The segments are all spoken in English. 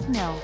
No.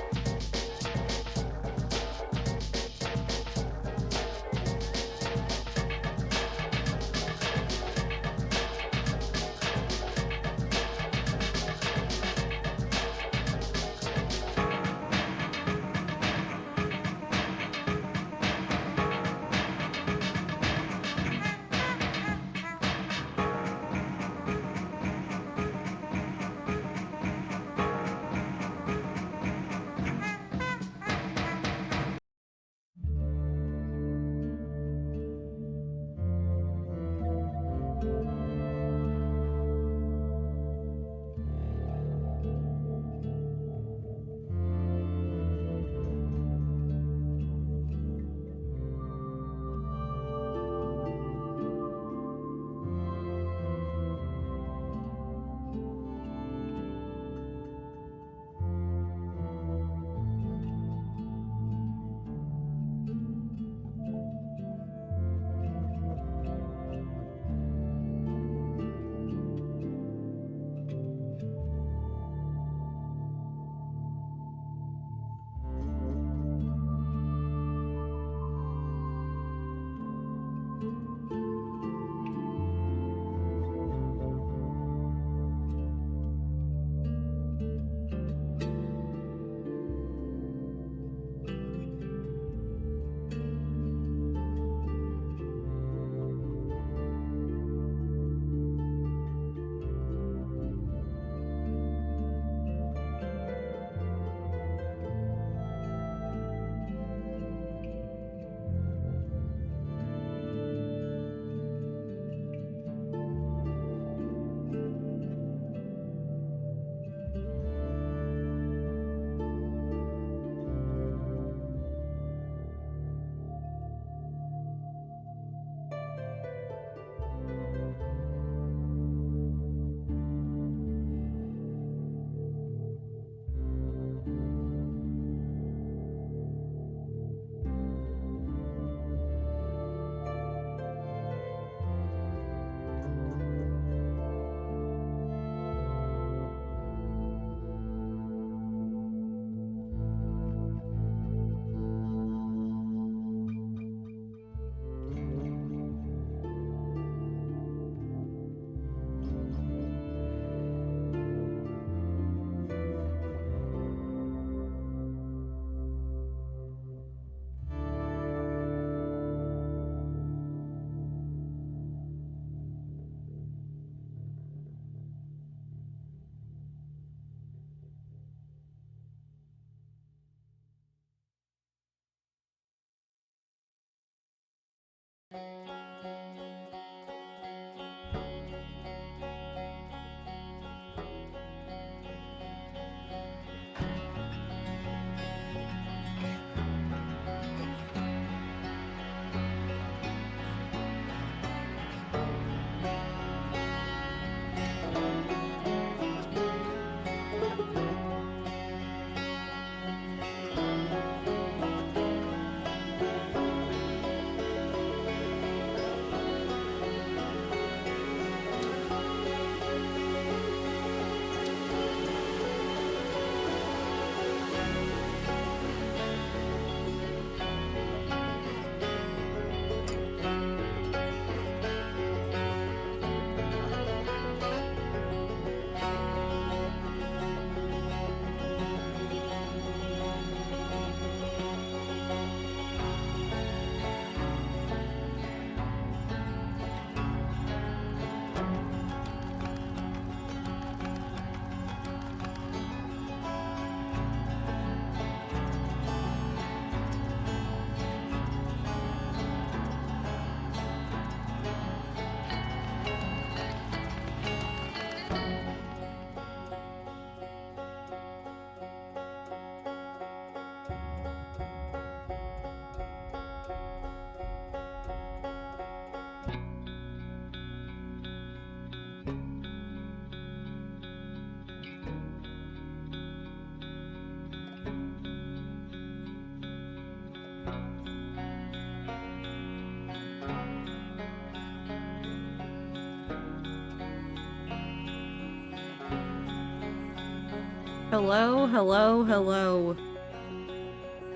Hello, hello, hello.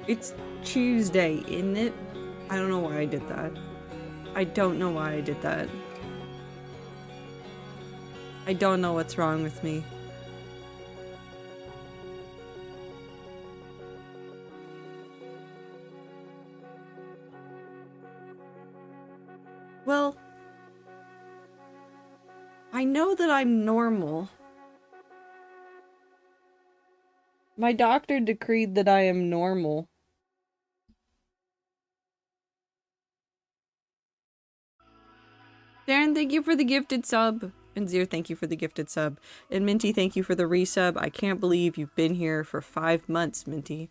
It's Tuesday, isn't it? I don't know why I did that. I don't know why I did that. I don't know what's wrong with me. Well, I know that I'm normal. My doctor decreed that I am normal. Darren, thank you for the gifted sub. And Zir, thank you for the gifted sub. And Minty, thank you for the resub. I can't believe you've been here for 5 months, Minty.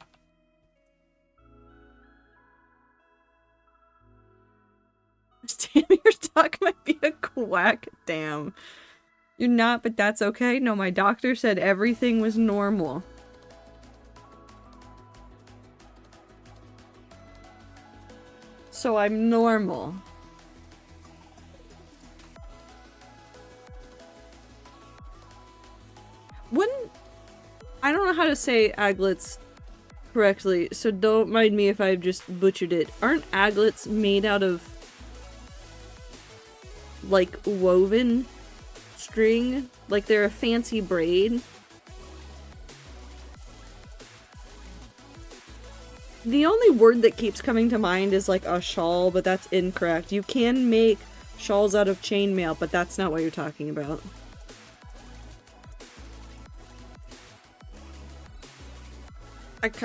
Damn, your stock might be a quack. Damn. You're not, but that's okay. No, my doctor said everything was normal. So I'm normal. Wouldn't... I don't know how to say aglets correctly, so don't mind me if I've just butchered it. Aren't aglets made out of, like, woven string? Like they're a fancy braid? The only word that keeps coming to mind is like a shawl, but that's incorrect. You can make shawls out of chainmail, but that's not what you're talking about.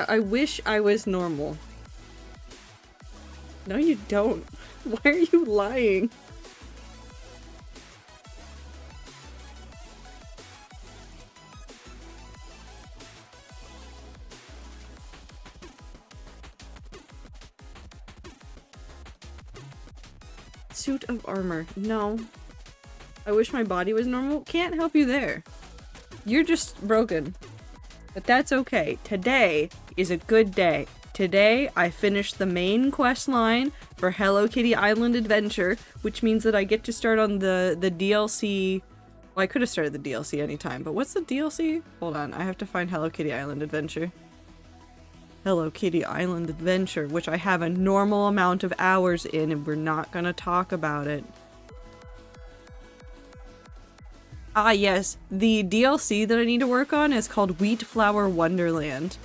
I wish I was normal. No, you don't. Why are you lying? Suit of armor. No. I wish my body was normal. Can't help you there. You're just broken. But that's okay. Today is a good day. Today, I finished the main quest line for Hello Kitty Island Adventure, which means that I get to start on the DLC. Well, I could have started the DLC anytime, but what's the DLC? Hold on, I have to find Hello Kitty Island Adventure. Hello Kitty Island Adventure, which I have a normal amount of hours in, and we're not gonna talk about it. Ah yes, the DLC that I need to work on is called Wheat Flower Wonderland.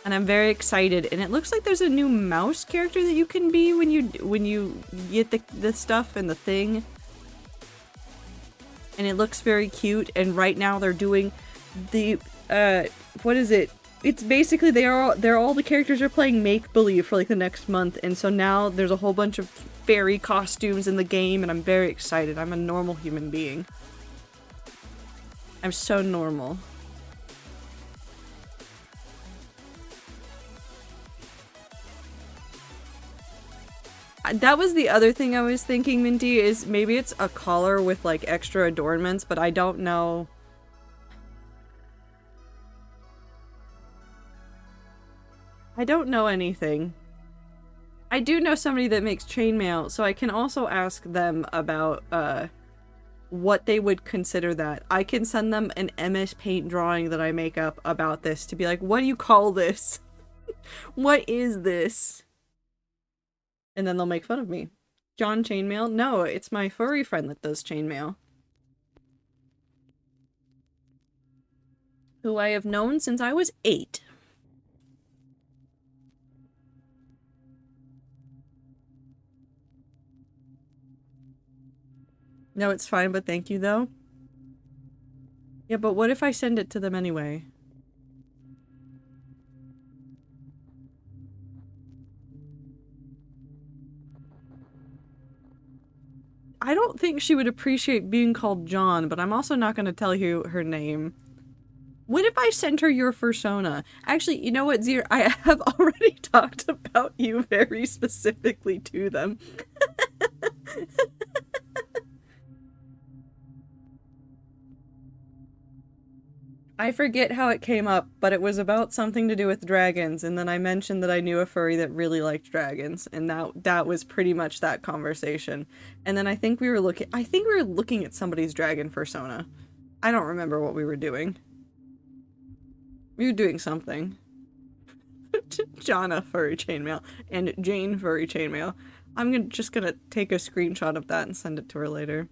And I'm very excited, and it looks like there's a new mouse character that you can be when you get the stuff and the thing. And it looks very cute, and right now they're doing the what is it? It's basically they're all the characters are playing make-believe for like the next month, and so now there's a whole bunch of fairy costumes in the game, and I'm very excited. I'm a normal human being. I'm so normal. That was the other thing I was thinking, Minty, is maybe it's a collar with like extra adornments, but I don't know. I don't know anything. I do know somebody that makes chainmail, so I can also ask them about what they would consider that. I can send them an MS Paint drawing that I make up about this to be like, what do you call this? What is this? And then they'll make fun of me. John Chainmail? No, it's my furry friend that does chainmail. Who I have known since I was 8. No, it's fine, but thank you though. Yeah, but what if I send it to them anyway? I don't think she would appreciate being called John, but I'm also not going to tell you her name. What if I sent her your fursona? Actually, you know what, Zir? I have already talked about you very specifically to them. I forget how it came up, but it was about something to do with dragons, and then I mentioned that I knew a furry that really liked dragons, and that was pretty much that conversation. And then I think we were looking at somebody's dragon fursona. I don't remember what we were doing. You're doing something. Jana furry chainmail and Jane furry chainmail. I'm just gonna take a screenshot of that and send it to her later.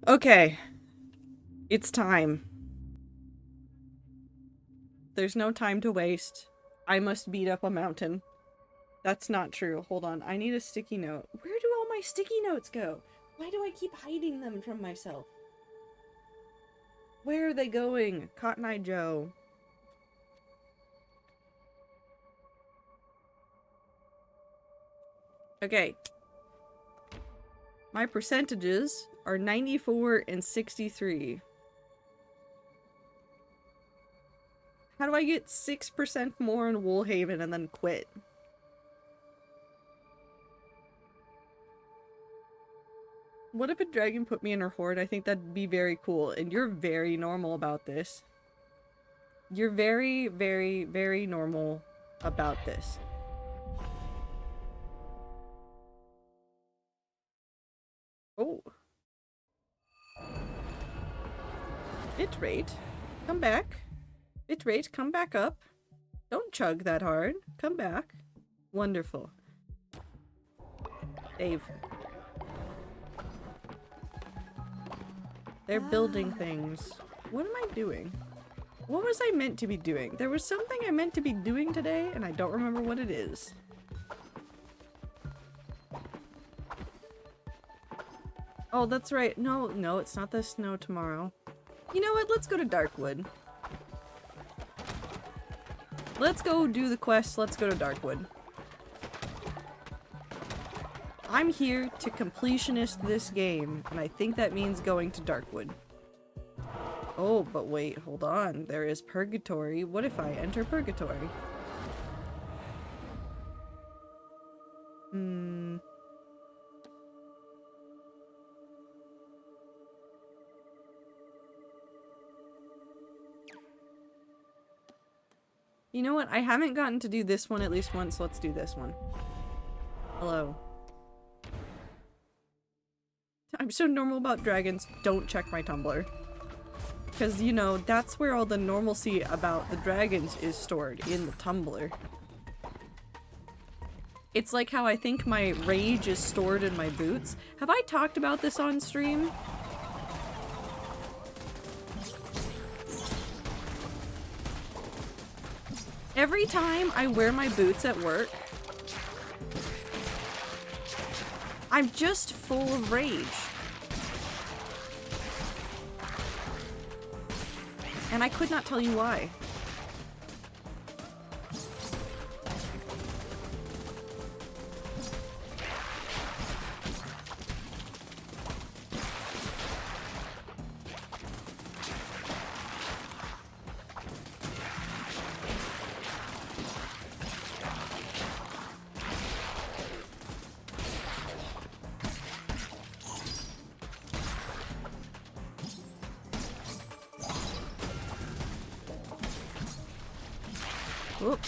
Okay. It's time. There's no time to waste. I must beat up a mountain. That's not true. Hold on. I need a sticky note. Where do all my sticky notes go? Why do I keep hiding them from myself? Where are they going? Cotton Eye Joe. Okay. My percentages are 94 and 63. How do I get 6% more in Woolhaven and then quit? What if a dragon put me in her horde? I think that'd be very cool. And you're very normal about this. You're very, very, very normal about this. Oh. Bitrate. Come back. Bitrate, come back up. Don't chug that hard. Come back. Wonderful. Dave. They're building things. What am I doing? What was I meant to be doing? There was something I meant to be doing today, and I don't remember what it is. Oh, that's right. No, it's not the snow tomorrow. You know what? Let's go to Darkwood. Let's go do the quest. Let's go to Darkwood. I'm here to completionist this game, and I think that means going to Darkwood. Oh, but wait, hold on. There is Purgatory. What if I enter Purgatory? You know what? I haven't gotten to do this one at least once. Let's do this one. Hello. I'm so normal about dragons. Don't check my Tumblr. Because, you know, that's where all the normalcy about the dragons is stored, in the Tumblr. It's like how I think my rage is stored in my boots. Have I talked about this on stream? Every time I wear my boots at work, I'm just full of rage. And I could not tell you why. Whoop.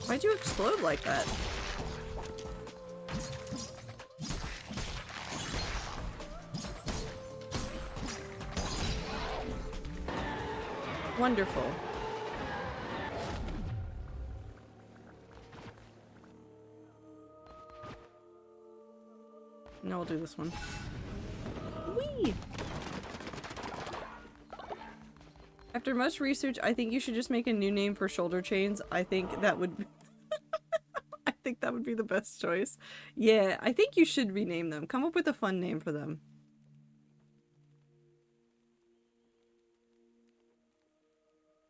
Why'd you explode like that? Wonderful. No, I'll do this one. Whee! After much research, I think you should just make a new name for shoulder chains. I think that would I think that would be the best choice. Yeah, I think you should rename them. Come up with a fun name for them.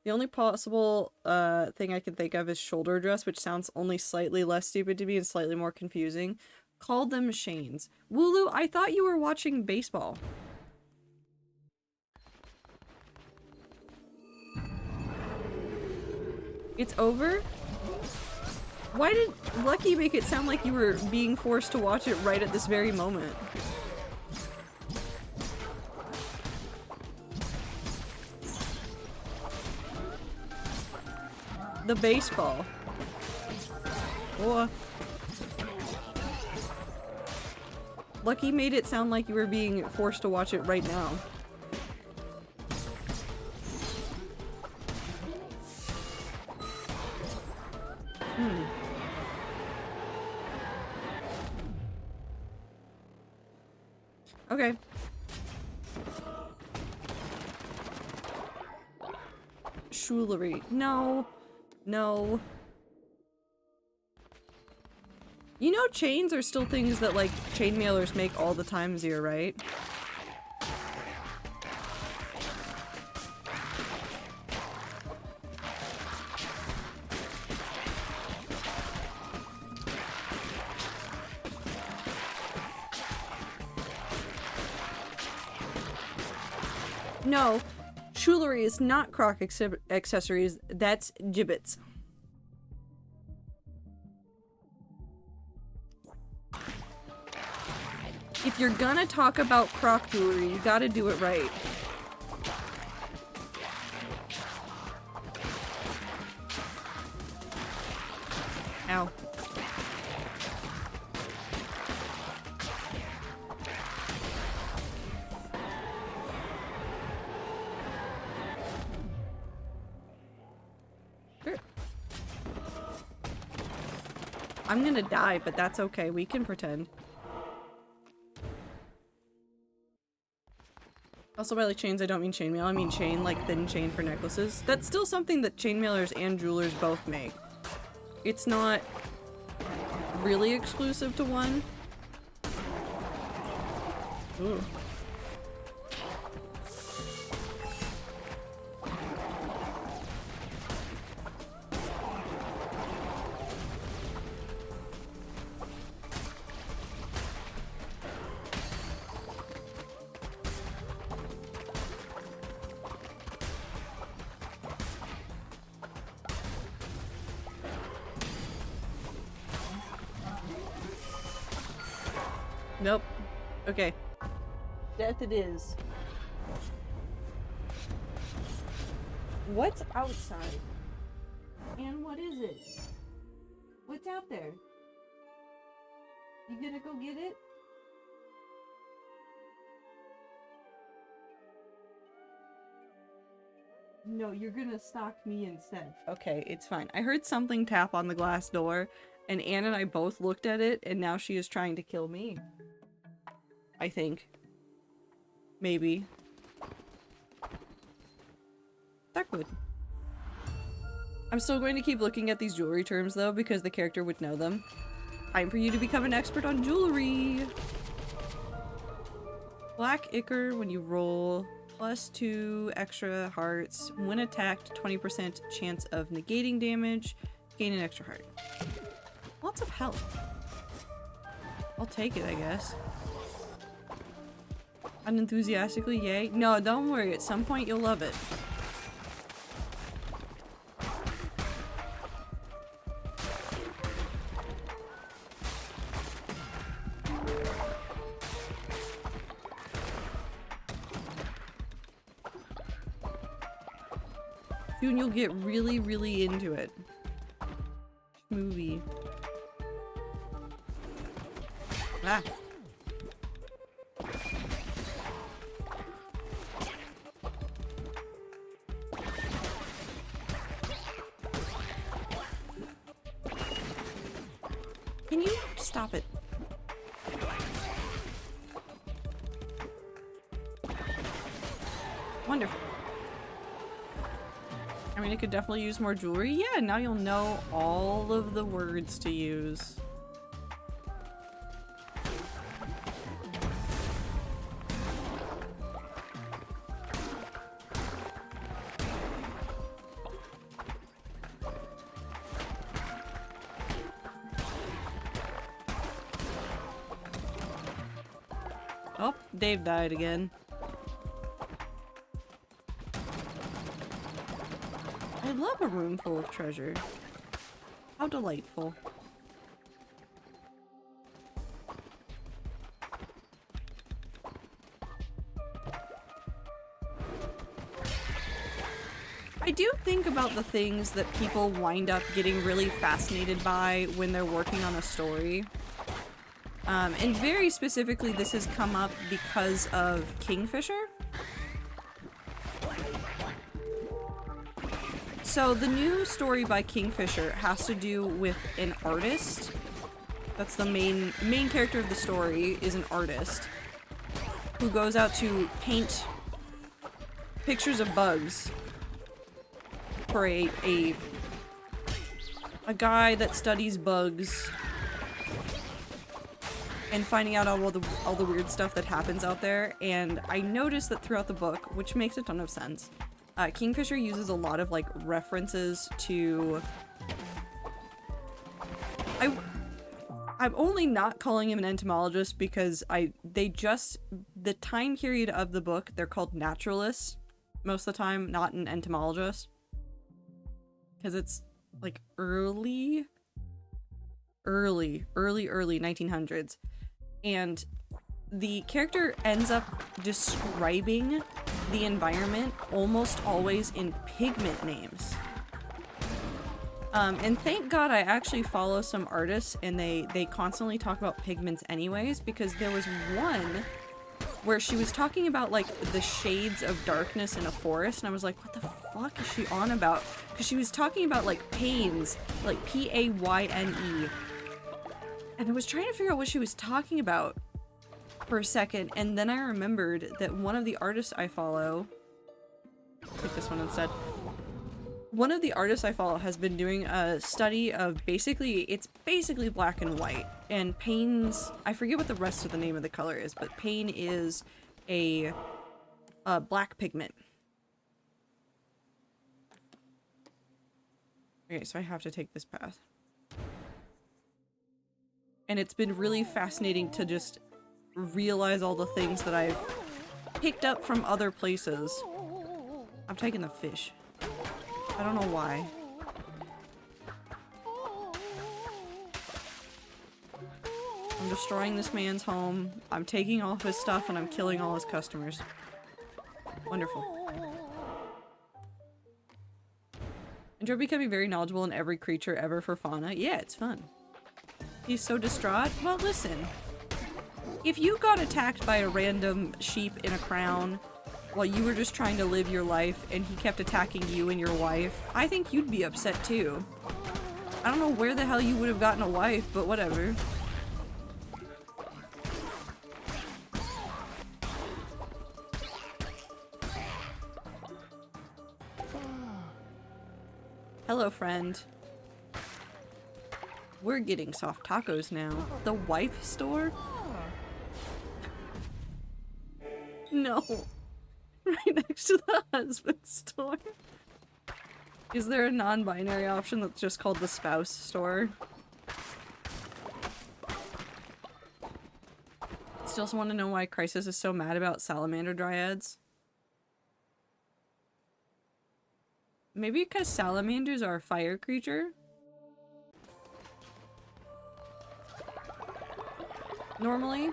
The only possible thing I can think of is shoulder dress, which sounds only slightly less stupid to me and slightly more confusing. Call them Shanes. Wooloo, I thought you were watching baseball. It's over? Why did Lucky make it sound like you were being forced to watch it right at this very moment? The baseball. Oh. Lucky made it sound like you were being forced to watch it right now. Okay. Jewelry. No. No. You know chains are still things that, like, chainmailers make all the time, Zir, right? No. Jewelry is not croc accessories. That's gibbets. If you're gonna talk about croc jewelry, you gotta do it right. Ow. Sure. I'm gonna die, but that's okay. We can pretend. Also, by like chains, I don't mean chainmail. I mean chain, like thin chain for necklaces. That's still something that chainmailers and jewelers both make. It's not really exclusive to one. Ooh. Nope. Okay. Death it is. What's outside? And what is it? What's out there? You gonna go get it? No, you're gonna stalk me instead. Okay, it's fine. I heard something tap on the glass door, and Anne and I both looked at it, and now she is trying to kill me. I think. Maybe. That could. I'm still going to keep looking at these jewelry terms though, because the character would know them. Time for you to become an expert on jewelry! Black ichor when you roll, +2 extra hearts. When attacked, 20% chance of negating damage. Gain an extra heart. Lots of health. I'll take it, I guess. Unenthusiastically, yay. No, don't worry. At some point, you'll love it. Soon you'll get really, really into it. Movie. Ah. Can you stop it? Wonderful. I mean, it could definitely use more jewelry. Yeah, now you'll know all of the words to use. Oh, Dave died again. I love a room full of treasure. How delightful. I do think about the things that people wind up getting really fascinated by when they're working on a story. And very specifically, this has come up because of Kingfisher. So the new story by Kingfisher has to do with an artist. That's the main character of the story, is an artist who goes out to paint pictures of bugs for a guy that studies bugs and finding out all the weird stuff that happens out there. And I noticed that throughout the book, which makes a ton of sense, Kingfisher uses a lot of like references to. I'm only not calling him an entomologist because the time period of the book, they're called naturalists most of the time, not an entomologist. Because it's like early 1900s. And the character ends up describing the environment almost always in pigment names. And thank God I actually follow some artists and they constantly talk about pigments anyways, because there was one where she was talking about like the shades of darkness in a forest, and I was like, what the fuck is she on about? Because she was talking about like panes, like P-A-Y-N-E. And I was trying to figure out what she was talking about for a second, and then I remembered that one of the artists I follow, take this one instead. One of the artists I follow has been doing a study of it's basically black and white. And panes, I forget what the rest of the name of the color is, but pane is a black pigment. Okay, so I have to take this path. And it's been really fascinating to just realize all the things that I've picked up from other places. I'm taking the fish. I don't know why. I'm destroying this man's home. I'm taking all of his stuff and I'm killing all his customers. Wonderful. Enjoy becoming very knowledgeable in every creature ever for fauna. Yeah, it's fun. He's so distraught. Well, listen. If you got attacked by a random sheep in a crown while you were just trying to live your life and he kept attacking you and your wife, I think you'd be upset too. I don't know where the hell you would have gotten a wife, but whatever. Hello, friend. We're getting soft tacos now. The wife store? No. Right next to the husband store. Is there a non-binary option that's just called the spouse store? Still also want to know why Crisis is so mad about salamander dryads. Maybe because salamanders are a fire creature? Normally?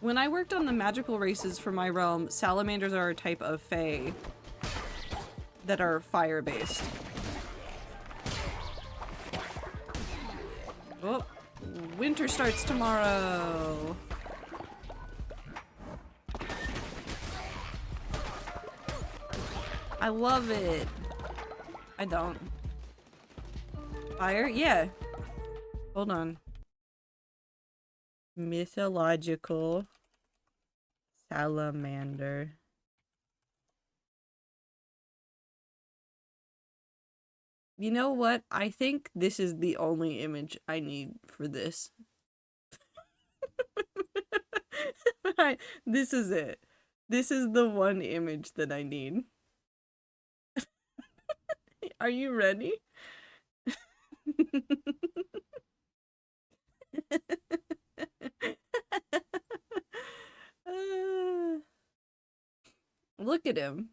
When I worked on the magical races for my realm, salamanders are a type of fae that are fire-based. Oh, winter starts tomorrow. I love it. I don't. Fire? Yeah. Hold on. Mythological salamander. You know what? I think this is the only image I need for this. This is it. This is the one image that I need. Are you ready? Look at him.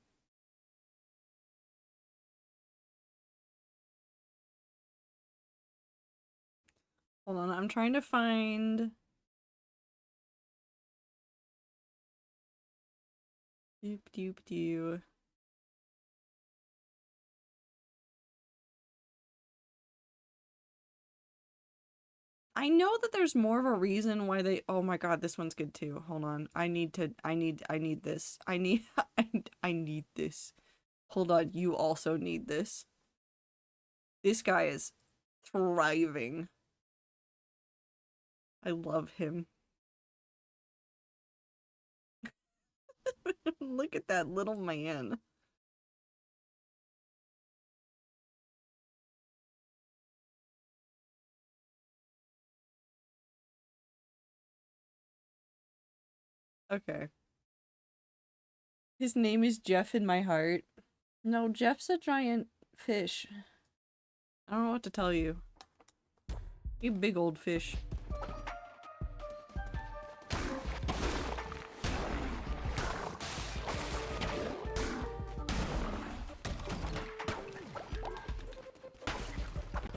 Hold on, I'm trying to find... Doop doop doo. I know that there's more of a reason why they— oh my god, this one's good too. Hold on. I need this. I need this. Hold on, you also need this. This guy is thriving. I love him. Look at that little man. Okay. His name is Jeff in my heart. No, Jeff's a giant fish. I don't know what to tell you. A big old fish.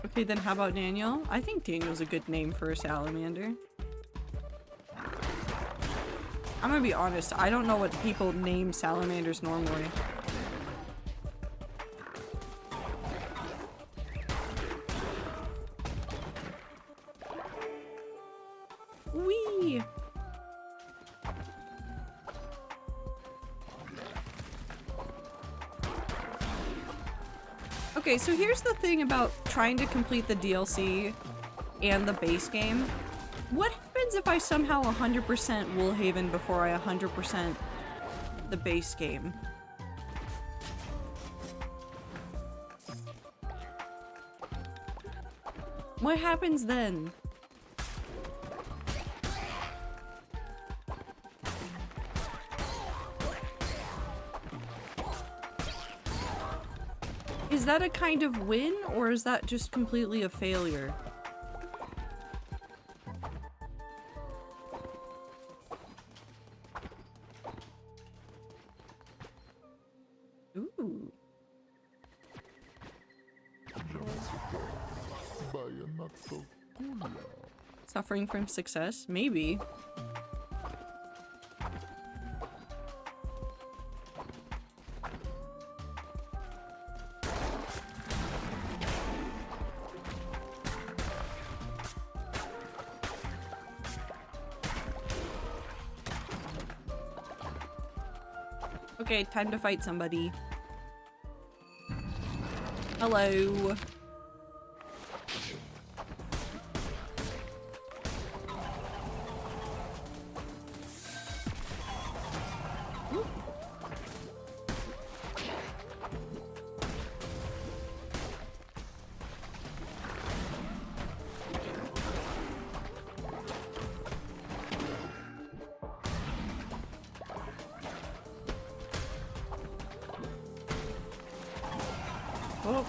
Okay, then how about Daniel? I think Daniel's a good name for a salamander. I'm gonna be honest, I don't know what people name salamanders normally. Whee! Okay, so here's the thing about trying to complete the DLC and the base game. What happens if I somehow 100% Woolhaven before I 100% the base game? What happens then? Is that a kind of win, or is that just completely a failure? Ooh. Suffering from success? Maybe. Okay, time to fight somebody. Hello. Oh.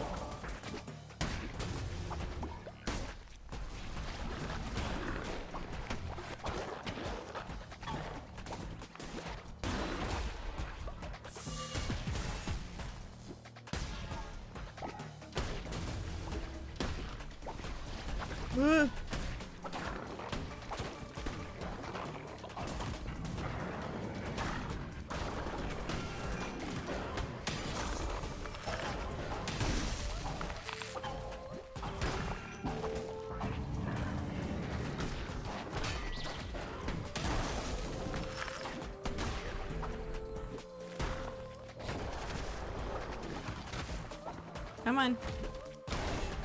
Come on.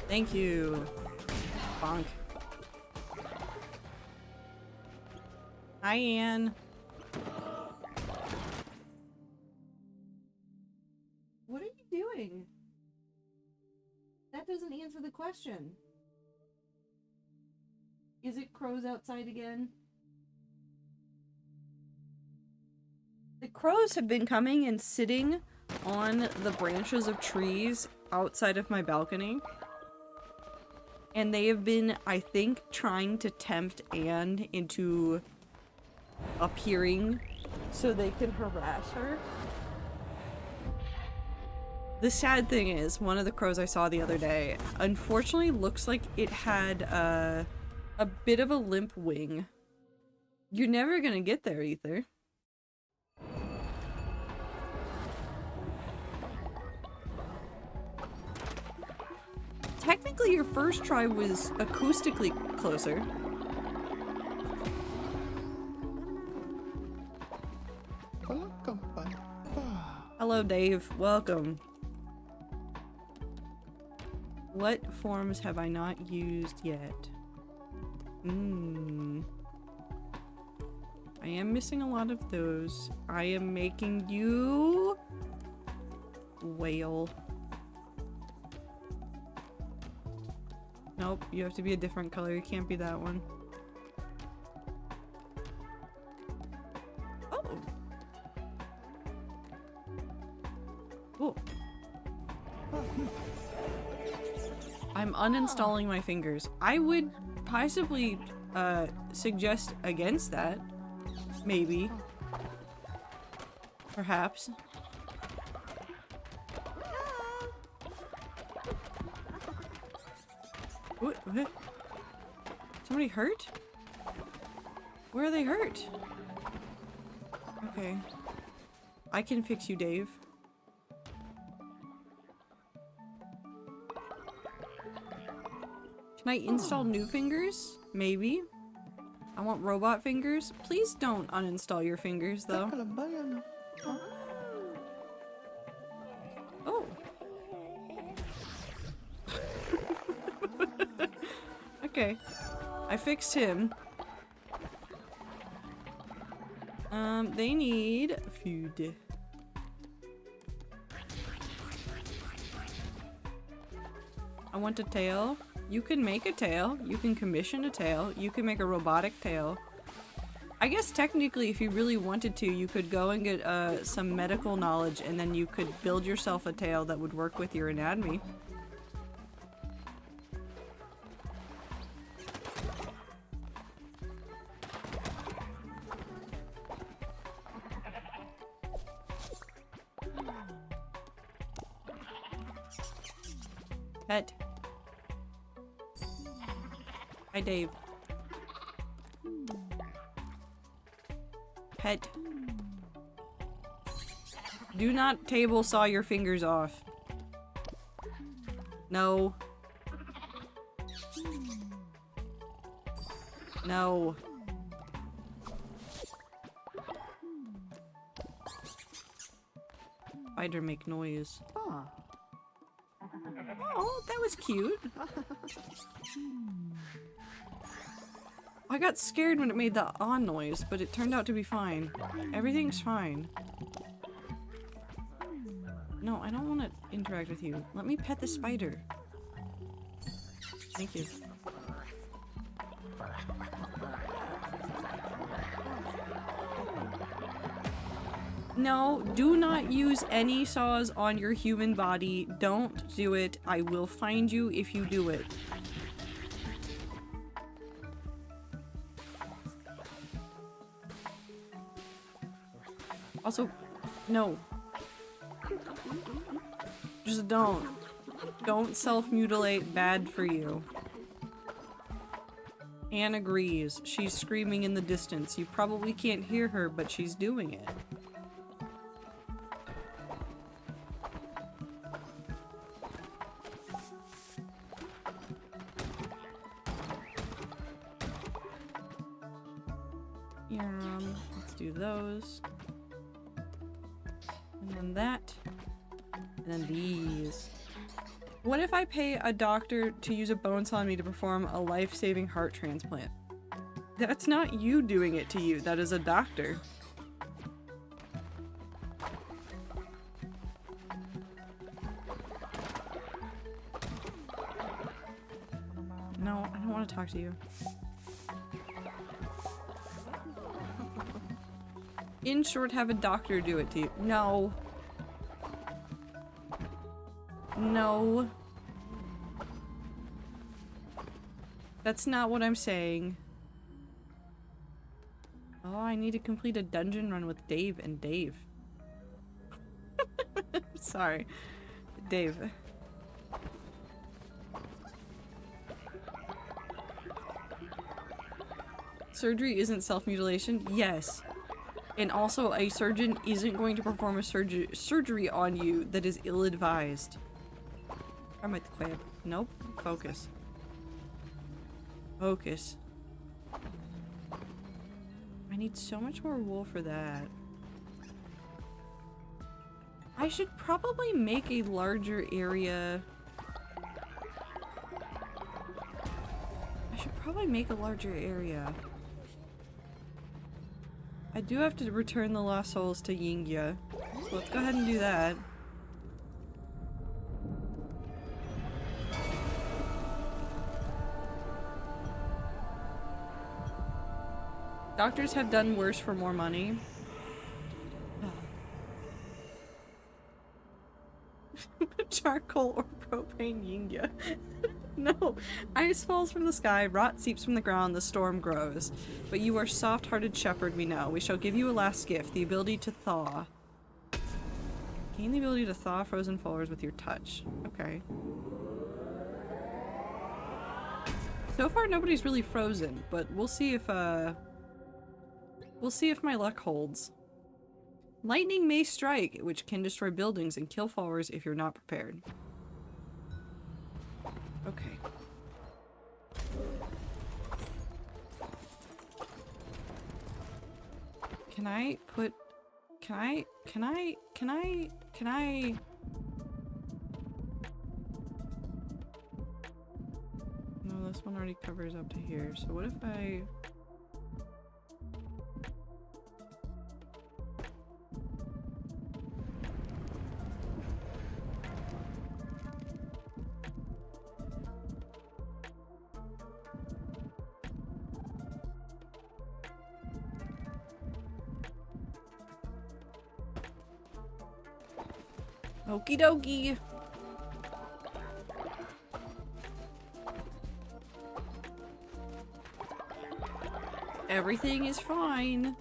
Thank you. Bonk. Hi, Anne. What are you doing? That doesn't answer the question. Is it crows outside again? The crows have been coming and sitting on the branches of trees outside of my balcony. And they have been, I think, trying to tempt Anne into appearing so they can harass her. The sad thing is, one of the crows I saw the other day, unfortunately looks like it had a bit of a limp wing. You're never gonna get there, Ether. technically your first try was acoustically closer. Hello, Dave. Welcome. What forms have I not used yet? I am missing a lot of those. I am making you... whale. Nope, you have to be a different color. You can't be that one. Oh! Cool. I'm uninstalling my fingers. I would possibly suggest against that. Maybe. Perhaps. What? Somebody hurt? Where are they hurt? Okay. I can fix you, Dave. Can I install new fingers? Maybe. I want robot fingers. Please don't uninstall your fingers, though. Oh. Okay. I fixed him. They need food. I want a tail. You can make a tail. You can commission a tail. You can make a robotic tail. I guess technically if you really wanted to, you could go and get some medical knowledge and then you could build yourself a tail that would work with your anatomy. Pet. Hi, Dave. Pet. Do not table saw your fingers off. No. No. Spider make noise. Oh. Oh, that was cute. I got scared when it made the on noise, but it turned out to be fine. Everything's fine. No, I don't want to interact with you. Let me pet the spider. Thank you. No, do not use any saws on your human body. Don't do it. I will find you if you do it. Also, no. Just don't. Don't self-mutilate. Bad for you. Anne agrees. She's screaming in the distance. You probably can't hear her, but she's doing it. Let's do those. And then that. And then these. What if I pay a doctor to use a bone saw on me to perform a life-saving heart transplant? That's not you doing it to you, that is a doctor. No, I don't want to talk to you. In short, have a doctor do it to you. No. No. That's not what I'm saying. Oh, I need to complete a dungeon run with Dave and Dave. Sorry. Dave. Surgery isn't self-mutilation? Yes. And also, a surgeon isn't going to perform a surgery on you that is ill-advised. I might the quab. Nope. Focus. Focus. I need so much more wool for that. I should probably make a larger area. I do have to return the lost souls to Yingya. So let's go ahead and do that. Doctors have done worse for more money. Charcoal or propane Yingya. No. Ice falls from the sky, rot seeps from the ground, the storm grows. But you are soft-hearted shepherd, we know. We shall give you a last gift, the ability to thaw. Gain the ability to thaw frozen followers with your touch. Okay. So far nobody's really frozen, but we'll see if my luck holds. Lightning may strike, which can destroy buildings and kill followers if you're not prepared. Okay. Can I put... Can I... No, this one already covers up to here, so what if I... Okie dokie. Everything is fine.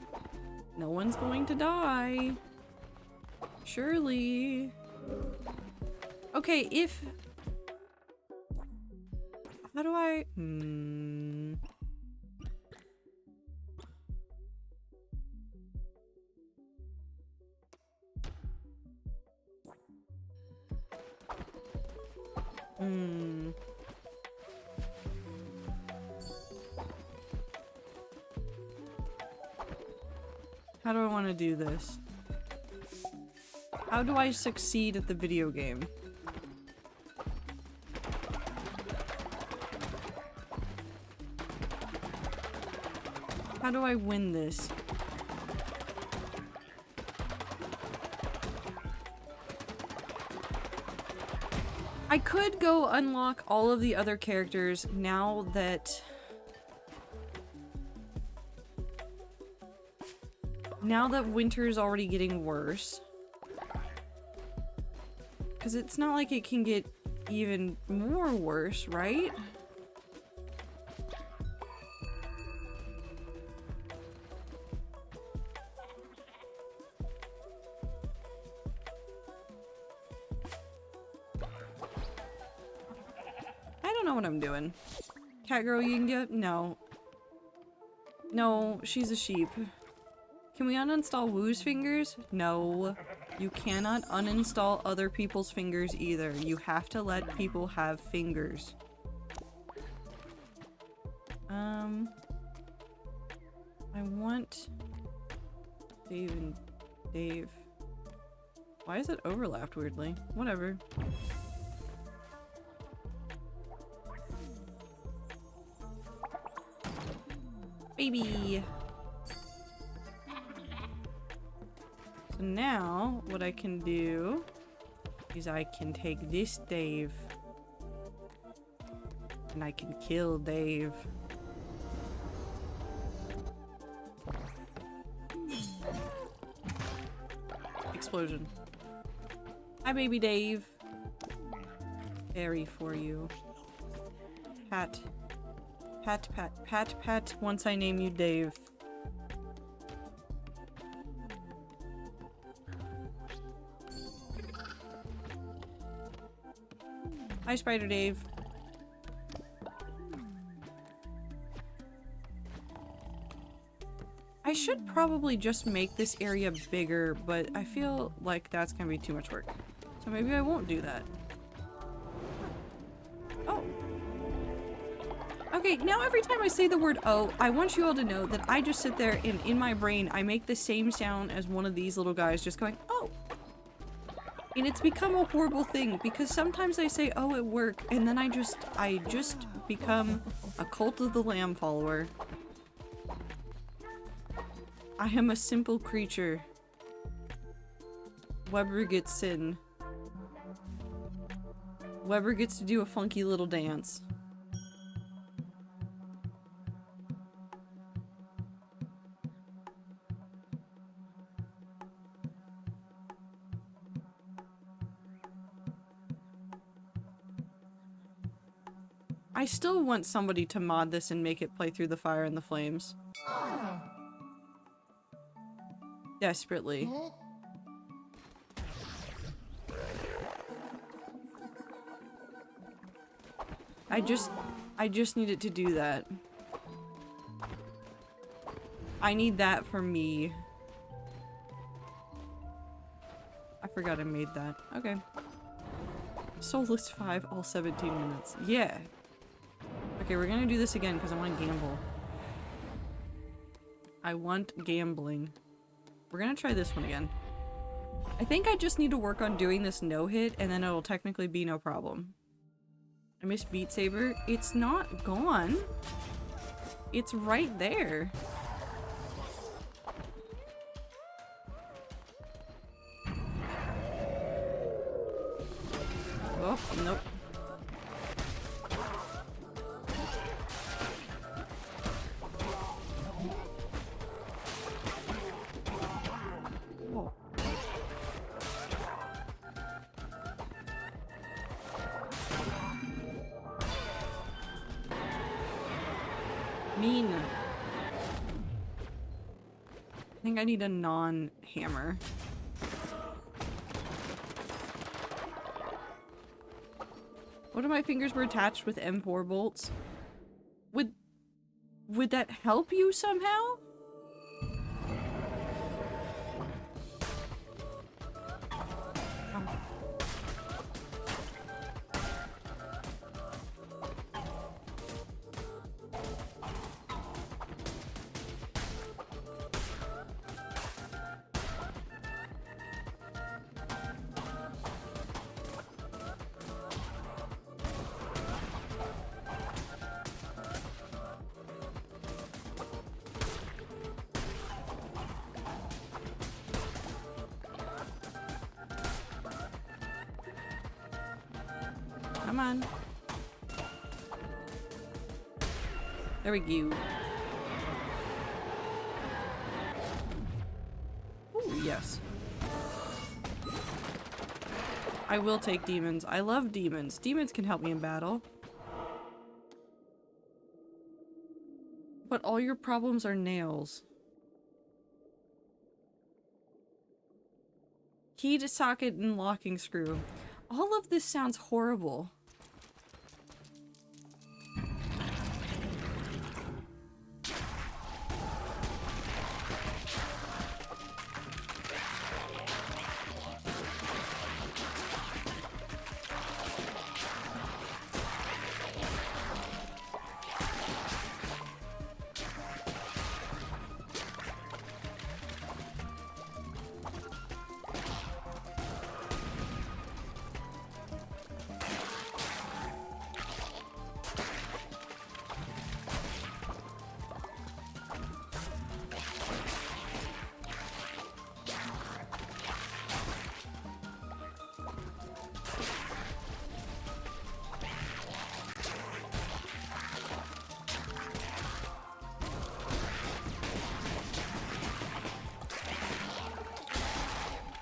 No one's going to die. Surely. Okay, if... How do I... How do I want to do this? How do I succeed at the video game? How do I win this? I could go unlock all of the other characters now that winter's already getting worse. Because it's not like it can get even more worse, right? I don't know what I'm doing. Cat girl Yingya? No. No, she's a sheep. Can we uninstall Wu's fingers? No. You cannot uninstall other people's fingers either. You have to let people have fingers. I want Dave and Dave. Why is it overlapped weirdly? Whatever. Baby! So now, what I can do is I can take this Dave and I can kill Dave. Explosion. Hi, baby Dave. Berry for you. Pat. Pat, pat, pat, pat, once I name you Dave. Hi, Spider Dave. I should probably just make this area bigger, but I feel like that's gonna be too much work. So maybe I won't do that. Okay, now every time I say the word oh, I want you all to know that I just sit there and in my brain I make the same sound as one of these little guys just going, oh. And it's become a horrible thing because sometimes I say oh at work and then I just become a Cult of the Lamb follower. I am a simple creature. Weber gets sin. Weber gets to do a funky little dance. I still want somebody to mod this and make it play through the fire and the flames. Desperately. I just need it to do that. I need that for me. I forgot I made that. Okay. Soulless 5, all 17 minutes. Yeah. Okay, we're gonna do this again because I want to gamble. I want gambling. We're gonna try this one again. I think I just need to work on doing this no-hit and then it'll technically be no problem. I miss Beat Saber. It's not gone. It's right there. Oh, nope. Whoa. Mean. I think I need a non-hammer. What if my fingers were attached with M4 bolts? Would that help you somehow? Come on. There we go. Ooh, yes. I will take demons. I love demons. Demons can help me in battle. But all your problems are nails. Key to socket and locking screw. All of this sounds horrible.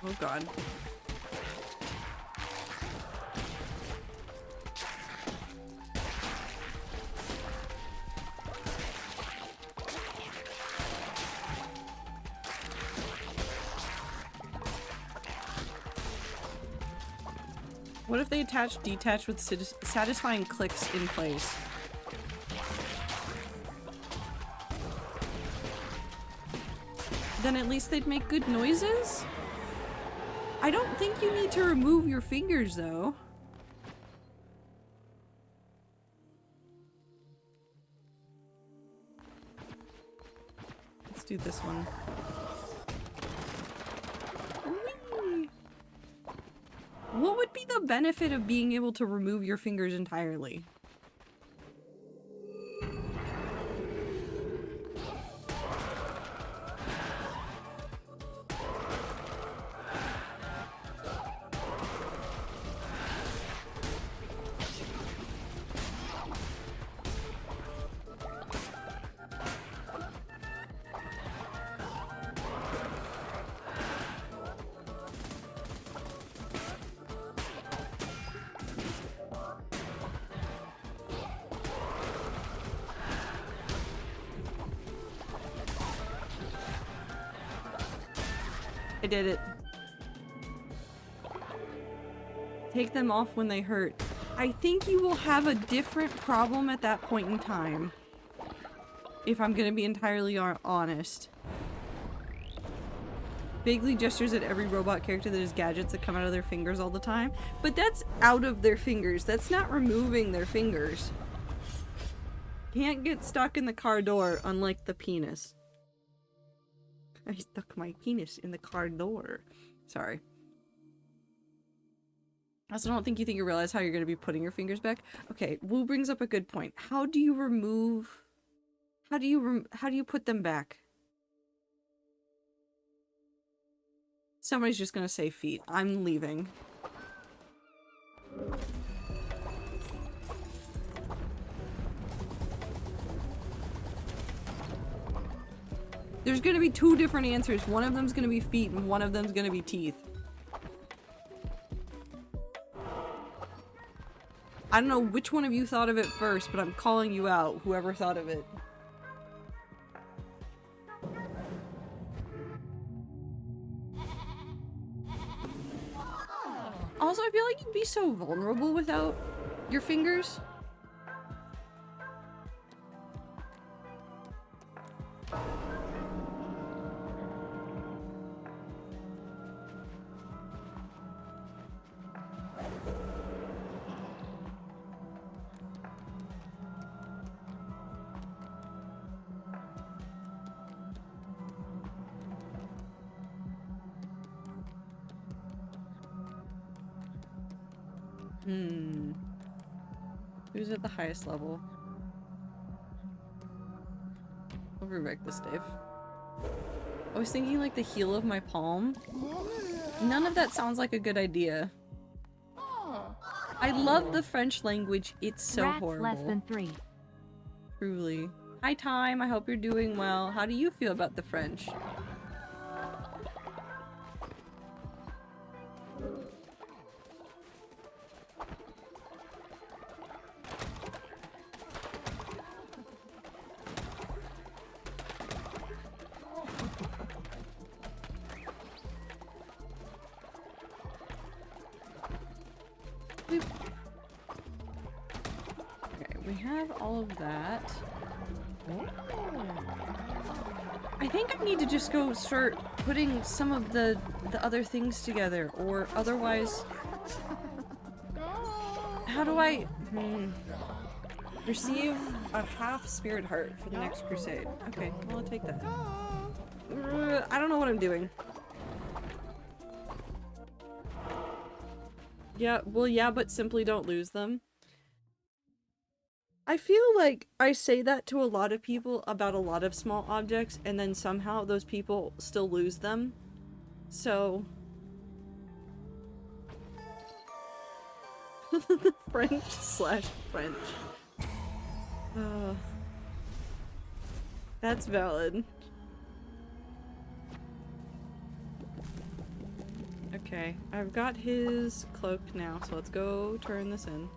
Oh god. What if they attach detach with satisfying clicks in place? Then at least they'd make good noises? I don't think you need to remove your fingers, though. do this one. Whee! What would be the benefit of being able to remove your fingers entirely? I did it. Take them off when they hurt. I think you will have a different problem at that point in time. If I'm gonna be entirely honest. Vaguely gestures at every robot character that has gadgets that come out of their fingers all the time. But that's out of their fingers. That's not removing their fingers. Can't get stuck in the car door, unlike the penis. I stuck my penis in the car door. Sorry. I also don't think you realize how you're going to be putting your fingers back. Okay, Wu brings up a good point. How do you remove... How do you put them back? Somebody's just going to say feet. I'm leaving. There's gonna be two different answers. One of them's gonna be feet and one of them's gonna be teeth. I don't know which one of you thought of it first, but I'm calling you out, whoever thought of it. Also, I feel like you'd be so vulnerable without your fingers. Who's at the highest level? I'll rewrite this, Dave. I was thinking like the heel of my palm. None of that sounds like a good idea. I love the French language. It's so horrible. Less than 3. Truly. Hi, Time. I hope you're doing well. How do you feel about the French? All of that. I think I need to just go start putting some of the other things together, or otherwise... How do I... Receive a half spirit heart for the next crusade. Okay, well, I'll take that. I don't know what I'm doing. Yeah, well, yeah, but simply don't lose them. I feel like I say that to a lot of people about a lot of small objects, and then somehow those people still lose them. So... French/French. That's valid. Okay, I've got his cloak now, so let's go turn this in.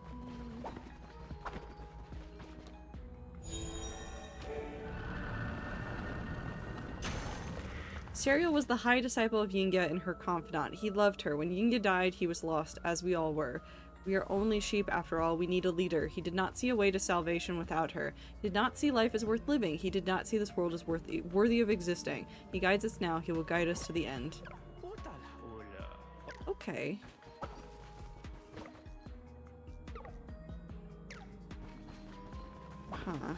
Serial was the high disciple of Yinga and her confidant. He loved her. When Yinga died, he was lost, as we all were. We are only sheep after all. We need a leader. He did not see a way to salvation without her. He did not see life as worth living. He did not see this world as worthy of existing. He guides us now. He will guide us to the end. Okay. Huh.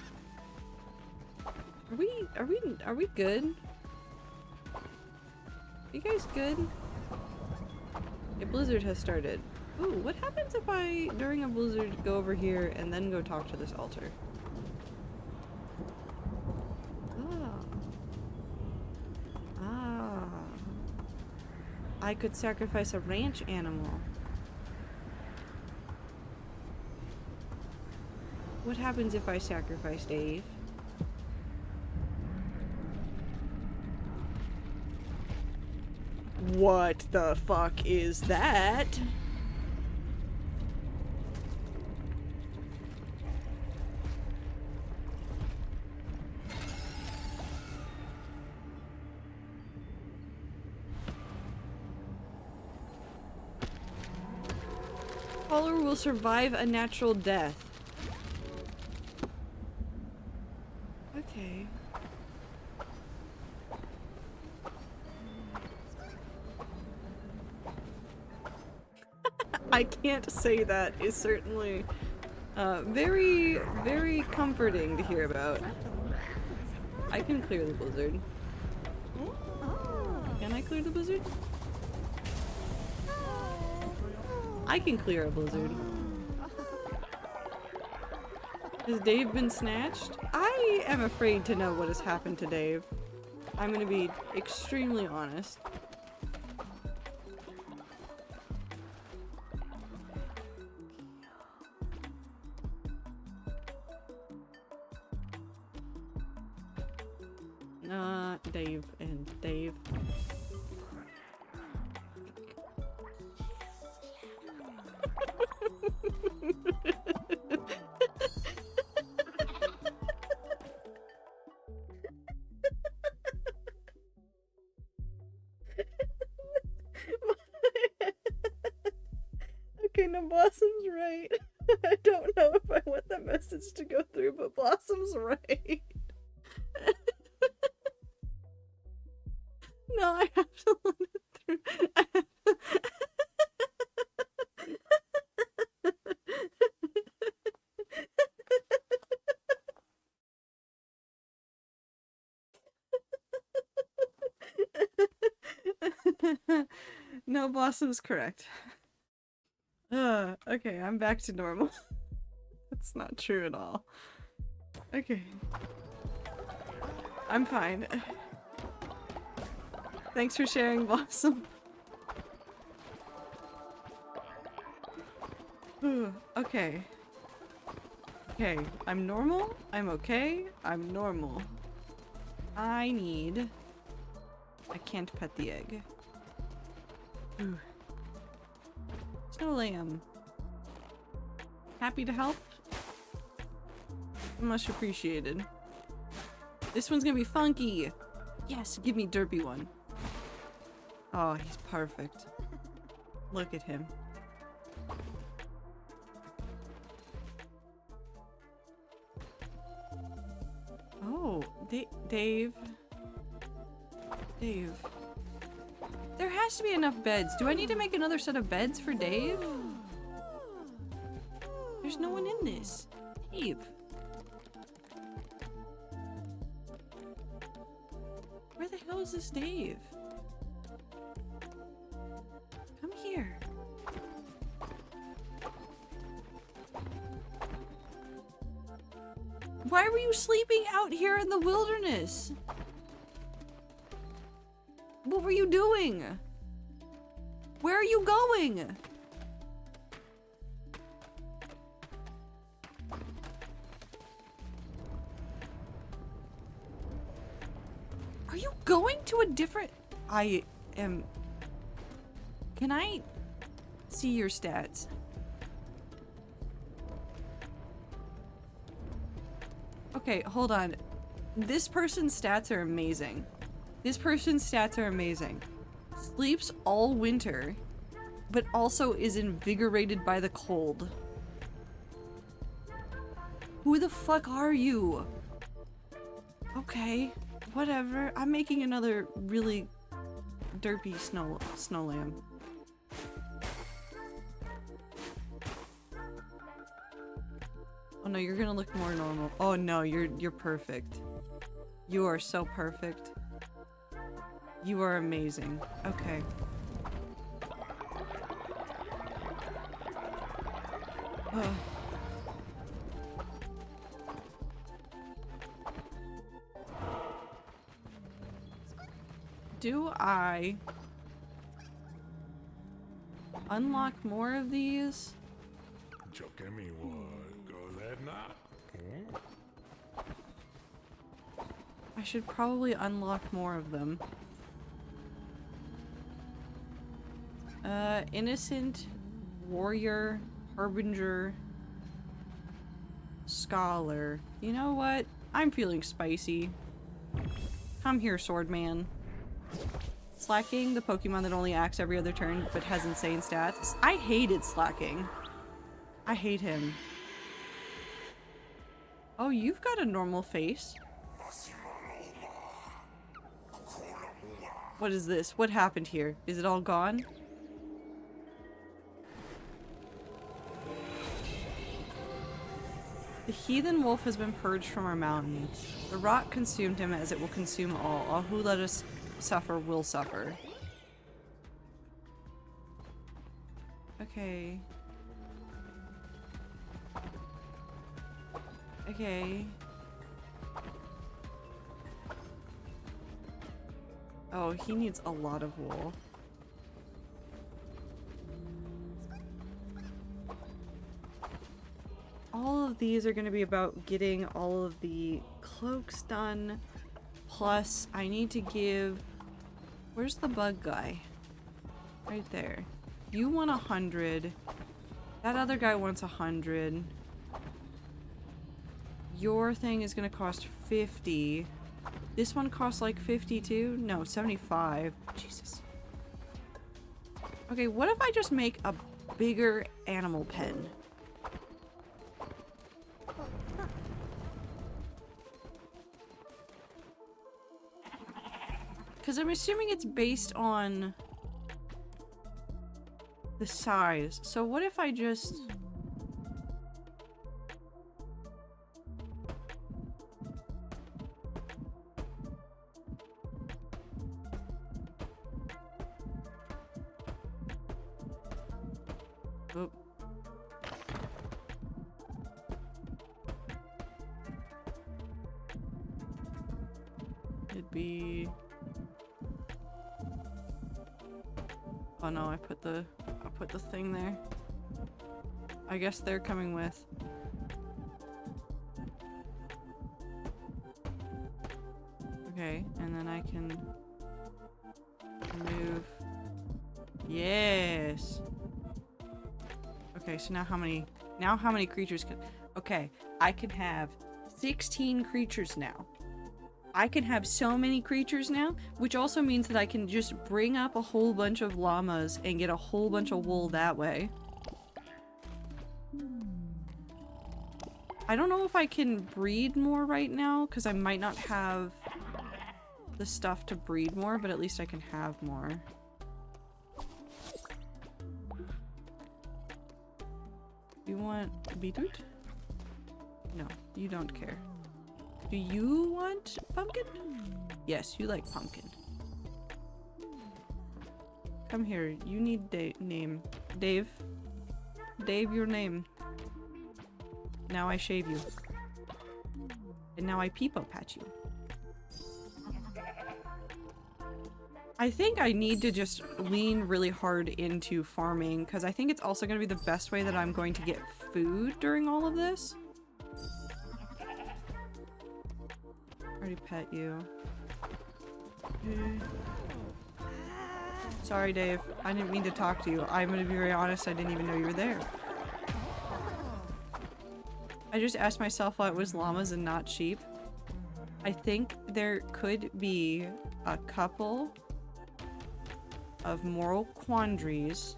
Are we good? You guys good? A blizzard has started. Ooh, what happens if I, during a blizzard, go over here and then go talk to this altar? Ah. Ah. I could sacrifice a ranch animal. What happens if I sacrifice Dave? What the fuck is that? Caller will survive a natural death. Okay. I can't say that is certainly very, very comforting to hear about. I can clear the blizzard. Can I clear the blizzard? I can clear a blizzard. Has Dave been snatched? I am afraid to know what has happened to Dave. I'm gonna be extremely honest. Dave and Dave. Okay, no, Blossom's right. I don't know if I want that message to go through, but Blossom's right. No, I have to let it through. No, Blossom's correct. Okay, I'm back to normal. That's not true at all. Okay. I'm fine. Thanks for sharing, Blossom. Okay. Okay, I'm normal. I'm okay. I'm normal. I can't pet the egg. Snow lamb. Happy to help? Much appreciated. This one's gonna be funky! Yes, give me derpy one. Oh, he's perfect. Look at him. Oh, Dave. Dave. There has to be enough beds. Do I need to make another set of beds for Dave? There's no one in this. Dave. Where the hell is this Dave? Come here. Why were you sleeping out here in the wilderness? What were you doing? Where are you going? Are you going to a different... I am... Can I see your stats? Okay, hold on. This person's stats are amazing. This person's stats are amazing. Sleeps all winter, but also is invigorated by the cold. Who the fuck are you? Okay, whatever. I'm making another really derpy snow lamb. Oh no, you're gonna look more normal. Oh no, you're perfect. You are so perfect. You are amazing. Okay. Ugh. Do I unlock more of these? I should probably unlock more of them. Innocent, warrior, harbinger, scholar. You know what? I'm feeling spicy. Come here, swordman. Slacking, the Pokemon that only acts every other turn but has insane stats. I hated Slacking. I hate him. Oh, you've got a normal face. What is this? What happened here? Is it all gone? The heathen wolf has been purged from our mountain. The rot consumed him as it will consume all. All who let us suffer will suffer. Okay. Okay. Oh, he needs a lot of wool. All of these are going to be about getting all of the cloaks done. Plus, I need to give... Where's the bug guy? Right there. You want 100. That other guy wants 100. Your thing is going to cost 50. This one costs like 52? No, 75. Jesus. Okay, what if I just make a bigger animal pen? Because I'm assuming it's based on the size. So what if I just... Oop. It'd be... Oh no, I put the thing there. I guess they're coming with. Okay, and then I can move. Yes. Okay, so now how many creatures can... Okay, I can have 16 creatures now. I can have so many creatures now, which also means that I can just bring up a whole bunch of llamas and get a whole bunch of wool that way. I don't know if I can breed more right now, because I might not have the stuff to breed more, but at least I can have more. You want beetroot? No, you don't care. Do you want pumpkin? Yes, you like pumpkin. Come here. You need name. Dave. Dave, your name. Now I shave you. And now I peepo pat you. I think I need to just lean really hard into farming, because I think it's also going to be the best way that I'm going to get food during all of this. Already pet you. Sorry, Dave. I didn't mean to talk to you. I'm gonna be very honest, I didn't even know you were there. I just asked myself why it was llamas and not sheep. I think there could be a couple of moral quandaries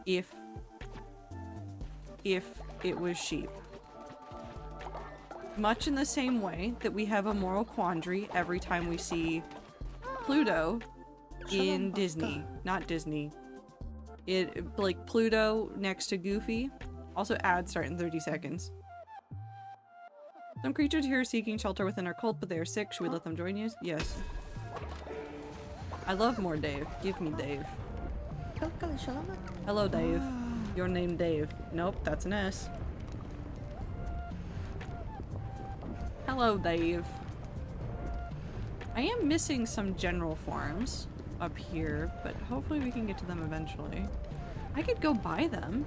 if it was sheep. Much in the same way that we have a moral quandary every time we see Pluto in Disney. Not Disney. Like Pluto next to Goofy. Also ads start in 30 seconds. Some creatures here are seeking shelter within our cult, but they are sick. Should we let them join you? Yes. I love more Dave. Give me Dave. Hello, Dave. Your name Dave. Nope, that's an S. Hello, Dave. I am missing some general forms up here, but hopefully we can get to them eventually. I could go buy them.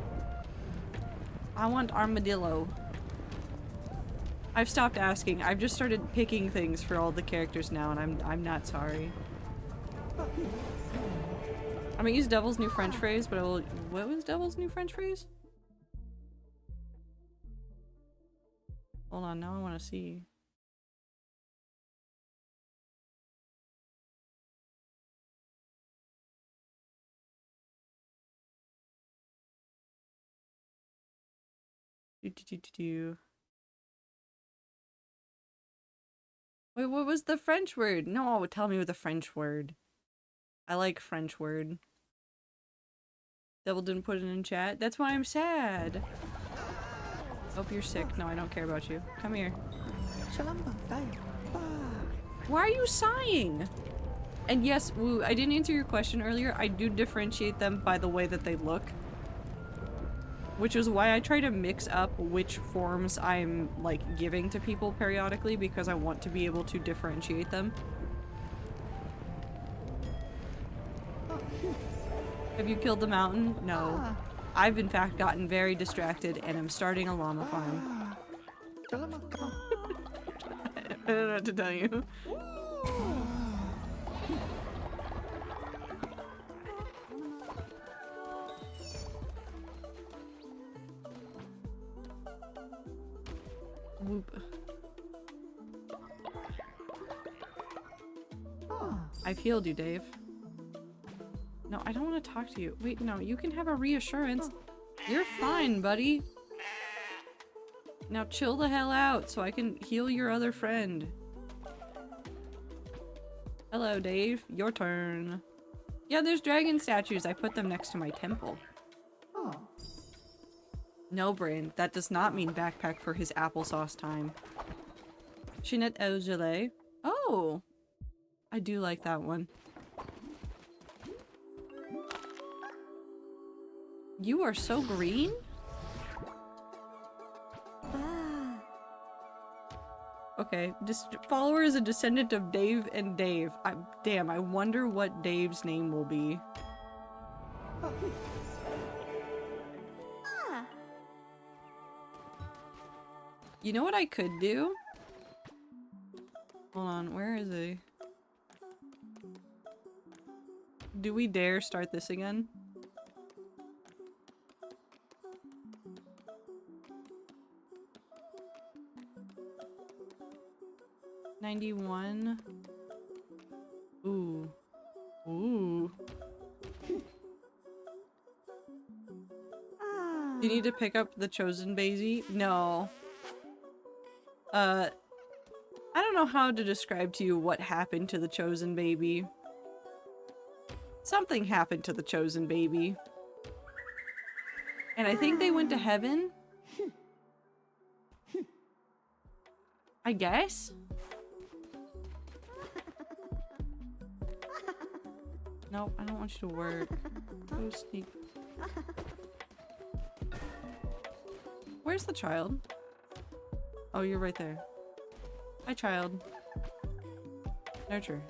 I want armadillo. I've stopped asking. I've just started picking things for all the characters now, and I'm not sorry. I'm gonna use Devil's new French phrase, but I will. What was Devil's new French phrase? Hold on, now I want to see. Wait, what was the French word? No, tell me with the French word. I like French word. Devil didn't put it in chat. That's why I'm sad. Hope you're sick. No, I don't care about you. Come here. Why are you sighing? And yes, Woo, I didn't answer your question earlier. I do differentiate them by the way that they look. Which is why I try to mix up which forms I'm, like, giving to people periodically, because I want to be able to differentiate them. Have you killed the mountain? No. I've in fact gotten very distracted and am starting a llama farm. I don't know what to tell you. Whoop. I've healed you, Dave. No, I don't want to talk to you. Wait, no, you can have a reassurance. You're fine, buddy. Now chill the hell out so I can heal your other friend. Hello, Dave. Your turn. Yeah, there's dragon statues. I put them next to my temple. No, Brain. That does not mean backpack for his applesauce time. Chinette au gelée. Oh! I do like that one. You are so green? Okay, follower is a descendant of Dave and Dave. Damn, I wonder what Dave's name will be. You know what I could do? Hold on, where is he? Do we dare start this again? $91. Ooh. Ooh. You need to pick up the chosen baby? No. I don't know how to describe to you what happened to the chosen baby. Something happened to the chosen baby. And I think they went to heaven? I guess? Nope, I don't want you to work. Go sleep. Where's the child? Oh, you're right there. Hi, child. Nurture.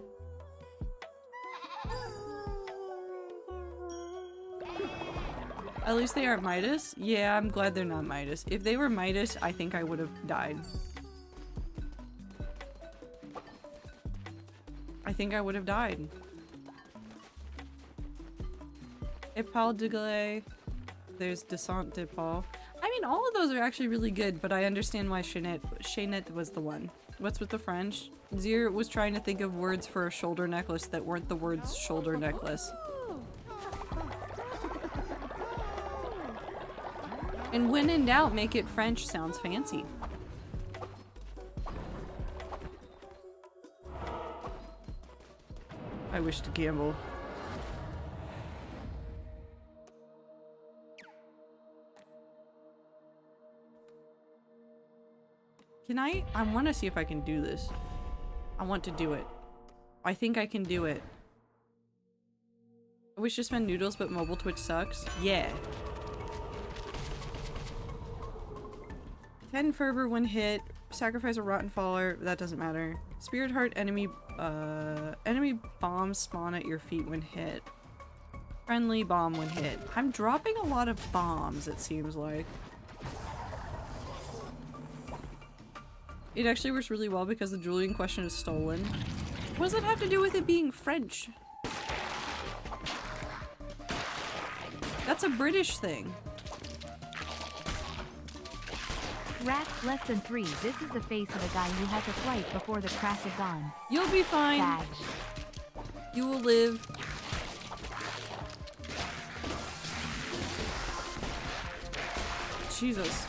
At least they aren't Midas? Yeah, I'm glad they're not Midas. If they were Midas, I think I would have died. I think I would have died. Epal de Galais. There's Descente de Paul. I mean, all of those are actually really good, but I understand why Chainette was the one. What's with the French? Zir was trying to think of words for a shoulder necklace that weren't the words shoulder necklace. And when in doubt, make it French. Sounds fancy. I wish to gamble. Can I want to see if I can do this. I want to do it. I think I can do it. I wish to spend noodles, but mobile Twitch sucks. Yeah. 10 fervor when hit. Sacrifice a rotten faller. That doesn't matter. Spirit heart enemy bombs spawn at your feet when hit. Friendly bomb when hit. I'm dropping a lot of bombs, it seems like. It actually works really well because the jewelry in question is stolen. What does that have to do with it being French? That's a British thing. Rats less than 3. This is the face of a guy who has a flight before the crash is on. You'll be fine. Badge. You will live. Jesus.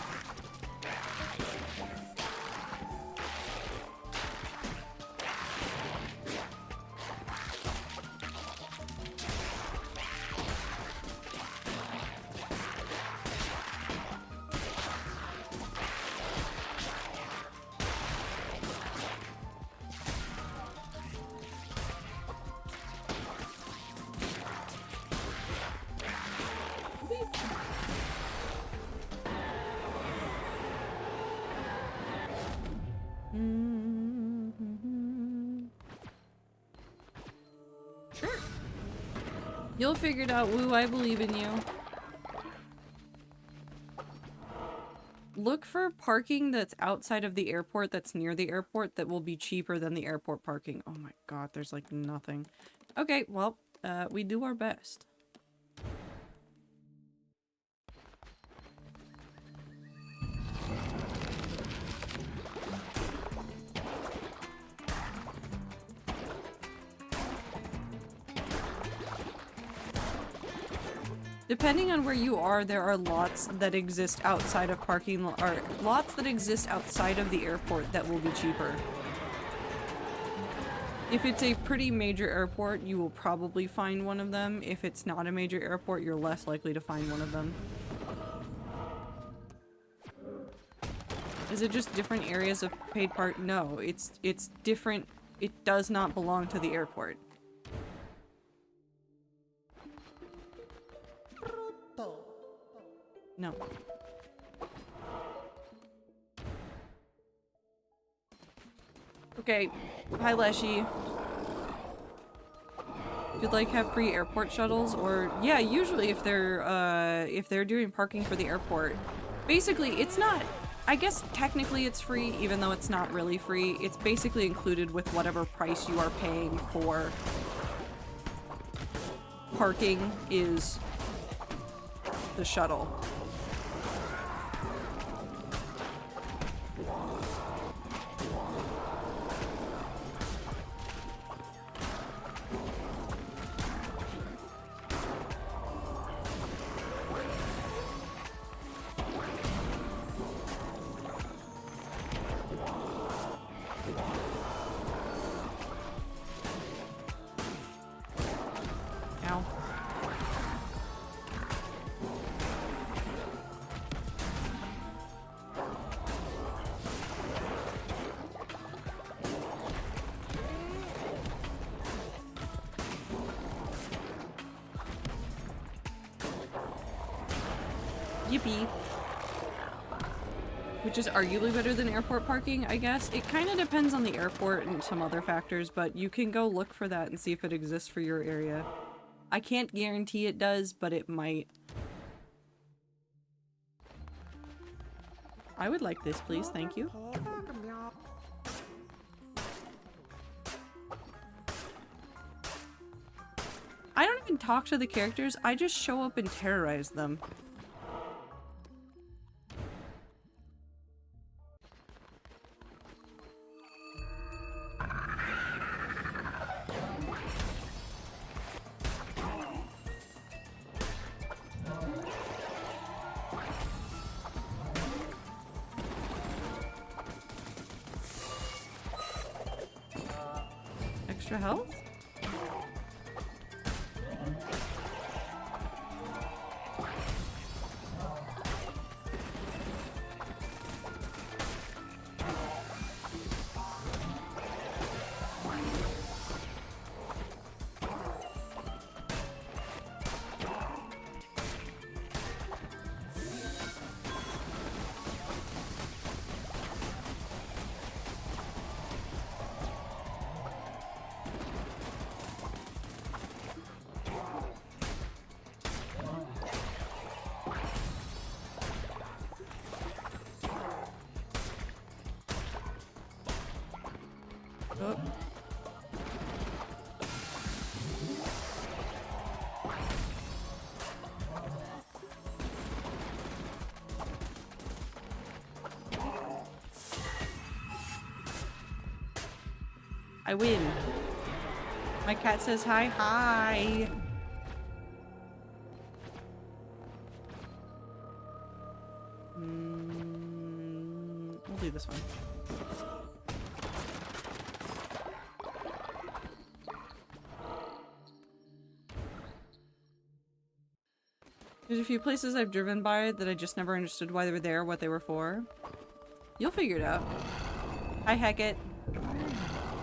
Sure. You'll figure it out, Woo. I believe in you. Look for parking that's outside of the airport, that's near the airport, that will be cheaper than the airport parking. Oh my god, there's like nothing. Okay, well, we do our best. Depending on where you are, there are lots that exist outside of parking, or lots that exist outside of the airport that will be cheaper. If it's a pretty major airport, you will probably find one of them. If it's not a major airport, you're less likely to find one of them. Is it just different areas of paid park? No, it's different. It does not belong to the airport. No. Okay. Hi, Leshy. You'd like have free airport shuttles, or yeah, usually if they're doing parking for the airport. Basically, it's not. I guess technically it's free, even though it's not really free. It's basically included with whatever price you are paying for parking is the shuttle. Yippee. Which is arguably better than airport parking, I guess. It kind of depends on the airport and some other factors, but you can go look for that and see if it exists for your area. I can't guarantee it does, but it might. I would like this, please. Thank you. I don't even talk to the characters. I just show up and terrorize them. Extra health? Oh. I win. My cat says hi, hi. We'll do this one. There's a few places I've driven by that I just never understood why they were there, what they were for. You'll figure it out. Hi, Hecate.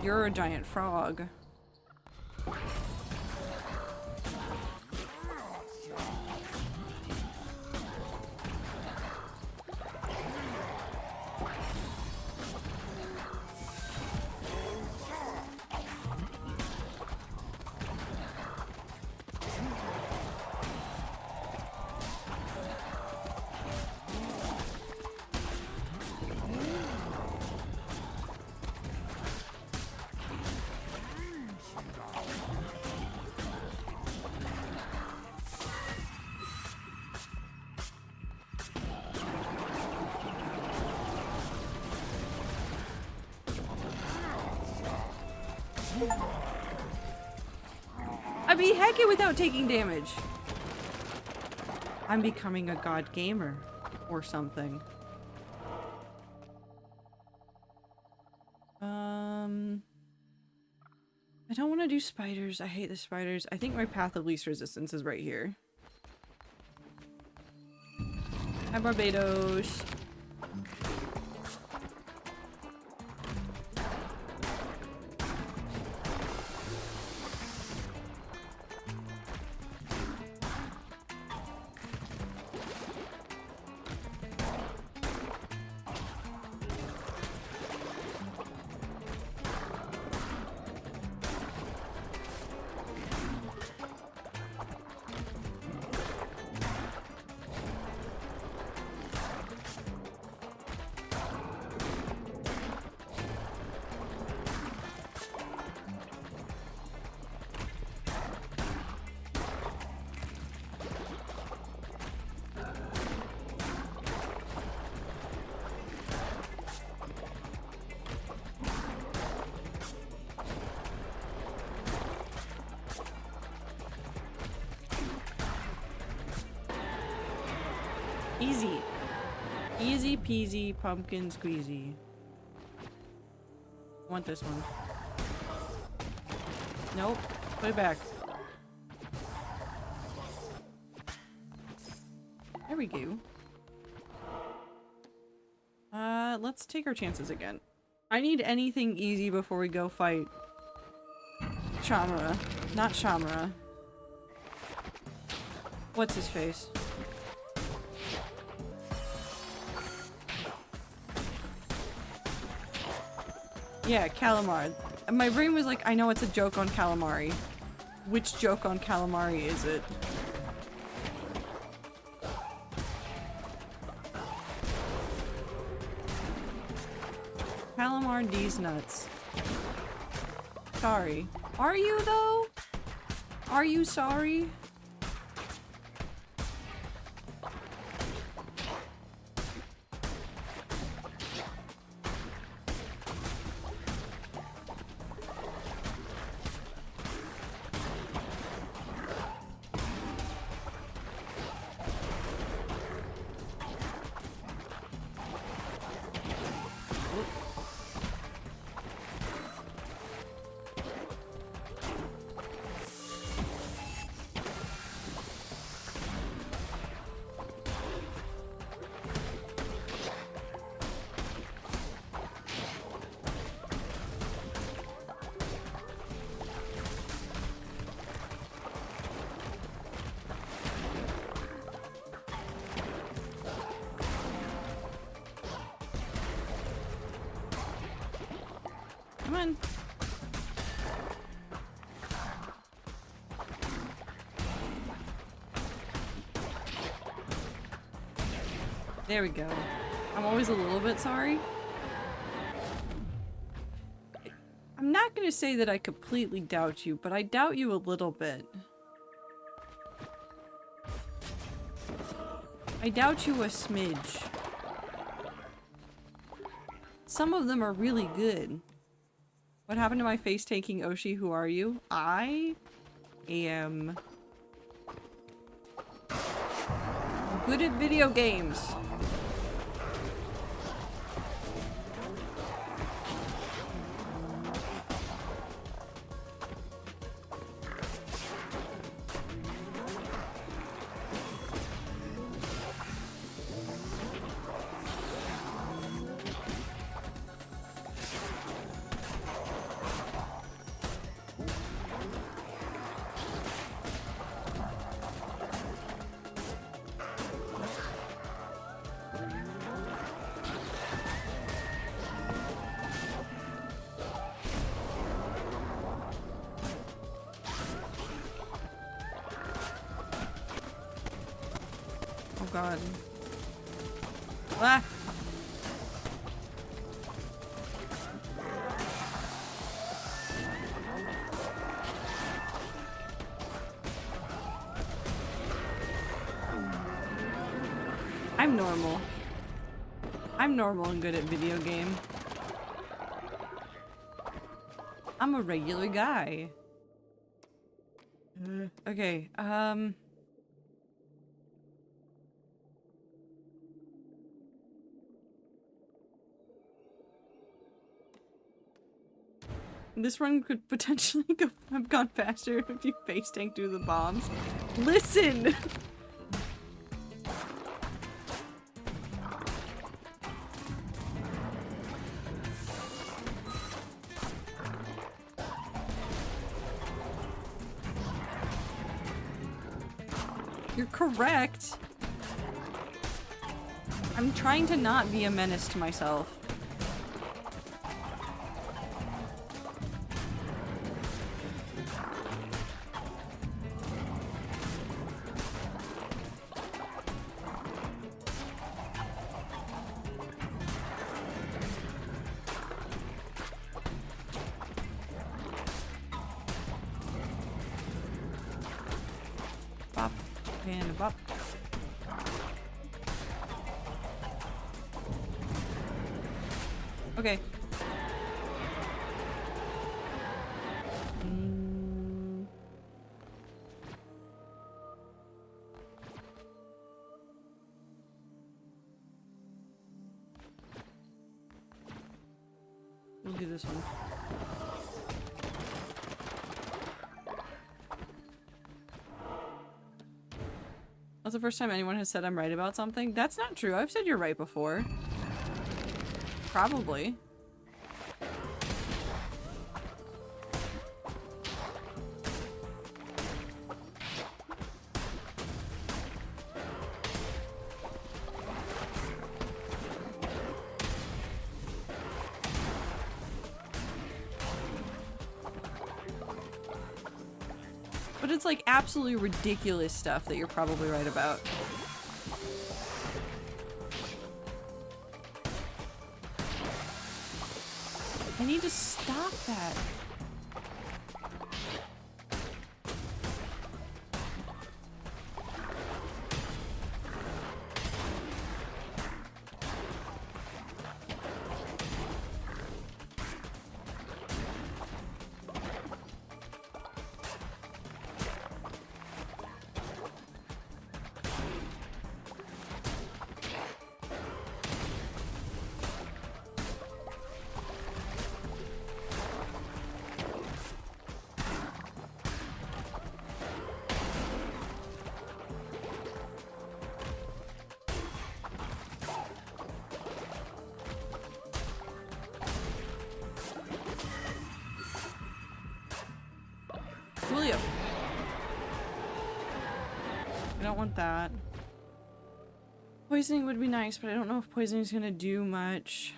You're a giant frog. I beat Hecate without taking damage. I'm becoming a god gamer or something. I don't want to do spiders. I hate the spiders. I think my path of least resistance is right here. Hi, Barbados. Easy. Easy peasy pumpkin squeezy. Want this one. Nope. Put it back. There we go. Let's take our chances again. I need anything easy before we go fight Shamra. Not Shamra. What's his face? Yeah, Calamar. My brain was like, I know it's a joke on calamari. Which joke on calamari is it? Calamar D's nuts. Sorry. Are you though? Are you sorry? Come on. There we go. I'm always a little bit sorry. I'm not gonna say that I completely doubt you, but I doubt you a little bit. I doubt you a smidge. Some of them are really good. What happened to my face taking Oshi? Who are you? I am good at video games. Oh god. Ah! I'm normal. I'm normal and good at video game. I'm a regular guy. Okay, this run could potentially have gone faster if you face tanked through the bombs. Listen! You're correct. I'm trying to not be a menace to myself. Bop and a bop. Okay. We'll do this one. That's the first time anyone has said I'm right about something. That's not true. I've said you're right before. Probably. But it's like absolutely ridiculous stuff that you're probably right about. I need to stop that. Julio. I don't want that. Poisoning would be nice, but I don't know if poisoning is gonna do much.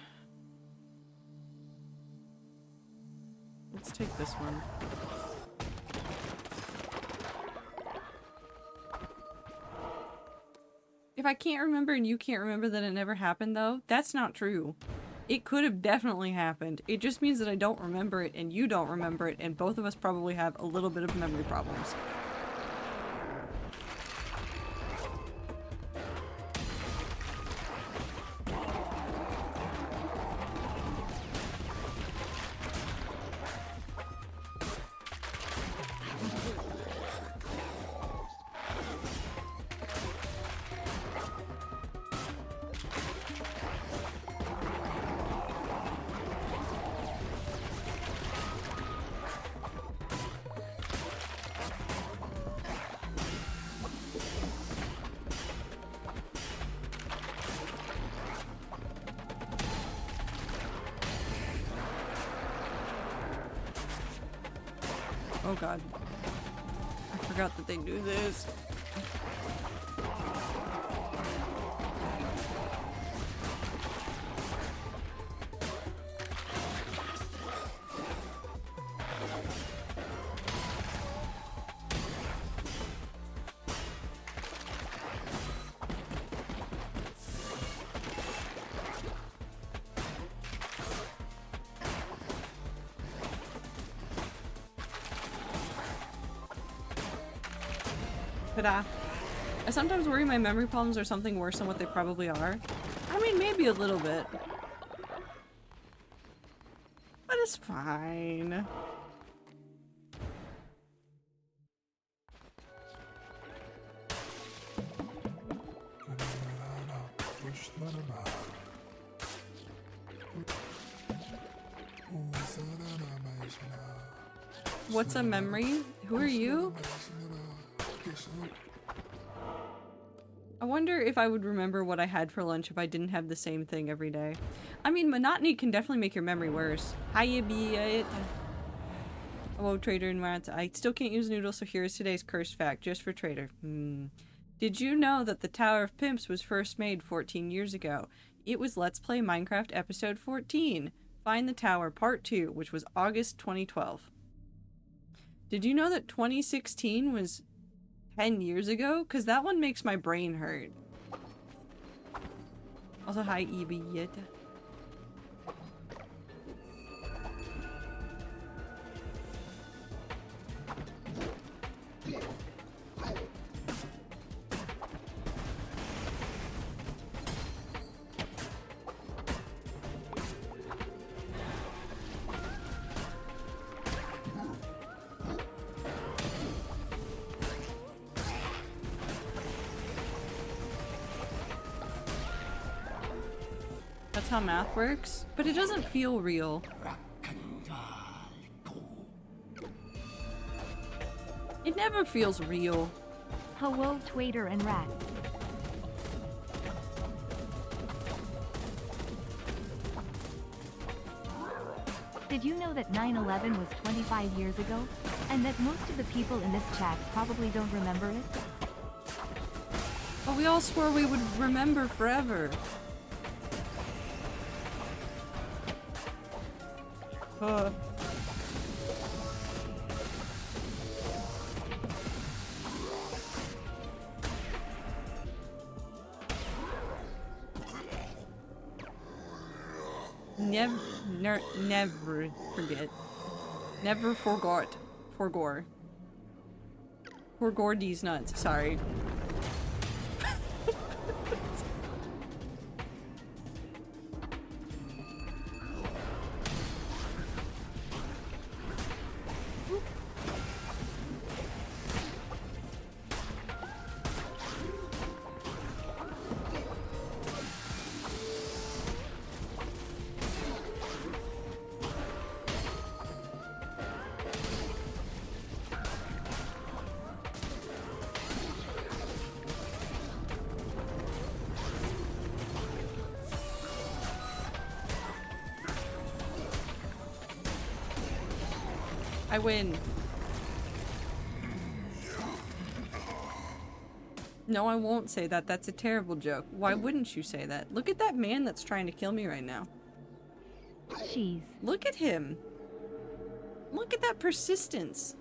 Let's take this one. If I can't remember and you can't remember that it never happened though, that's not true. It could have definitely happened. It just means that I don't remember it and you don't remember it, and both of us probably have a little bit of memory problems. Oh god. I forgot that they do this. Ta-da. I sometimes worry my memory problems are something worse than what they probably are. I mean, maybe a little bit. But it's fine. What's a memory? Who are you? I wonder if I would remember what I had for lunch if I didn't have the same thing every day. I mean, monotony can definitely make your memory worse. Hiya, be it. Hello, Trader and Rats. I still can't use noodles, so here's today's cursed fact, just for Trader. Did you know that the Tower of Pimps was first made 14 years ago? It was Let's Play Minecraft episode 14. Find the Tower Part 2, which was August 2012. Did you know that 2016 was 10 years ago? Because that one makes my brain hurt. Also, hi, Ibi. That's how math works, but it doesn't feel real. It never feels real. Hello, Twader and Rat. Did you know that 9/11 was 25 years ago? And that most of the people in this chat probably don't remember it? But we all swore we would remember forever. Never forget. Never forgot. Forgore. Forgore these nuts. Sorry. I win. No, I won't say that. That's a terrible joke. Why wouldn't you say that? Look at that man that's trying to kill me right now. Jeez. Look at him. Look at that persistence.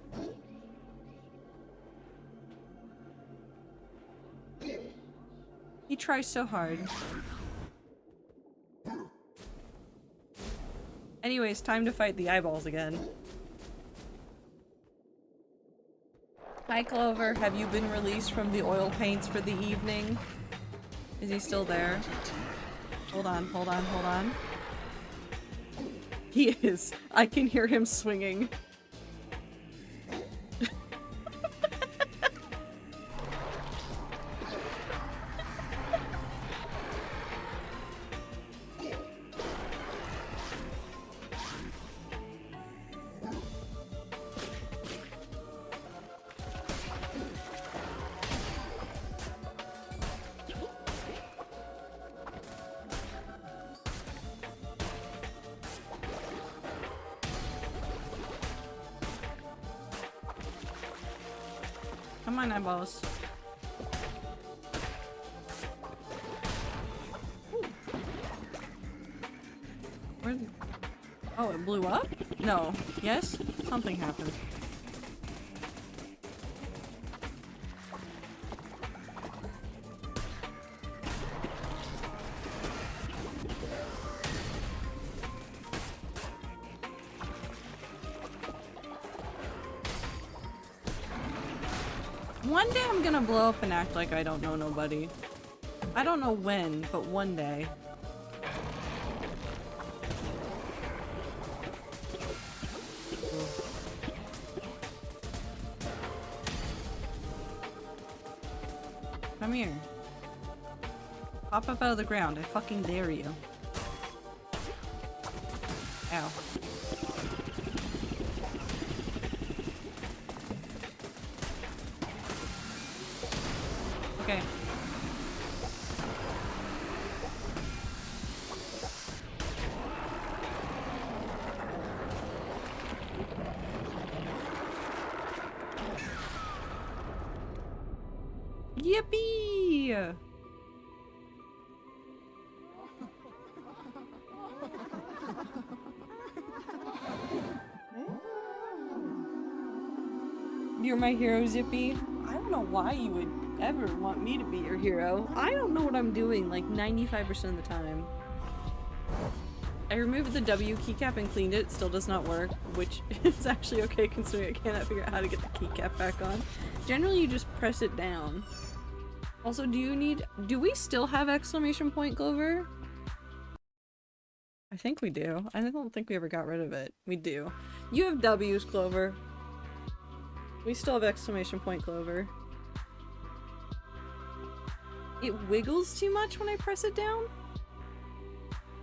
He tries so hard. Anyways, time to fight the eyeballs again. Hi Clover, have you been released from the oil paints for the evening? Is he still there? Hold on, hold on, hold on. He is. I can hear him swinging. Come on, eyeballs. Where? Oh, it blew up? No. Yes? Something happened. One day I'm gonna blow up and act like I don't know nobody. I don't know when, but one day. Come here. Pop up out of the ground. I fucking dare you. Ow. Okay. Yippee! You're my hero, Zippy. I don't know why you would ever want me to be your hero. I don't know what I'm doing like 95% of the time. I removed the W keycap and cleaned it. It still does not work, which is actually okay considering I cannot figure out how to get the keycap back on. Generally, you just press it down. Also, do we still have exclamation point, Clover? I think we do. I don't think we ever got rid of it. We do. You have W's, Clover. We still have exclamation point, Clover. It wiggles too much when I press it down?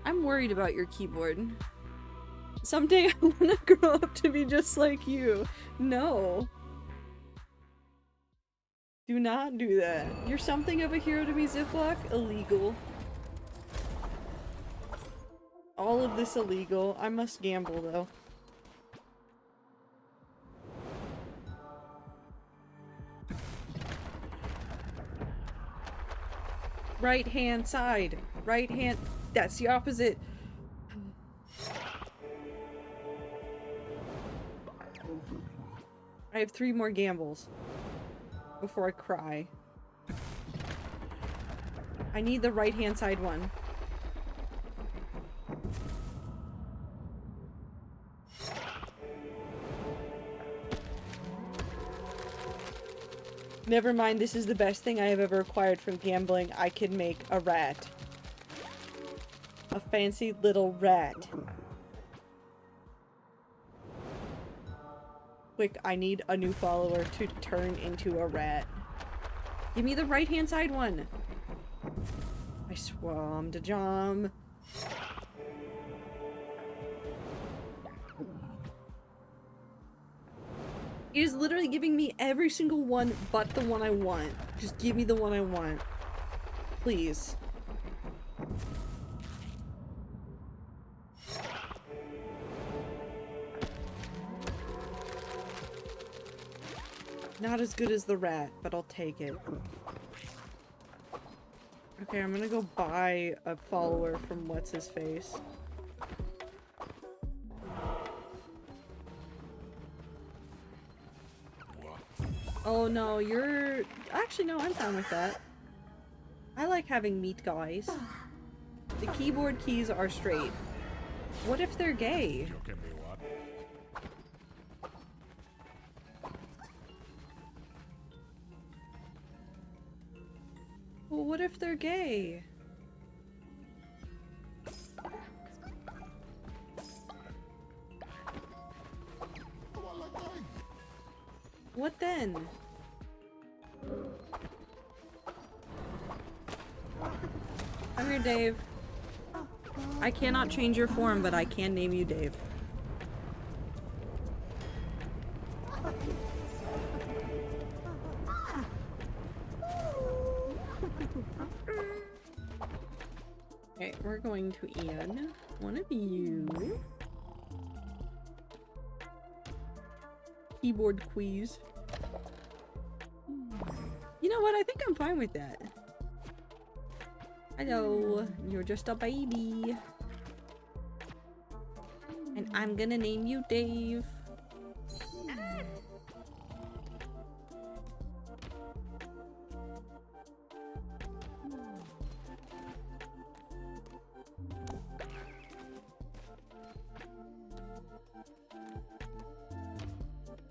I'm worried about your keyboard. Someday I want to grow up to be just like you. No. Do not do that. You're something of a hero to me, Ziploc. Illegal. All of this illegal. I must gamble, though. Right hand side. Right hand. That's the opposite. I have 3 more gambles before I cry. I need the right hand side one. Never mind, this is the best thing I have ever acquired from gambling. I can make a rat. A fancy little rat. Quick, I need a new follower to turn into a rat. Give me the right hand side one. I swam to jump. It is literally giving me every single one but the one I want. Just give me the one I want. Please. Not as good as the rat, but I'll take it. Okay, I'm gonna go buy a follower from what's-his-face. Oh no, you're... Actually, no, I'm fine with that. I like having meat guys. The keyboard keys are straight. What if they're gay? Well, what if they're gay? What then? Come here, Dave. I cannot change your form, but I can name you Dave. Okay, we're going to add one of you. Keyboard quiz. You know what? I think I'm fine with that. Hello, you're just a baby. And I'm gonna name you Dave.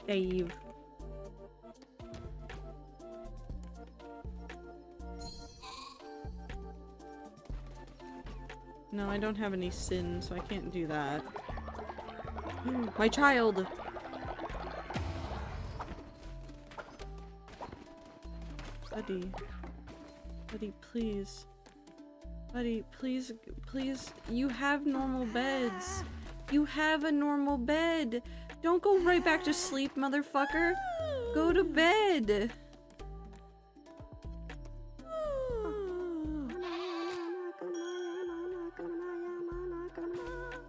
Dave. No, I don't have any sin, so I can't do that. My child! Buddy. Buddy, please. Buddy, please, please. You have normal beds. You have a normal bed. Don't go right back to sleep, motherfucker. Go to bed.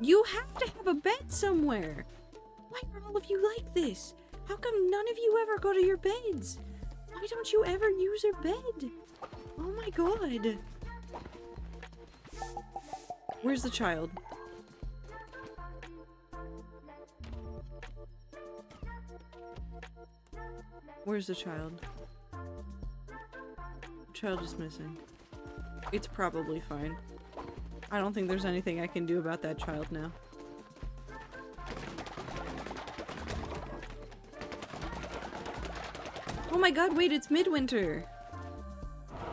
You have to have a bed somewhere. Why are all of you like this? How come none of you ever go to your beds? Why don't you ever use your bed? Oh my god. Where's the child? Where's the child? The child is missing. It's probably fine. I don't think there's anything I can do about that child now. Oh my god, wait, it's midwinter!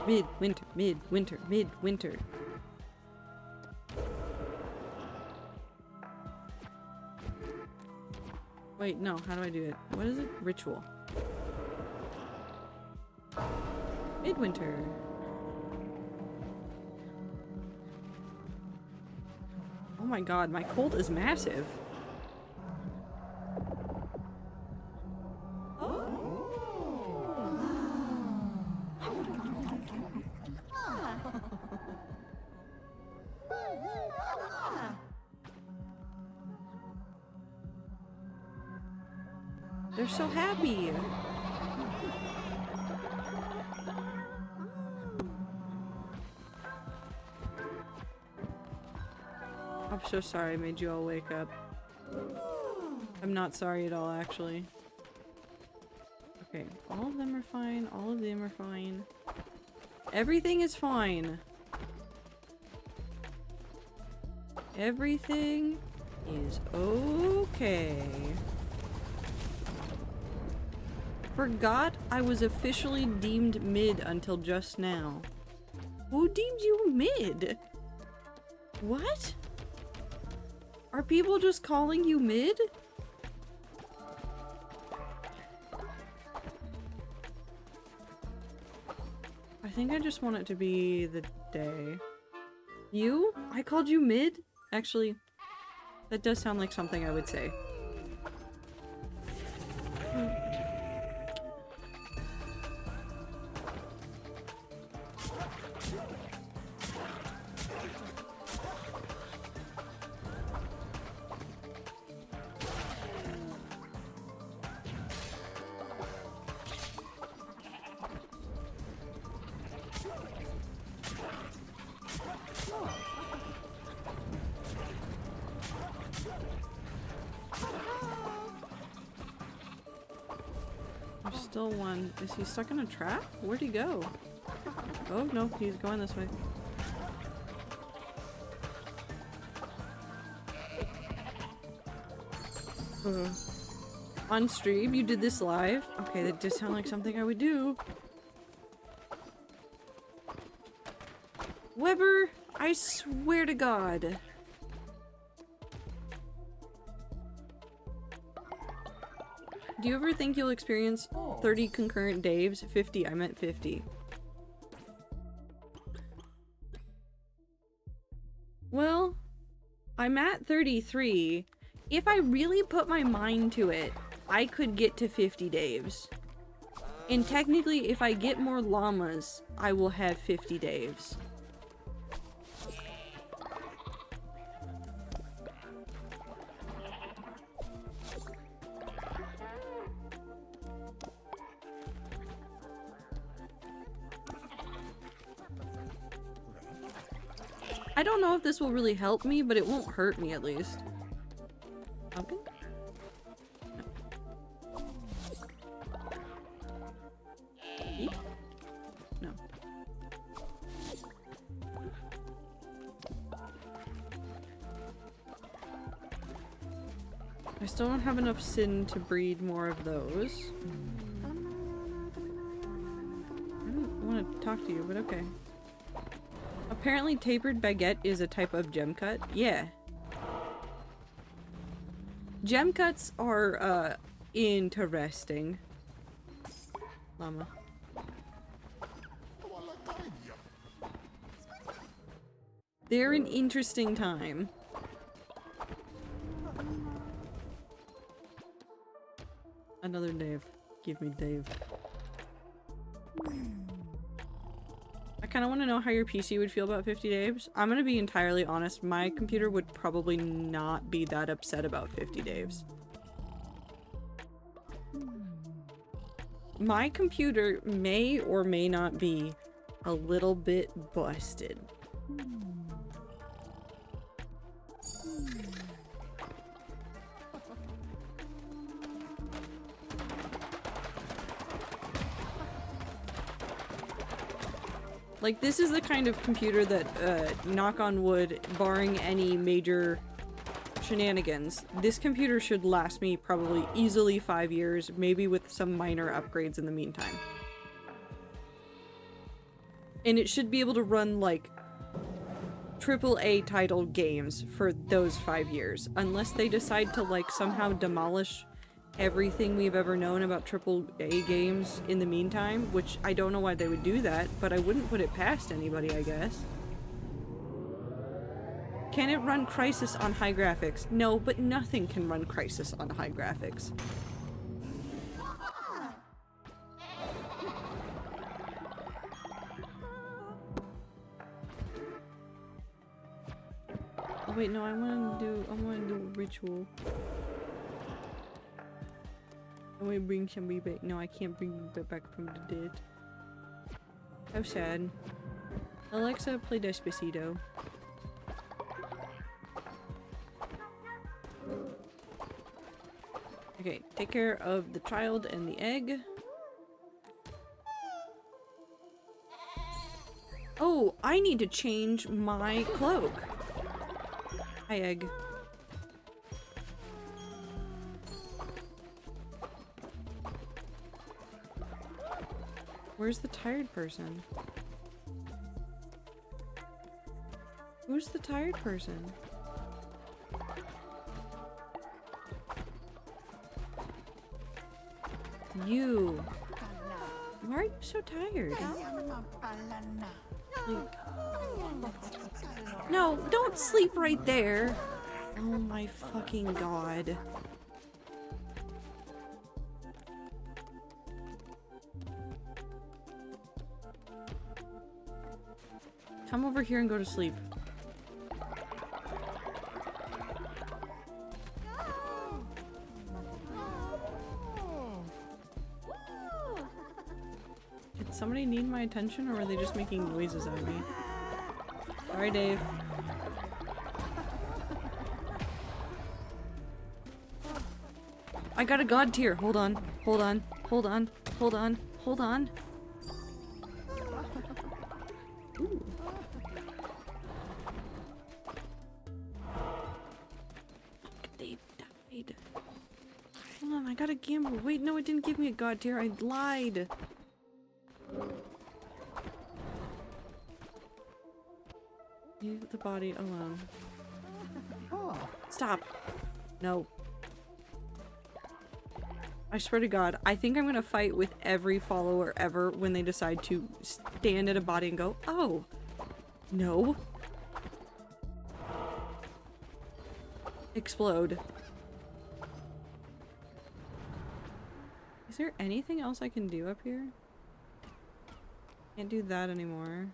Midwinter, midwinter, midwinter. Wait, no, how do I do it? What is it? Ritual. Midwinter. Oh my god, my cold is massive. They're so happy. I'm so sorry I made you all wake up. I'm not sorry at all, actually. Okay, all of them are fine. All of them are fine. Everything is fine. Everything is okay. Forgot I was officially deemed mid until just now. Who deemed you mid? What? Are people just calling you mid? I think I just want it to be the day. You? I called you mid? Actually, that does sound like something I would say. There's still one. Is he stuck in a trap? Where'd he go? Oh, no, he's going this way. On stream, you did this live? Okay, that does sound like something I would do. Weber, I swear to God. Do you ever think you'll experience 30 concurrent Daves? 50, I meant 50. Well, I'm at 33. If I really put my mind to it, I could get to 50 Daves. And technically, if I get more llamas, I will have 50 Daves. I don't know if this will really help me, but it won't hurt me at least. Pumpkin? No. Eat? No. I still don't have enough sin to breed more of those. I don't want to talk to you, but okay. Apparently tapered baguette is a type of gem cut. Yeah. Gem cuts are, interesting. Llama. They're an interesting time. Another Dave. Give me Dave. I kind of want to know how your PC would feel about 50 Daves. I'm gonna be entirely honest, my computer would probably not be that upset about 50 Daves. My computer may or may not be a little bit busted. Like, this is the kind of computer that, knock on wood, barring any major shenanigans, this computer should last me probably easily 5 years, maybe with some minor upgrades in the meantime. And it should be able to run, like, AAA titled games for those 5 years, unless they decide to, like, somehow demolish everything we've ever known about AAA games in the meantime, which I don't know why they would do that, but I wouldn't put it past anybody, I guess. Can it run Crysis on high graphics? No, but nothing can run Crysis on high graphics. Oh wait, no, I want to do a ritual. I want to bring somebody back. No, I can't bring them back from the dead. How sad. Alexa, play Despacito. Okay, take care of the child and the egg. Oh, I need to change my cloak. Hi, egg. Where's the tired person? Who's the tired person? You. Why are you so tired? Sleep. No, don't sleep right there. Oh my fucking god. Come over here and go to sleep. Did somebody need my attention, or were they just making noises at me? Sorry, Dave. I got a god tier. Hold on. Hold on. Hold on. Hold on. Hold on. Ooh. Dave died. I gotta gamble. Wait, no, it didn't give me a god tier. I lied. Leave the body alone. Stop. No. I swear to God, I think I'm gonna fight with every follower ever when they decide to stand at a body and go, oh, no. Explode. Is there anything else I can do up here? Can't do that anymore.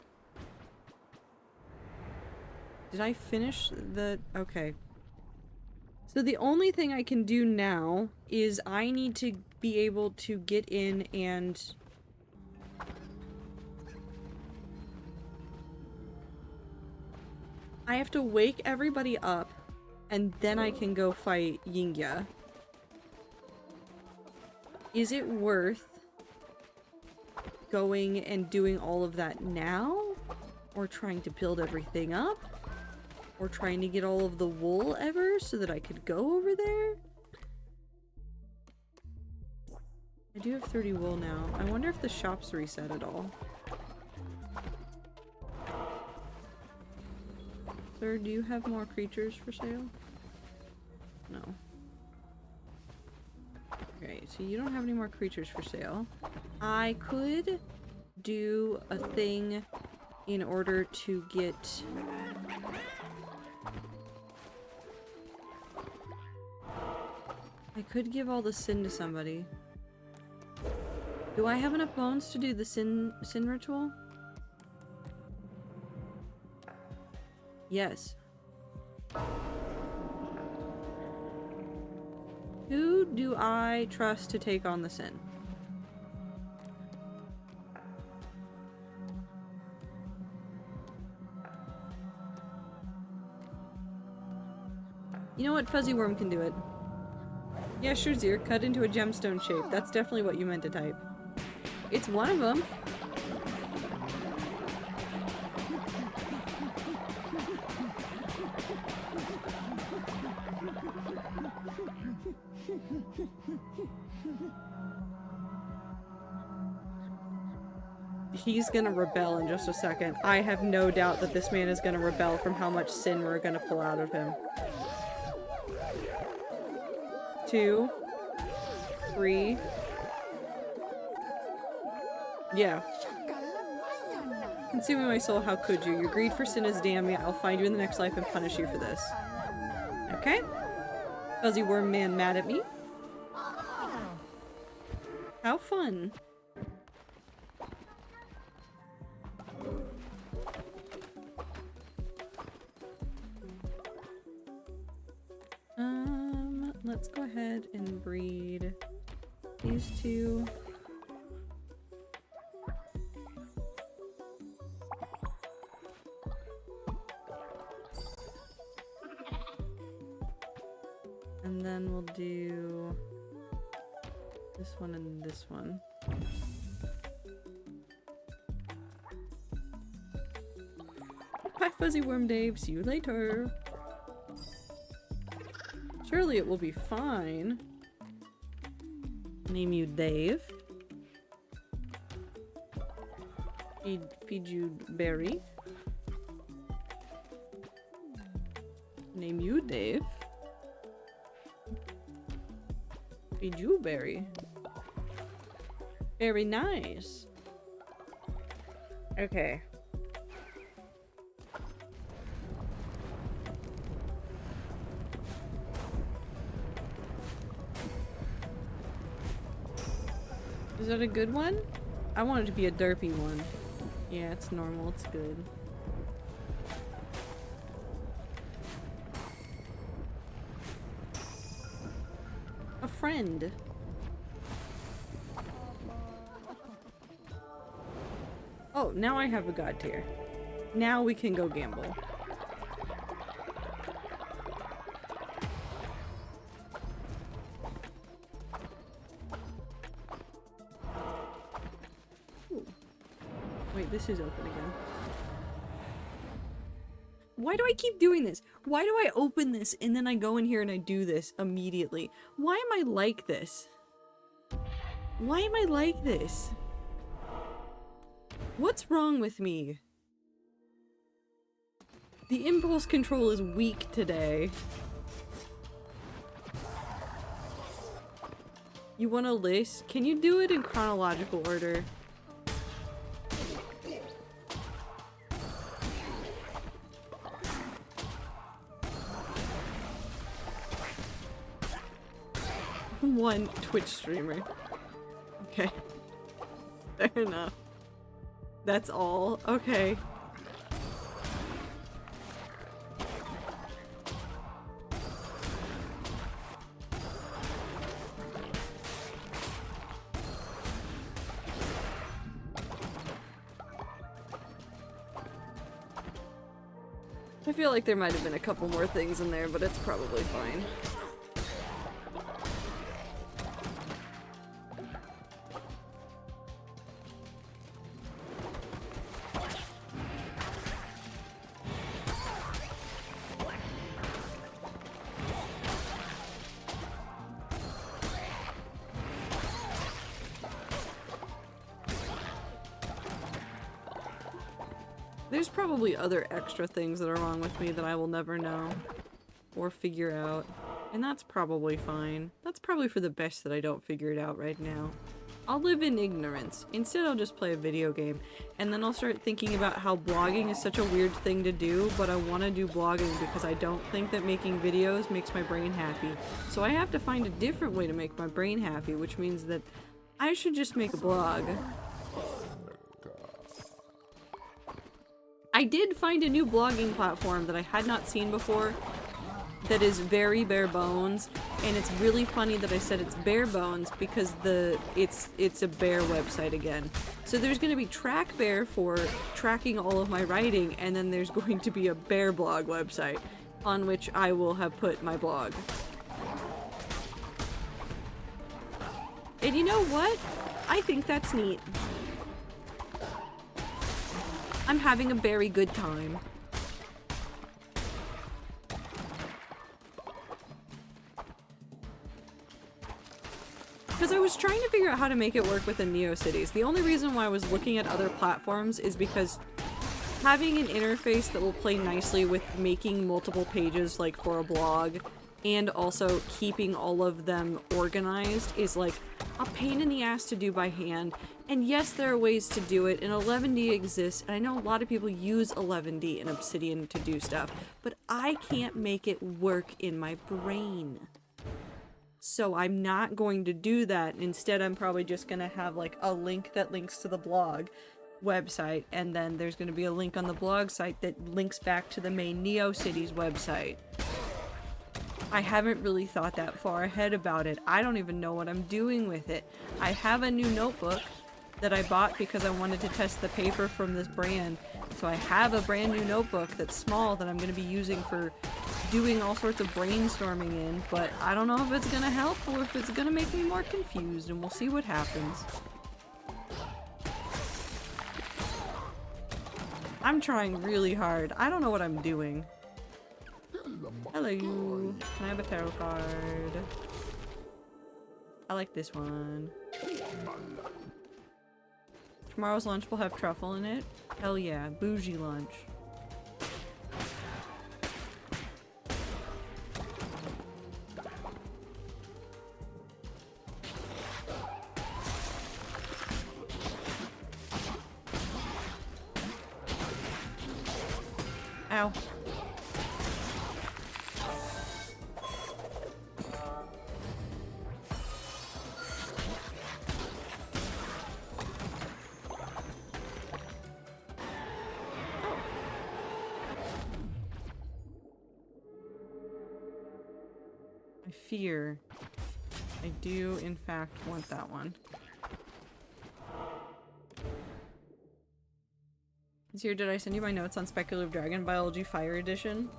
Did I finish the... Okay. So the only thing I can do now is I need to be able to get in and... I have to wake everybody up and then I can go fight Yingya. Is it worth going and doing all of that now? Or trying to build everything up? Or trying to get all of the wool ever so that I could go over there? I do have 30 wool now. I wonder if the shop's reset at all. Sir, do you have more creatures for sale? No. Okay, so you don't have any more creatures for sale. I could do a thing in order to get... I could give all the sin to somebody. Do I have enough bones to do the sin ritual? Yes. Who do I trust to take on the sin? You know what? Fuzzy Worm can do it. Yeah, sure, Zir. Cut into a gemstone shape. That's definitely what you meant to type. It's one of them. He's gonna rebel in just a second. I have no doubt that this man is gonna rebel from how much sin we're gonna pull out of him. 2, 3. Yeah. Consuming my soul, how could you? Your greed for sin has damned me. I'll find you in the next life and punish you for this. Okay. Fuzzy Worm Man mad at me. How fun. Let's go ahead and breed these two. And then we'll do this one and this one. Bye, Fuzzy Worm Dave. See you later. Surely it will be fine. Name you Dave. Feed you Berry. Name you Dave. Feed you Berry. Very nice. Okay. Is that a good one? I want it to be a derpy one. Yeah, it's normal. It's good. A friend. Oh, now I have a god tier. Now we can go gamble. Wait, this is open again. Why do I keep doing this? Why do I open this and then I go in here and I do this immediately? Why am I like this? Why am I like this? What's wrong with me? The impulse control is weak today. You want a list? Can you do it in chronological order? One Twitch streamer. Okay. Fair enough. That's all? Okay. I feel like there might have been a couple more things in there, but it's probably fine. There's probably other extra things that are wrong with me that I will never know or figure out, and that's probably fine. That's probably for the best that I don't figure it out right now. I'll live in ignorance. Instead, I'll just play a video game, and then I'll start thinking about how blogging is such a weird thing to do, but I want to do blogging because I don't think that making videos makes my brain happy. So I have to find a different way to make my brain happy, which means that I should just make a blog. I did find a new blogging platform that I had not seen before that is very bare bones, and it's really funny that I said it's bare bones because it's a bear website again. So there's going to be TrackBear for tracking all of my writing, and then there's going to be a bear blog website on which I will have put my blog. And you know what? I think that's neat. I'm having a very good time. Because I was trying to figure out how to make it work within NeoCities. The only reason why I was looking at other platforms is because having an interface that will play nicely with making multiple pages like for a blog and also keeping all of them organized is like a pain in the ass to do by hand. And yes, there are ways to do it, and 11D exists, and I know a lot of people use 11D and Obsidian to do stuff, but I can't make it work in my brain. So I'm not going to do that. Instead, I'm probably just going to have like a link that links to the blog website, and then there's going to be a link on the blog site that links back to the main NeoCities website. I haven't really thought that far ahead about it. I don't even know what I'm doing with it. I have a new notebook that I bought because I wanted to test the paper from this brand. So I have a brand new notebook that's small that I'm going to be using for doing all sorts of brainstorming in, but I don't know if it's going to help or if it's going to make me more confused, and we'll see what happens. I'm trying really hard. I don't know what I'm doing. Hello. Can I have a tarot card? I like this one. Tomorrow's lunch will have truffle in it. Hell yeah, bougie lunch. Ow. Fear. I do, in fact, want that one. Here, did I send you my notes on Speculative Dragon Biology Fire Edition?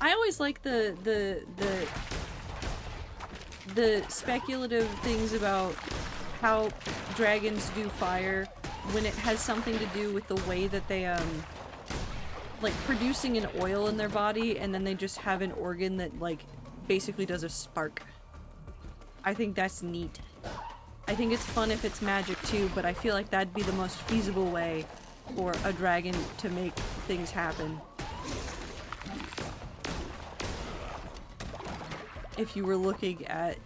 I always like the speculative things about how dragons do fire when it has something to do with the way that they like producing an oil in their body and then they just have an organ that like basically does a spark. I think that's neat. I think it's fun if it's magic too, but I feel like that'd be the most feasible way for a dragon to make things happen. If you were looking at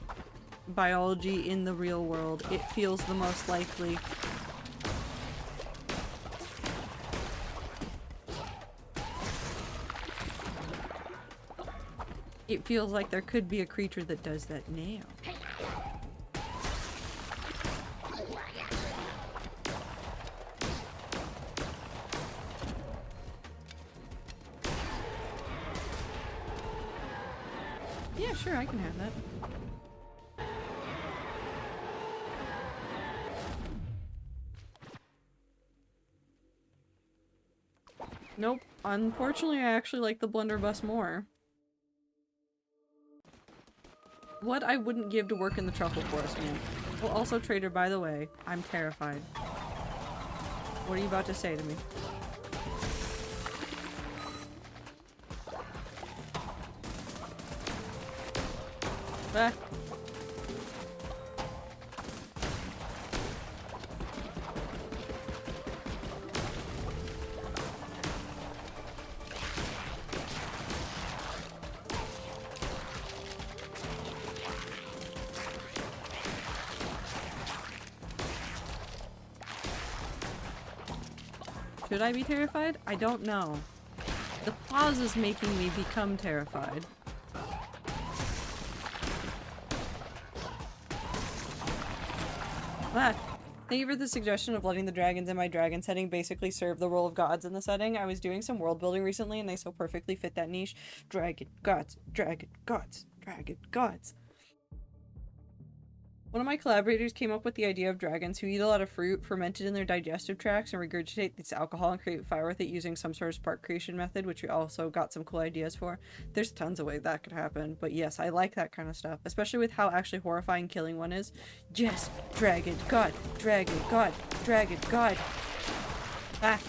biology in the real world, it feels the most likely. It feels like there could be a creature that does that now. Yeah, sure, I can have that. Nope. Unfortunately, I actually like the blunderbuss more. What I wouldn't give to work in the truffle forest, man. Well, also, Trader, by the way, I'm terrified. What are you about to say to me? Ah. Should I be terrified? I don't know. The pause is making me become terrified. Ah, thank you for the suggestion of letting the dragons in my dragon setting basically serve the role of gods in the setting. I was doing some world building recently and they so perfectly fit that niche. Dragon gods, dragon gods, dragon gods. One of my collaborators came up with the idea of dragons who eat a lot of fruit fermented in their digestive tracts and regurgitate this alcohol and create fire with it using some sort of spark creation method, which we also got some cool ideas for. There's tons of ways that could happen, but yes, I like that kind of stuff, especially with how actually horrifying killing one is. Yes, dragon god, dragon god, dragon god. Ah.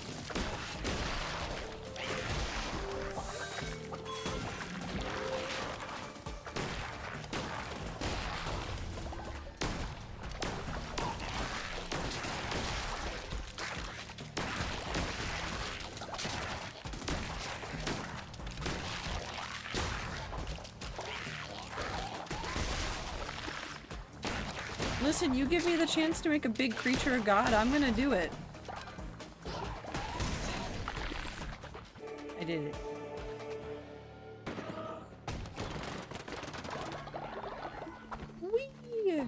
Listen, you give me the chance to make a big creature a god, I'm gonna do it. I did it. Whee!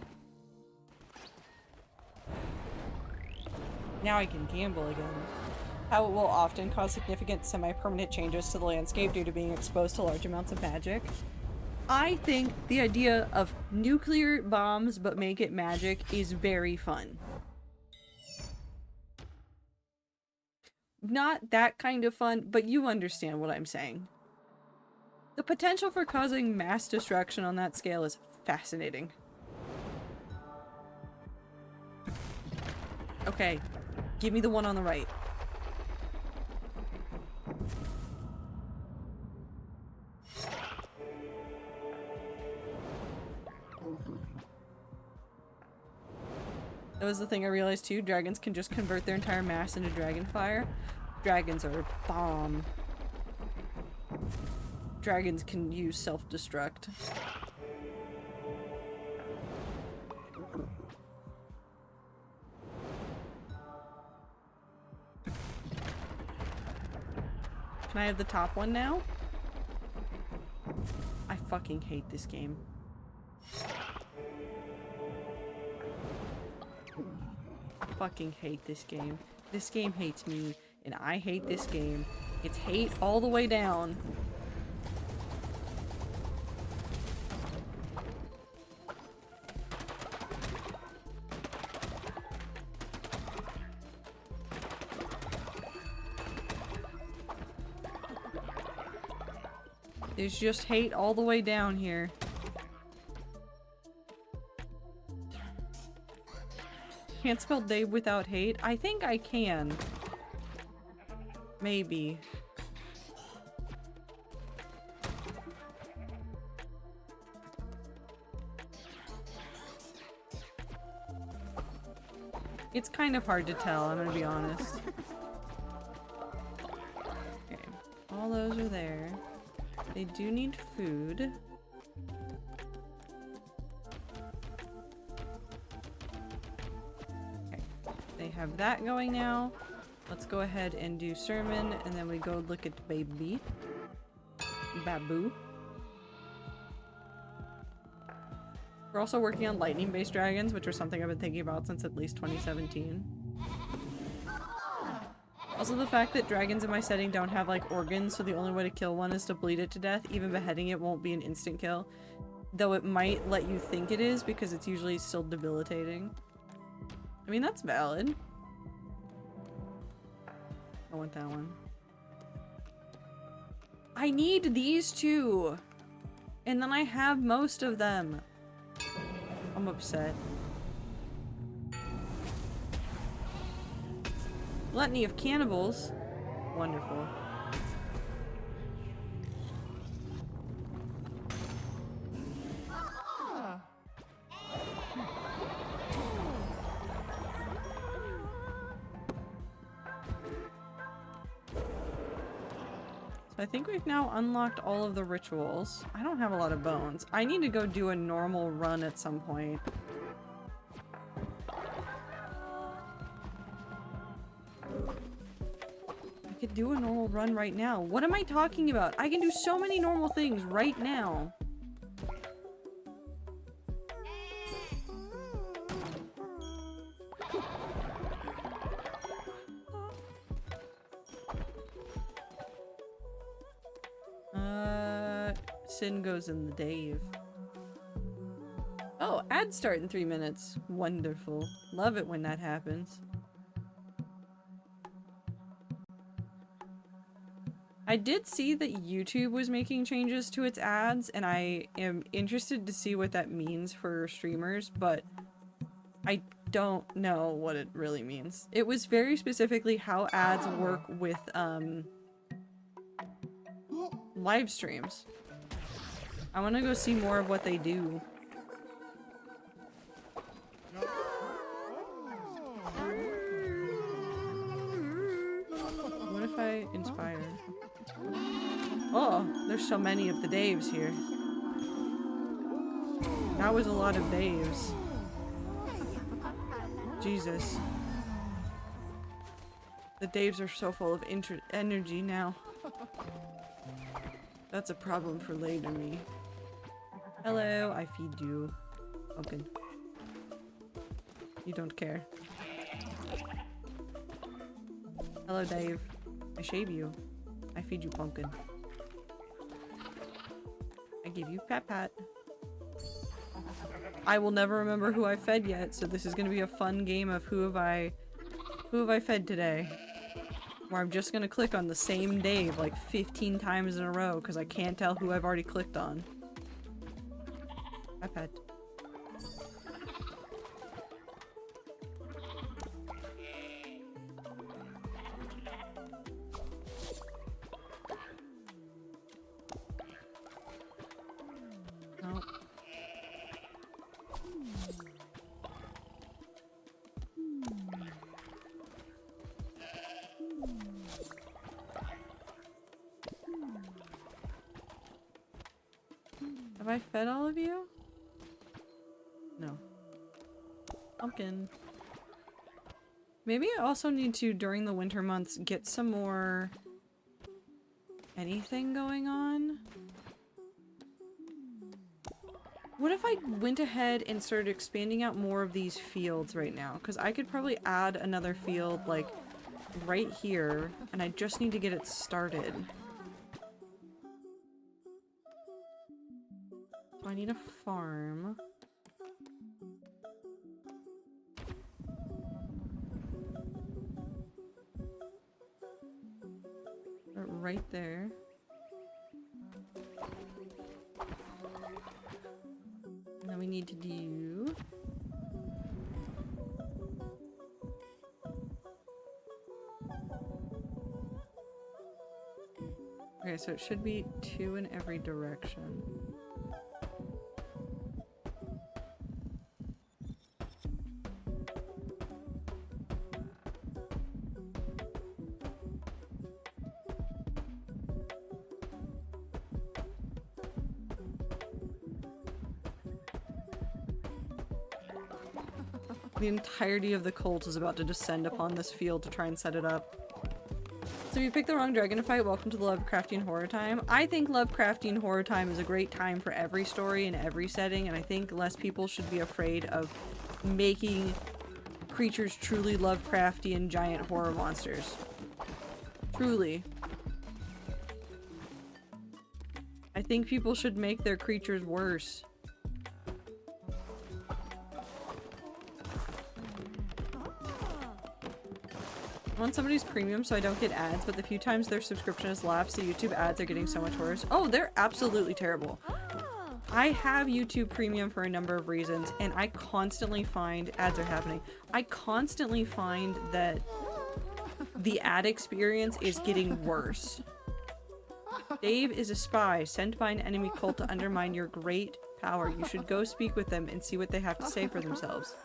Now I can gamble again. How it will often cause significant semi-permanent changes to the landscape due to being exposed to large amounts of magic. I think the idea of nuclear bombs but make it magic is very fun. Not that kind of fun, but you understand what I'm saying. The potential for causing mass destruction on that scale is fascinating. Okay, give me the one on the right. That was the thing I realized too. Dragons can just convert their entire mass into dragon fire. Dragons are bomb. Dragons can use self-destruct. Can I have the top one now? I fucking hate this game. Fucking hate this game. This game hates me, and I hate this game. It's hate all the way down. There's just hate all the way down here. Can't spell Dave without hate? I think I can. Maybe. It's kind of hard to tell, I'm gonna be honest. Okay, all those are there. They do need food. Okay, they have that going now. Let's go ahead and do sermon, and then we go look at baby. Babu. We're also working on lightning-based dragons, which was something I've been thinking about since at least 2017. Also the fact that dragons in my setting don't have like organs, so the only way to kill one is to bleed it to death. Even beheading it won't be an instant kill. Though it might let you think it is because it's usually still debilitating. I mean, that's valid. I want that one. I need these two! And then I have most of them. I'm upset. Gluttony of cannibals. Wonderful. So I think we've now unlocked all of the rituals. I don't have a lot of bones. I need to go do a normal run at some point. I could do a normal run right now. What am I talking about? I can do so many normal things right now. Sin goes in the Dave. Oh, ads start in 3 minutes. Wonderful. Love it when that happens. I did see that YouTube was making changes to its ads, and I am interested to see what that means for streamers, but I don't know what it really means. It was very specifically how ads work with, live streams. I want to go see more of what they do. What if I inspire? Oh, there's so many of the Daves here. That was a lot of Daves. Jesus. The Daves are so full of energy now. That's a problem for later me. Hello, I feed you. Pumpkin. You don't care. Hello, Dave. I shave you. I feed you pumpkin. I give you pat pat. I will never remember who I fed yet, so this is gonna be a fun game of who have I fed today. Where I'm just gonna click on the same Dave like 15 times in a row because I can't tell who I've already clicked on. Pat pat. No. Have I fed all of you? No. Pumpkin. Maybe I also need to, during the winter months, get some more anything going on. What if I went ahead and started expanding out more of these fields right now? Because I could probably add another field, like, right here, and I just need to get it started. So I need a farm. Right there. And then we need to do... Okay, so it should be 2 in every direction. The entirety of the cult is about to descend upon this field to try and set it up. So if you picked the wrong dragon to fight, welcome to the Lovecraftian Horror Time. I think Lovecraftian Horror Time is a great time for every story in every setting, and I think less people should be afraid of making creatures truly Lovecraftian giant horror monsters. Truly. I think people should make their creatures worse. I want somebody's premium so I don't get ads, but the few times their subscription has lapsed, the YouTube ads are getting so much worse. Oh, they're absolutely terrible. I have YouTube Premium for a number of reasons, and I constantly find ads are happening. I constantly find that the ad experience is getting worse. Dave is a spy sent by an enemy cult to undermine your great power. You should go speak with them and see what they have to say for themselves.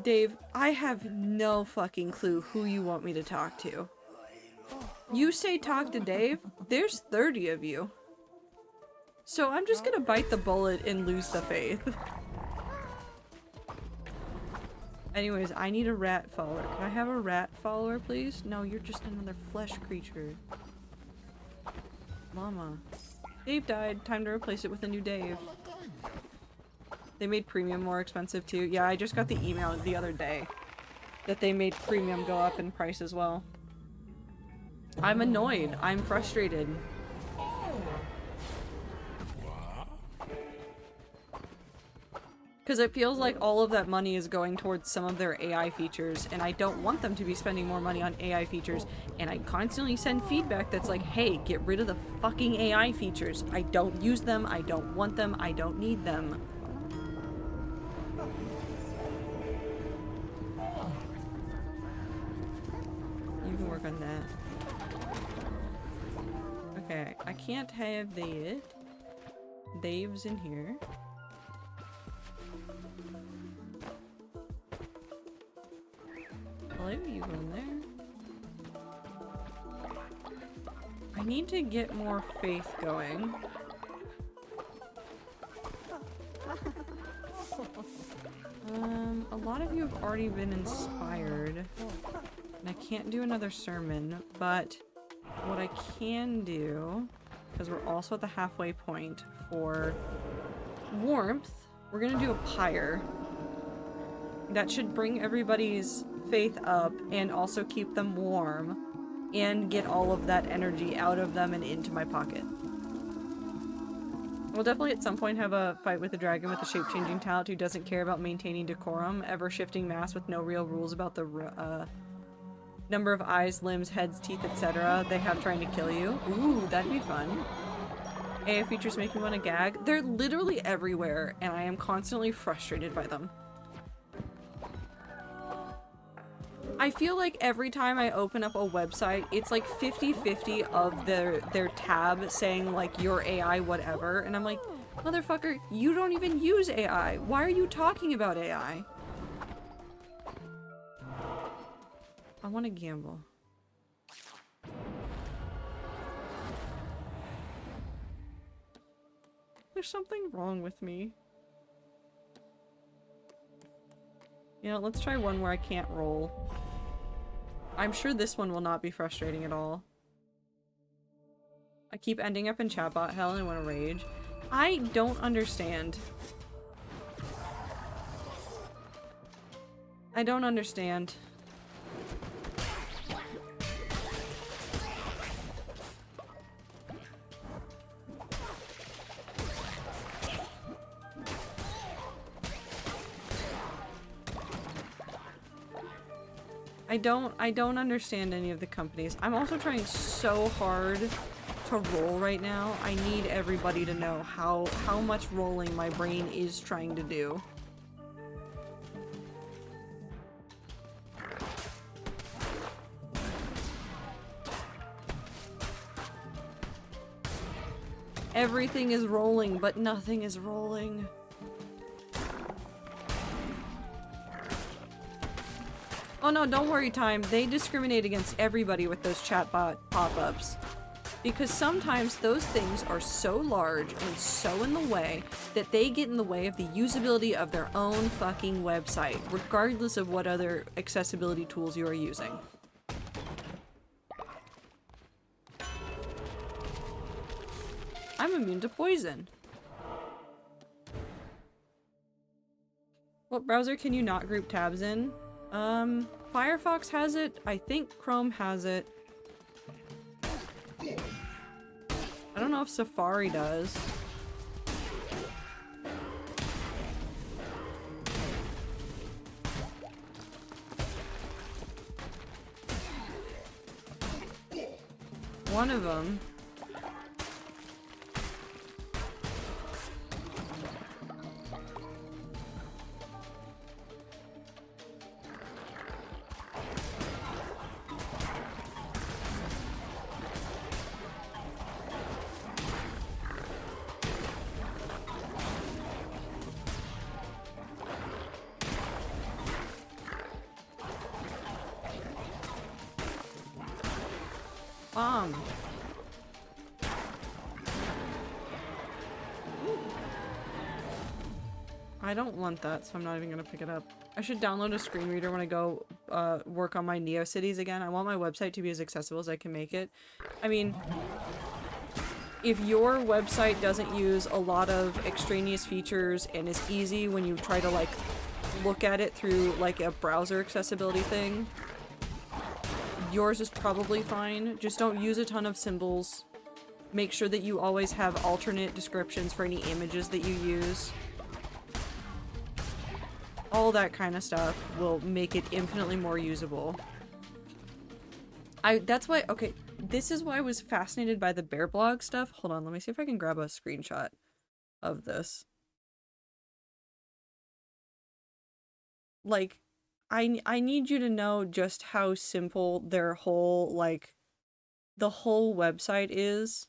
Dave, I have no fucking clue who you want me to talk to. You say talk to Dave, there's 30 of you. So I'm just gonna bite the bullet and lose the faith. Anyways, I need a rat follower. Can I have a rat follower, please? No, you're just another flesh creature. Llama. Dave died. Time to replace it with a new Dave. They made premium more expensive too. Yeah, I just got the email the other day that they made premium go up in price as well. I'm annoyed. I'm frustrated. Because it feels like all of that money is going towards some of their AI features, and I don't want them to be spending more money on AI features, and I constantly send feedback that's like, hey, get rid of the fucking AI features. I don't use them, I don't want them, I don't need them. You can work on that. Okay, I can't have that. Dave's in here. Hello, you go in there. I need to get more faith going. A lot of you have already been inspired. And I can't do another sermon, but what I can do, because we're also at the halfway point for warmth, we're gonna do a pyre. That should bring everybody's faith up and also keep them warm and get all of that energy out of them and into my pocket. We'll definitely at some point have a fight with a dragon with a shape-changing talent who doesn't care about maintaining decorum, ever-shifting mass with no real rules about the number of eyes, limbs, heads, teeth, etc. they have trying to kill you. Ooh, that'd be fun. AI features make me want to gag. They're literally everywhere, and I am constantly frustrated by them. I feel like every time I open up a website, it's like 50-50 of their tab saying like your AI whatever, and I'm like, motherfucker, you don't even use AI. Why are you talking about AI? I want to gamble. There's something wrong with me. You know, let's try one where I can't roll. I'm sure this one will not be frustrating at all. I keep ending up in chatbot hell and I want to rage. I don't understand. I don't understand. I don't understand any of the companies. I'm also trying so hard to roll right now. I need everybody to know how much rolling my brain is trying to do. Everything is rolling, but nothing is rolling. Oh no, don't worry, Time. They discriminate against everybody with those chatbot pop-ups. Because sometimes those things are so large and so in the way that they get in the way of the usability of their own fucking website, regardless of what other accessibility tools you are using. I'm immune to poison. What browser can you not group tabs in? Firefox has it. I think Chrome has it. I don't know if Safari does. One of them. I don't want that, so I'm not even gonna pick it up. I should download a screen reader when I go work on my NeoCities again. I want my website to be as accessible as I can make it. I mean, if your website doesn't use a lot of extraneous features and is easy when you try to like look at it through like a browser accessibility thing, yours is probably fine. Just don't use a ton of symbols. Make sure that you always have alternate descriptions for any images that you use. All that kind of stuff will make it infinitely more usable. That's why, okay, this is why I was fascinated by the Bear blog stuff. Hold on, let me see if I can grab a screenshot of this. Like, I need you to know just how simple their whole, like, the whole website is.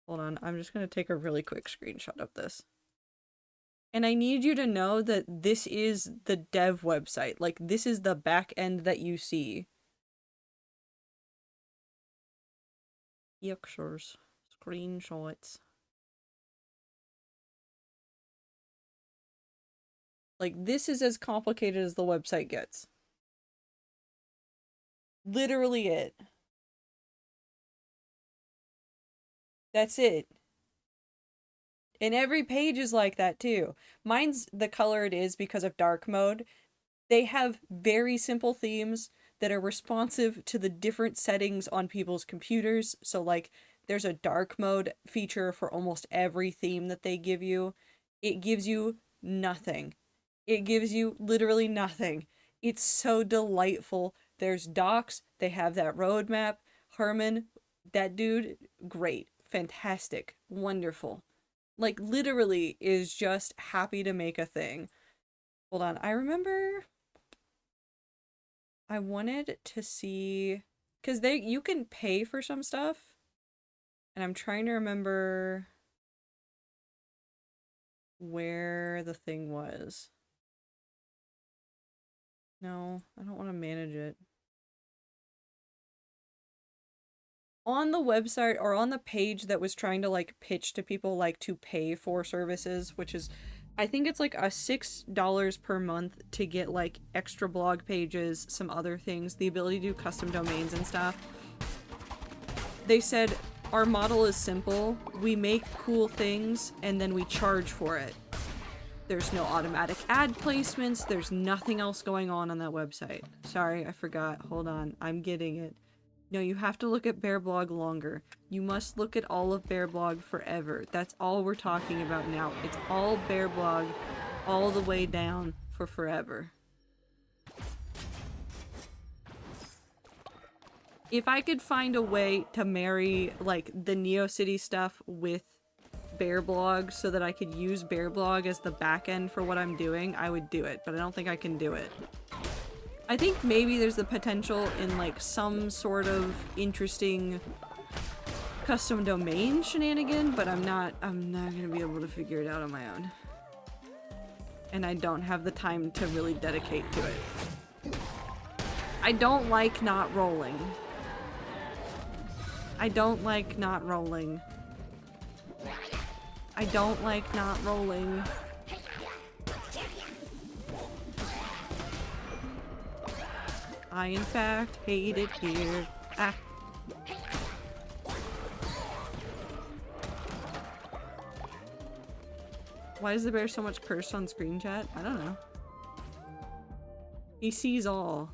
Hold on, I'm just gonna take a really quick screenshot of this. And I need you to know that this is the dev website. Like, this is the back end that you see. Pictures. Screenshots. Like, this is as complicated as the website gets. Literally it. That's it. And every page is like that too. Mine's the color it is because of dark mode. They have very simple themes that are responsive to the different settings on people's computers. So like there's a dark mode feature for almost every theme that they give you. It gives you nothing. It gives you literally nothing. It's so delightful. There's docs. They have that roadmap. Herman, that dude, great. Fantastic. Wonderful. Like, literally is just happy to make a thing. Hold on, I remember I wanted to see, because you can pay for some stuff, and I'm trying to remember where the thing was. No, I don't want to manage it. On the website or on the page that was trying to like pitch to people like to pay for services, which is, I think it's like a $6 per month to get like extra blog pages, some other things, the ability to do custom domains and stuff. They said, our model is simple. We make cool things and then we charge for it. There's no automatic ad placements. There's nothing else going on that website. Sorry, I forgot. Hold on. I'm getting it. No, you have to look at Bear blog longer. You must look at all of Bear blog forever. That's all we're talking about now. It's all Bear blog all the way down for forever. If I could find a way to marry like the NeoCity stuff with Bear blog so that I could use Bear blog as the back end for what I'm doing, I would do it, but I don't think I can do it. I think maybe there's the potential in like some sort of interesting custom domain shenanigan, but I'm not gonna be able to figure it out on my own. And I don't have the time to really dedicate to it. I don't like not rolling. I don't like not rolling. I don't like not rolling. I, in fact, hate it here. Ah. Why is the bear so much cursed on screen chat? I don't know. He sees all.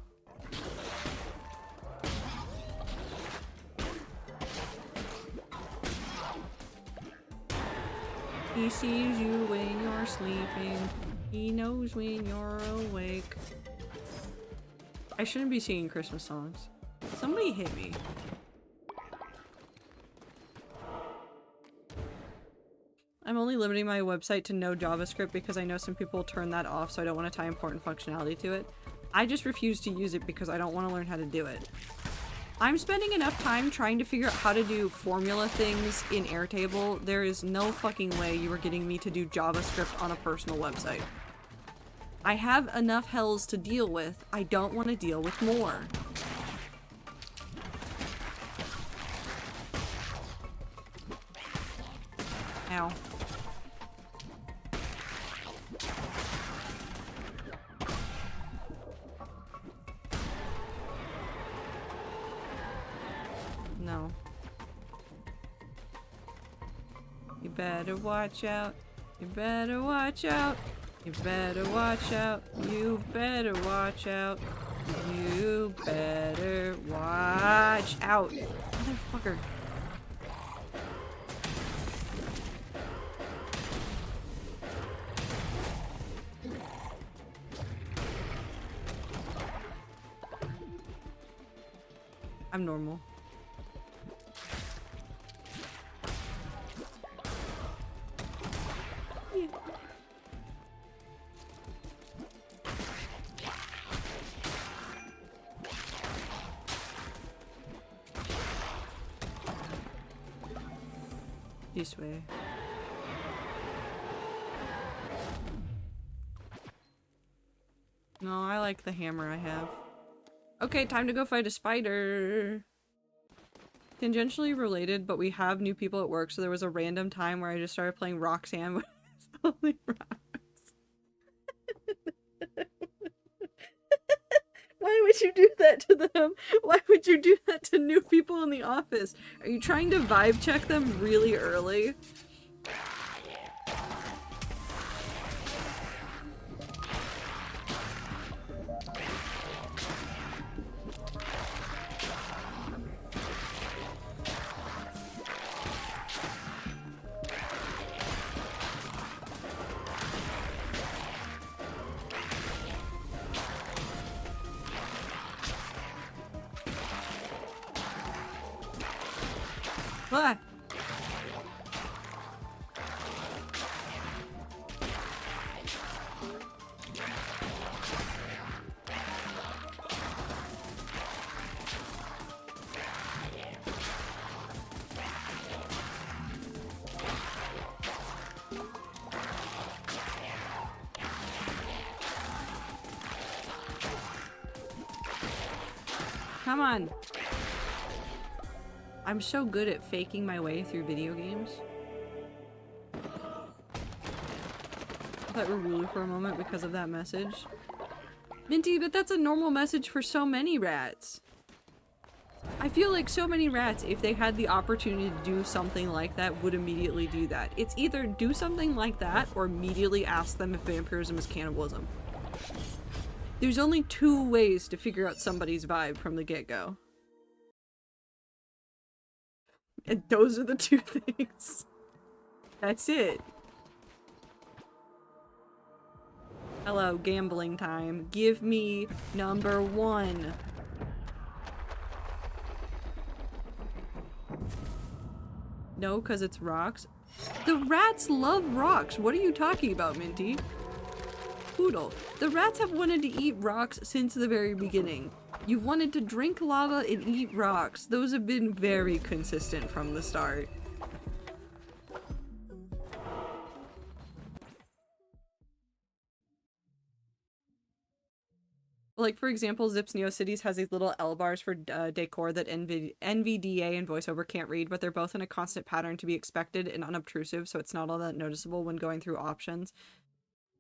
He sees you when you're sleeping. He knows when you're awake. I shouldn't be singing Christmas songs. Somebody hit me. I'm only limiting my website to no JavaScript because I know some people will turn that off, so I don't want to tie important functionality to it. I just refuse to use it because I don't want to learn how to do it. I'm spending enough time trying to figure out how to do formula things in Airtable. There is no fucking way you are getting me to do JavaScript on a personal website. I have enough hells to deal with. I don't want to deal with more. Ow. No. You better watch out. You better watch out. You better watch out. You better watch out. You better watch out. Motherfucker. I'm normal. Yeah. This way. No, I like the hammer I have. Okay, time to go fight a spider. Tangentially related, but we have new people at work, so there was a random time where I just started playing Roxanne with only rocks. Why would you do that to them? Why would you do that to new people in the office? Are you trying to vibe check them really early? What? Come on. I'm so good at faking my way through video games. I thought we were rude for a moment because of that message. Minty, but that's a normal message for so many rats. I feel like so many rats, if they had the opportunity to do something like that, would immediately do that. It's either do something like that or immediately ask them if vampirism is cannibalism. There's only two ways to figure out somebody's vibe from the get-go. And those are the two things. That's it. Hello, gambling time. Give me number 1. No, because it's rocks. The rats love rocks. What are you talking about, Minty? Poodle. The rats have wanted to eat rocks since the very beginning. You've wanted to drink lava and eat rocks. Those have been very consistent from the start. Like, for example, Zips NeoCities has these little L bars for decor that NVDA and VoiceOver can't read, but they're both in a constant pattern to be expected and unobtrusive, so it's not all that noticeable when going through options.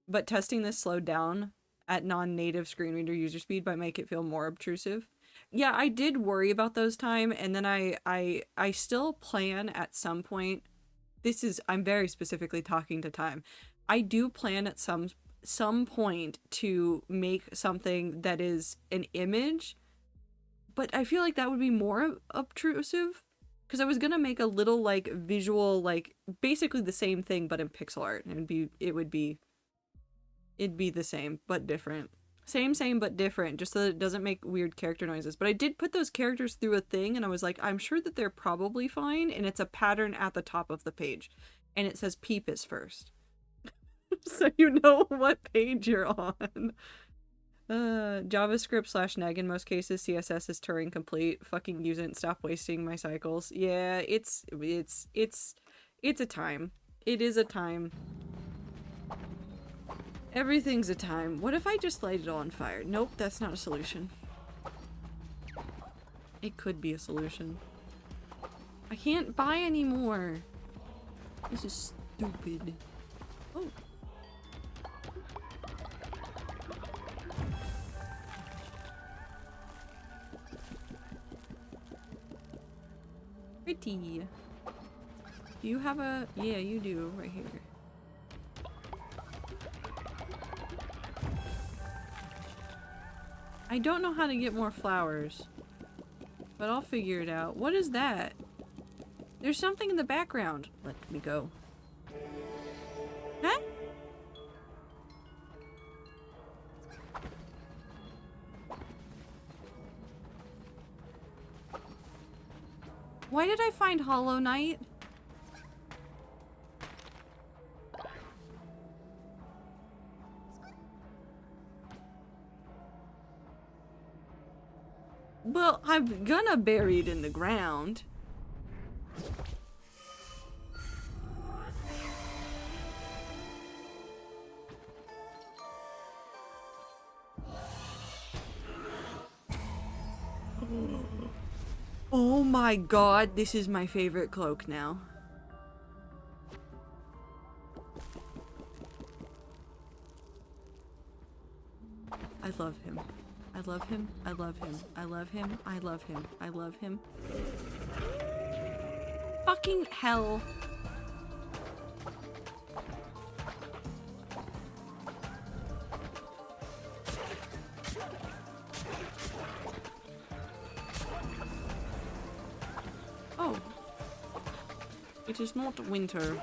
But testing this slowed down at non-native screen reader user speed might make it feel more obtrusive. Yeah, I did worry about those time, and then I still plan at some point. I'm very specifically talking to time. I do plan at some point to make something that is an image, but I feel like that would be more obtrusive, because I was gonna make a little like visual, like basically the same thing but in pixel art, and it'd be the same but different. Same but different, just so that it doesn't make weird character noises. But I did put those characters through a thing, and I was like, I'm sure that they're probably fine, and it's a pattern at the top of the page, and it says peep is first. So you know what page you're on. JavaScript /neg in most cases. CSS is Turing complete. Fucking use it and stop wasting my cycles. Yeah, it's a time. It is a time. Everything's a time. What if I just light it all on fire? Nope, that's not a solution. It could be a solution. I can't buy anymore. This is stupid. Oh. Pretty. Do you have a... Yeah, you do, right here. I don't know how to get more flowers, but I'll figure it out. What is that? There's something in the background. Let me go. Huh? Why did I find Hollow Knight? Well, I'm gonna bury it in the ground. Oh my god, this is my favorite cloak now. I love him. I love him. I love him. I love him. I love him. I love him. Fucking hell. Oh. It is not winter.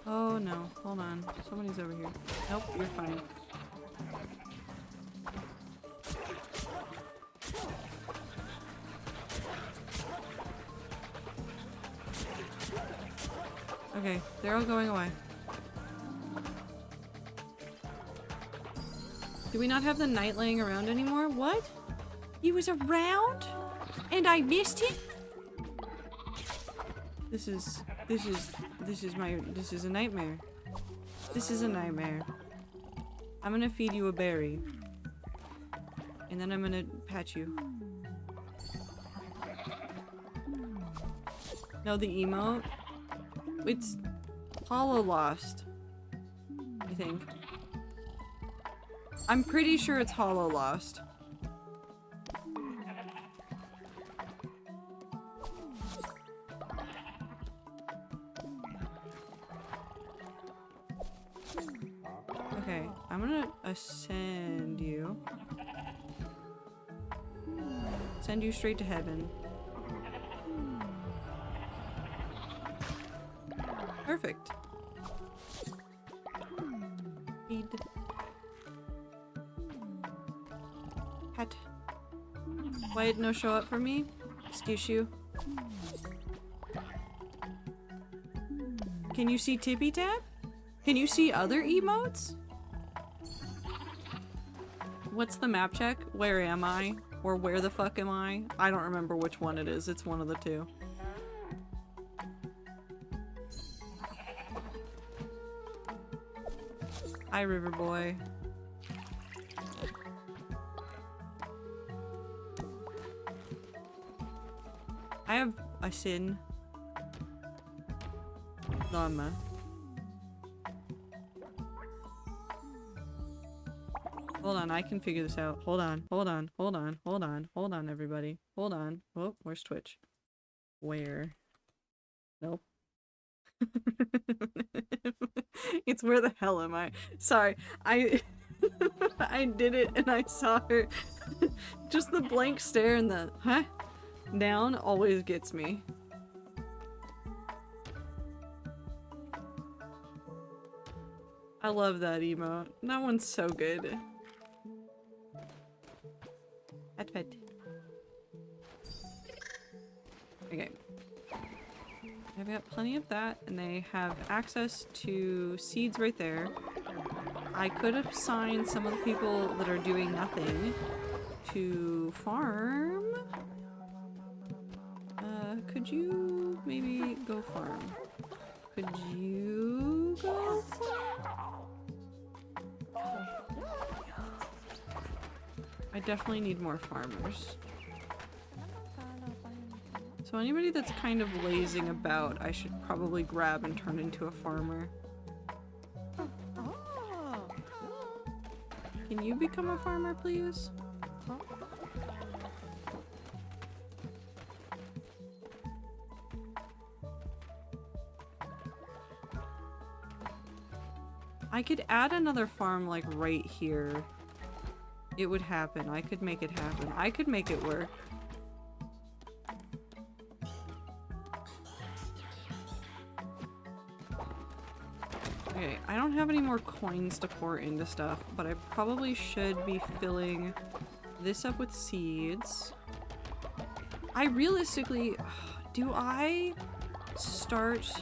Oh no, hold on. Somebody's over here. Nope, you're fine. Okay, they're all going away. Do we not have the knight laying around anymore? What? He was around? And I missed him? This is a nightmare. This is a nightmare. I'm gonna feed you a berry. And then I'm gonna pat you. No, the emote? It's Hollow Lost, I think. I'm pretty sure it's Hollow Lost. Okay, I'm gonna ascend you. Send you straight to heaven. Perfect. Feed. Pet. Why did no show up for me? Excuse you. Can you see Tippy Tap? Can you see other emotes? What's the map check? Where am I? Or where the fuck am I? I don't remember which one it is. It's one of the two. Hi, River Boy. I have a sin. Llama. Hold on, I can figure this out. Hold on, hold on, hold on, hold on, hold on, everybody. Hold on. Oh, where's Twitch? Where? Nope. It's where the hell am I? Sorry, I I did it and I saw her. Just the blank stare and the huh? Down always gets me. I love that emote. That one's so good. Pet pet. Okay. I've got plenty of that, and they have access to seeds right there. I could assign some of the people that are doing nothing to farm. Could you maybe go farm? Could you go farm? I definitely need more farmers. So anybody that's kind of lazing about, I should probably grab and turn into a farmer. Can you become a farmer, please? I could add another farm like right here. It would happen. I could make it happen. I could make it work. Okay, I don't have any more coins to pour into stuff, but I probably should be filling this up with seeds. I realistically, do I start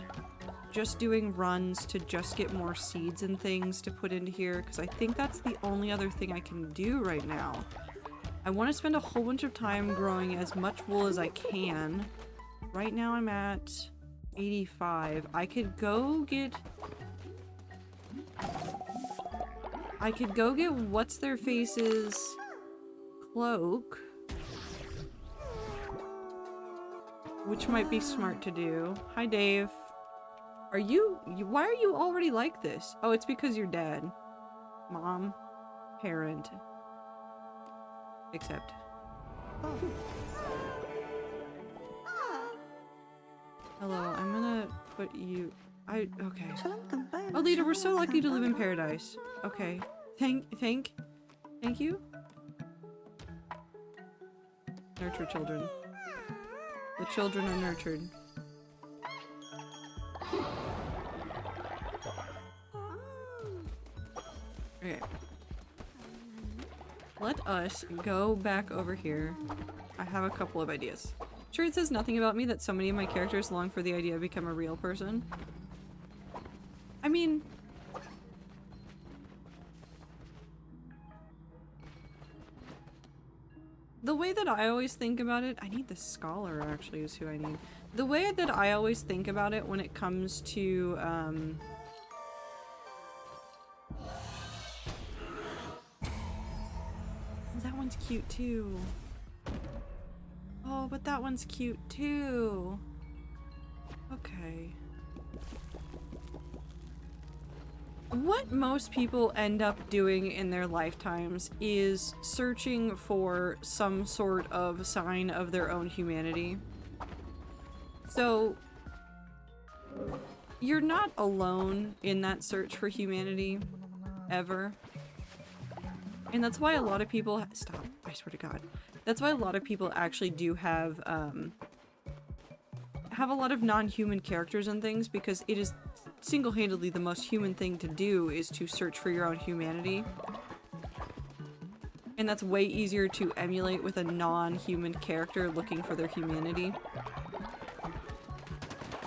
just doing runs to just get more seeds and things to put into here? Because I think that's the only other thing I can do right now. I want to spend a whole bunch of time growing as much wool as I can. Right now I'm at 85. I could go get what's their face's cloak, which might be smart to do. Hi, Dave. Are you why are you already like this? Oh, it's because you're dead. Mom. Parent. Except. Hello, I'm gonna put you... okay. Oh, Lita, we're so lucky to live in paradise. Okay. Thank you? Nurture children. The children are nurtured. Okay. Let us go back over here. I have a couple of ideas. Sure, it says nothing about me that so many of my characters long for the idea of become a real person. I mean... the way that I always think about it... I need the scholar, actually, is who I need. The way that I always think about it when it comes to, that one's cute, too. Oh, but that one's cute, too. Okay. What most people end up doing in their lifetimes is searching for some sort of sign of their own humanity. So, you're not alone in that search for humanity, ever. And that's why a lot of people- stop, I swear to God. That's why a lot of people actually do have a lot of non-human characters and things, because it is single-handedly the most human thing to do is to search for your own humanity. And that's way easier to emulate with a non-human character looking for their humanity.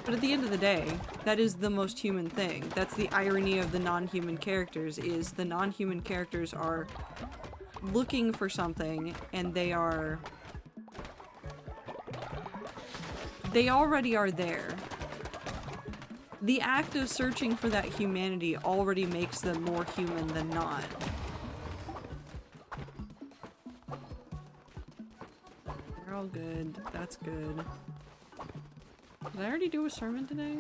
But at the end of the day, that is the most human thing. That's the irony of the non-human characters, is the non-human characters are looking for something, and they already are there. The act of searching for that humanity already makes them more human than not. They're all good. That's good. Did I already do a sermon today?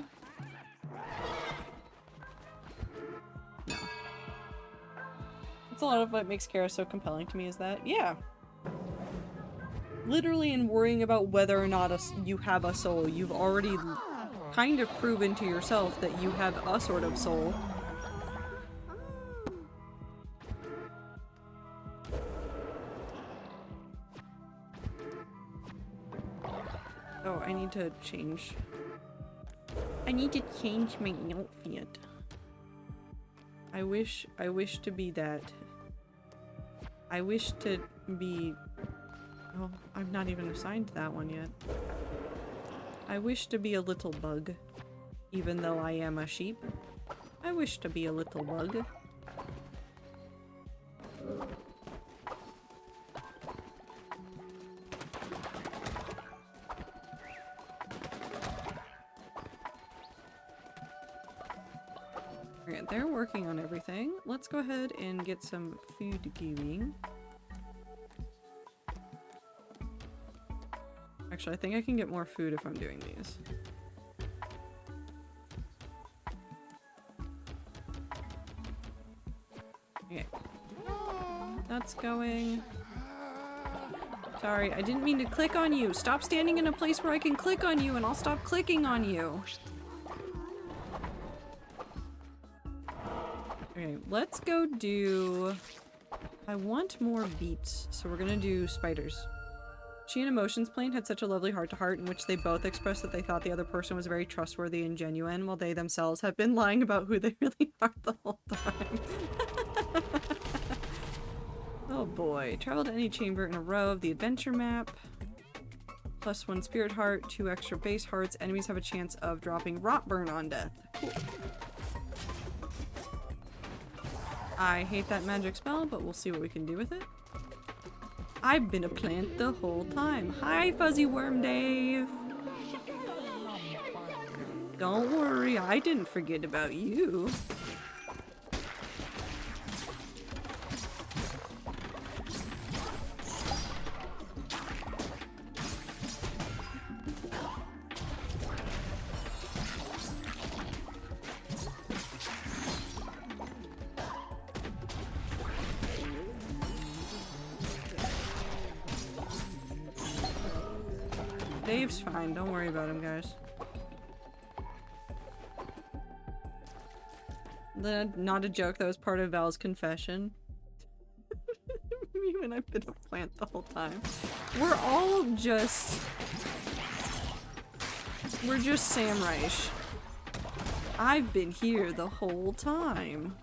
No. That's a lot of what makes Kara so compelling to me is that, yeah. Literally in worrying about whether or not you have a soul, you've already kind of proven to yourself that you have a sort of soul. Oh, I need to change. I need to change my outfit. I wish to be that. I wish to be... Oh, I'm not even assigned to that one yet. I wish to be a little bug, even though I am a sheep. I wish to be a little bug. Alright, they're working on everything. Let's go ahead and get some food going. Actually, I think I can get more food if I'm doing these. Okay. That's going. Sorry, I didn't mean to click on you. Stop standing in a place where I can click on you and I'll stop clicking on you. Okay, let's go do... I want more beets, so we're gonna do spiders. She and Emotions Plane had such a lovely heart-to-heart in which they both expressed that they thought the other person was very trustworthy and genuine, while they themselves have been lying about who they really are the whole time. Oh boy. Travel to any chamber in a row of the adventure map. +1 spirit heart, 2 extra base hearts. Enemies have a chance of dropping Rotburn on death. Cool. I hate that magic spell, but we'll see what we can do with it. I've been a plant the whole time. Hi, Fuzzy Worm Dave! Don't worry, I didn't forget about you. Dave's fine, don't worry about him, guys. Not a joke, that was part of Val's confession. Me when I've been a plant the whole time. We're all just... We're just Sam Reich. I've been here the whole time.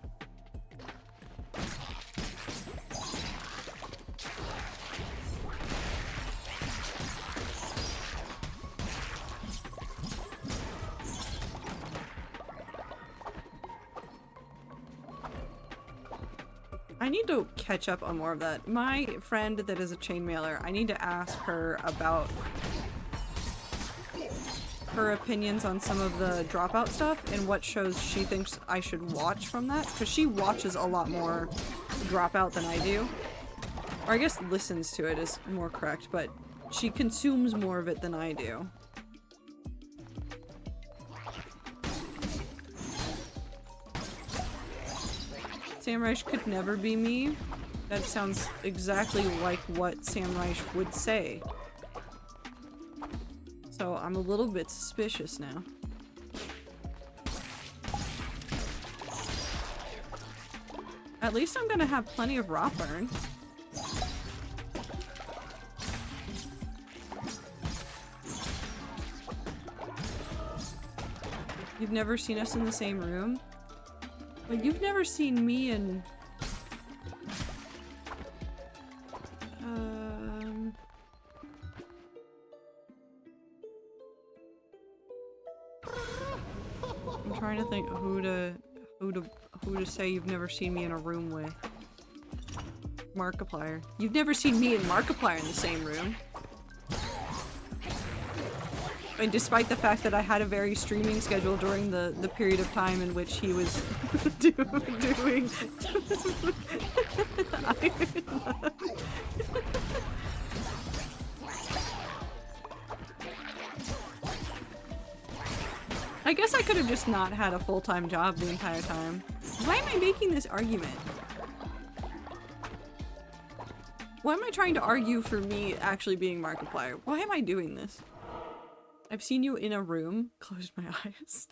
I need to catch up on more of that. My friend that is a chainmailer, I need to ask her about her opinions on some of the Dropout stuff and what shows she thinks I should watch from that, because she watches a lot more Dropout than I do. Or I guess listens to it is more correct, but she consumes more of it than I do. Sam Reich could never be me. That sounds exactly like what Sam Reich would say. So I'm a little bit suspicious now. At least I'm gonna have plenty of Rotburn. You've never seen us in the same room? But you've never seen me in... I'm trying to think who to say you've never seen me in a room with. Markiplier. You've never seen me and Markiplier in the same room. And despite the fact that I had a very streaming schedule during the period of time in which he was doing I guess I could have just not had a full-time job the entire time. Why am I making this argument? Why am I trying to argue for me actually being Markiplier? Why am I doing this? I've seen you in a room. Close my eyes.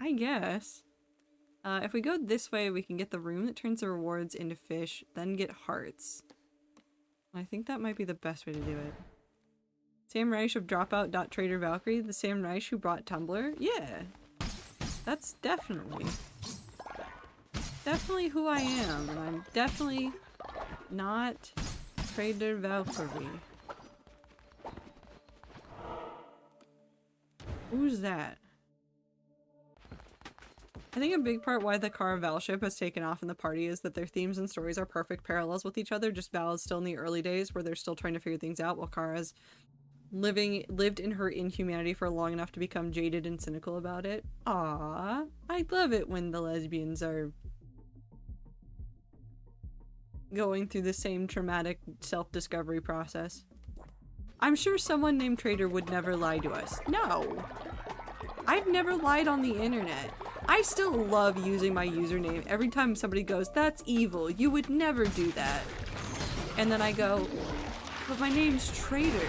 I guess. If we go this way, we can get the room that turns the rewards into fish, then get hearts. I think that might be the best way to do it. Sam Reich of Dropout.TraderValkyrie, the Sam Reich who brought Tumblr? Yeah. That's definitely who I am, and I'm definitely not Trader Valkyrie. Who's that? I think a big part why the Kara Val ship has taken off in the party is that their themes and stories are perfect parallels with each other. Just Val is still in the early days where they're still trying to figure things out, while Kara's lived in her inhumanity for long enough to become jaded and cynical about it. Aww. I love it when the lesbians are going through the same traumatic self-discovery process. I'm sure someone named Trader would never lie to us. No! I've never lied on the internet. I still love using my username every time somebody goes, "That's evil, you would never do that." And then I go, "But my name's Trader."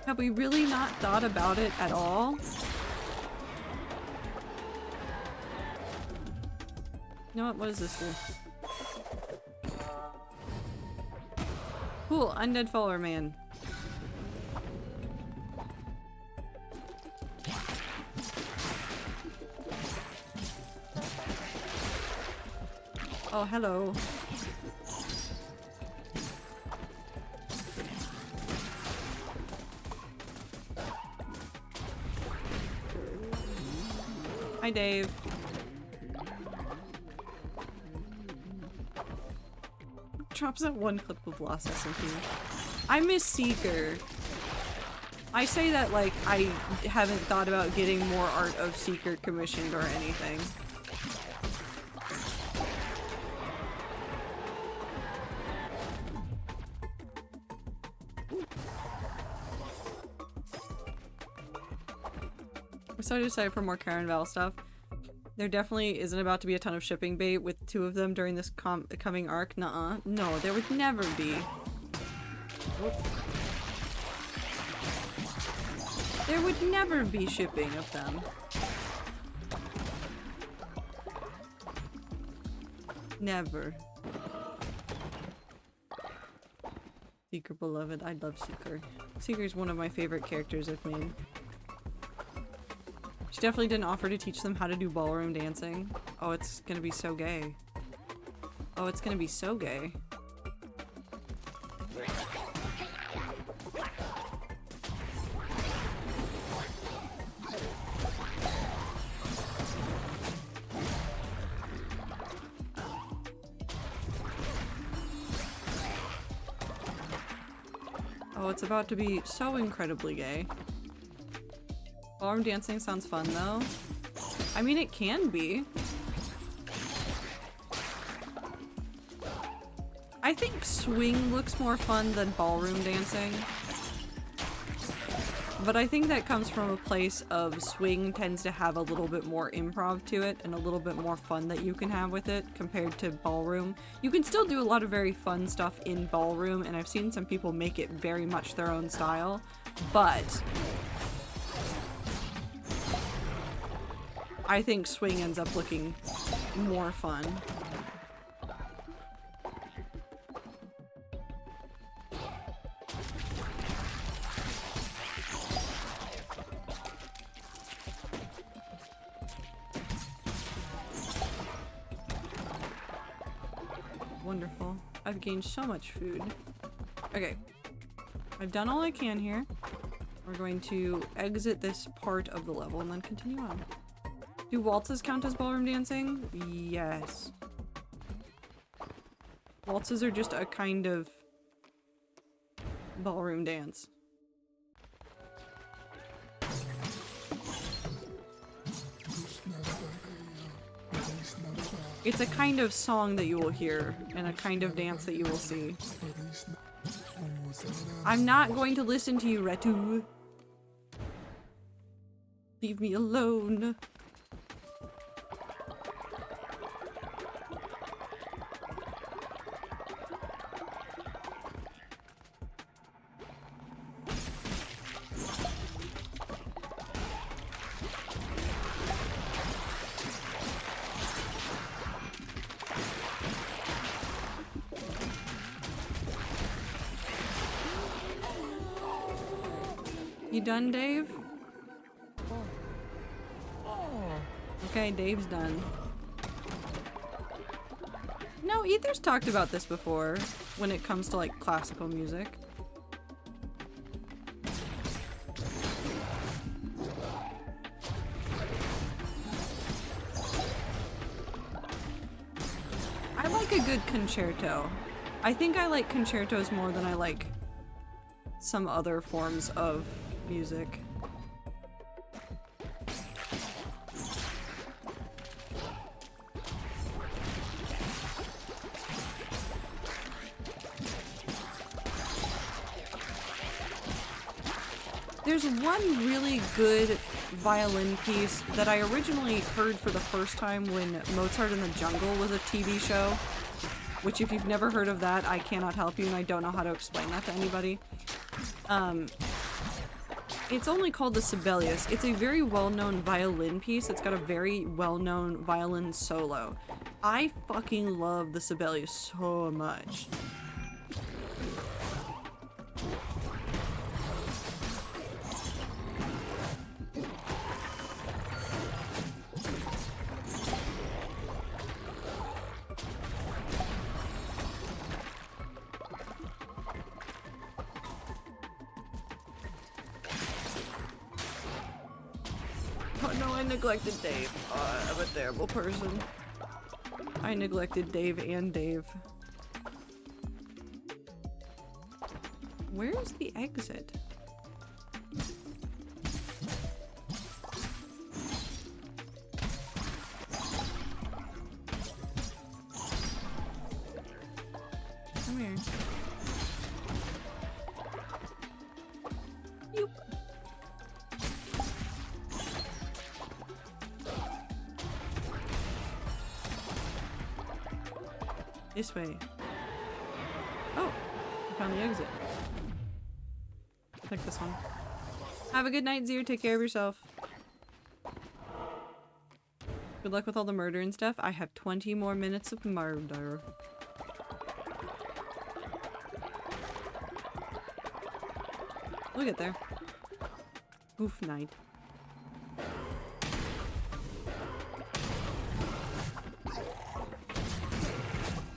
Have we really not thought about it at all? You know what is this for? Cool, undead follower man. Oh, hello. Hi, Dave. Drops that one clip of Lost SMP. I miss Seeker. I say that like I haven't thought about getting more art of Seeker commissioned or anything. I'm so excited for more Karen Val stuff. There definitely isn't about to be a ton of shipping bait with two of them during this coming arc. Nuh-uh. No, there would never be. There would never be shipping of them. Never. Seeker beloved. I love Seeker. Seeker's one of my favorite characters I've made. She definitely didn't offer to teach them how to do ballroom dancing. Oh, it's gonna be so gay. Oh, it's gonna be so gay. Oh, it's about to be so incredibly gay. Ballroom dancing sounds fun though. I mean, it can be. I think swing looks more fun than ballroom dancing. But I think that comes from a place of swing tends to have a little bit more improv to it and a little bit more fun that you can have with it compared to ballroom. You can still do a lot of very fun stuff in ballroom, and I've seen some people make it very much their own style, but I think swing ends up looking more fun. Wonderful. I've gained so much food. Okay. I've done all I can here. We're going to exit this part of the level and then continue on. Do waltzes count as ballroom dancing? Yes. Waltzes are just a kind of ballroom dance. It's a kind of song that you will hear and a kind of dance that you will see. I'm not going to listen to you, Retu. Leave me alone. You done, Dave? Okay, Dave's done. No, Ether's talked about this before when it comes to like classical music. I like a good concerto. I think I like concertos more than I like some other forms of music. There's one really good violin piece that I originally heard for the first time when Mozart in the Jungle was a TV show, which if you've never heard of that, I cannot help you and I don't know how to explain that to anybody. It's only called the Sibelius. It's a very well-known violin piece. It's got a very well-known violin solo. I fucking love the Sibelius so much. Neglected Dave. I'm a terrible person. I neglected Dave and Dave. Where's the exit? Come here. Yoop. This way. Oh, I found the exit. I'll take this one. Have a good night, Zir. Take care of yourself. Good luck with all the murder and stuff. I have 20 more minutes of murder. We'll get there. Oof night.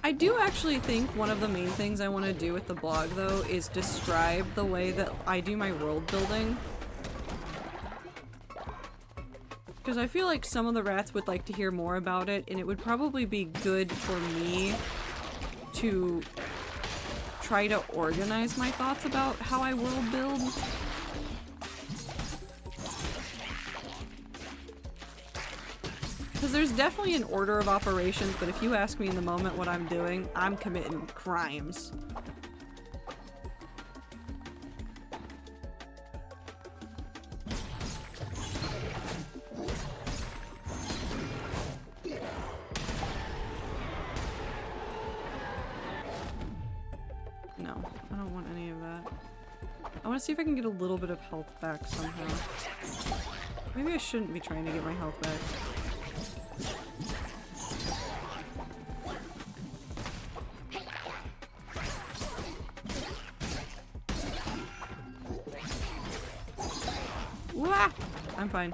I do actually think one of the main things I want to do with the blog, though, is describe the way that I do my world building. Because I feel like some of the rats would like to hear more about it, and it would probably be good for me to try to organize my thoughts about how I world build. Because there's definitely an order of operations, but if you ask me in the moment what I'm doing, I'm committing crimes. No, I don't want any of that. I want to see if I can get a little bit of health back somehow. Maybe I shouldn't be trying to get my health back. Wah! I'm fine.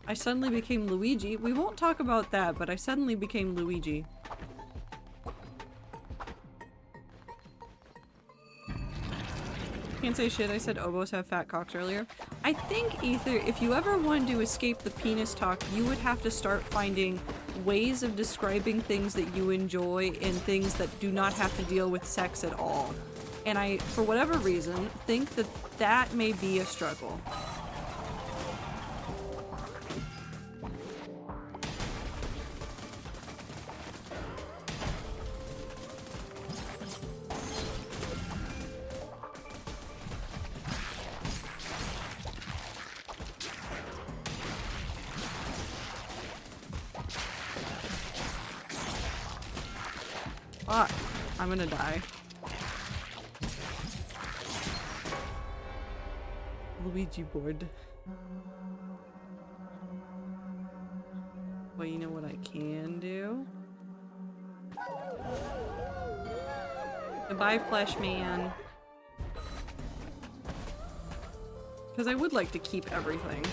I suddenly became Luigi. We won't talk about that, but I suddenly became Luigi. Can't say shit, I said oboes have fat cocks earlier. I think, Ether, if you ever wanted to escape the penis talk, you would have to start finding ways of describing things that you enjoy and things that do not have to deal with sex at all. And I, for whatever reason, think that that may be a struggle. Fuck, I'm gonna die. Luigi board. Well, you know what I can do? Goodbye, Flesh Man. Because I would like to keep everything.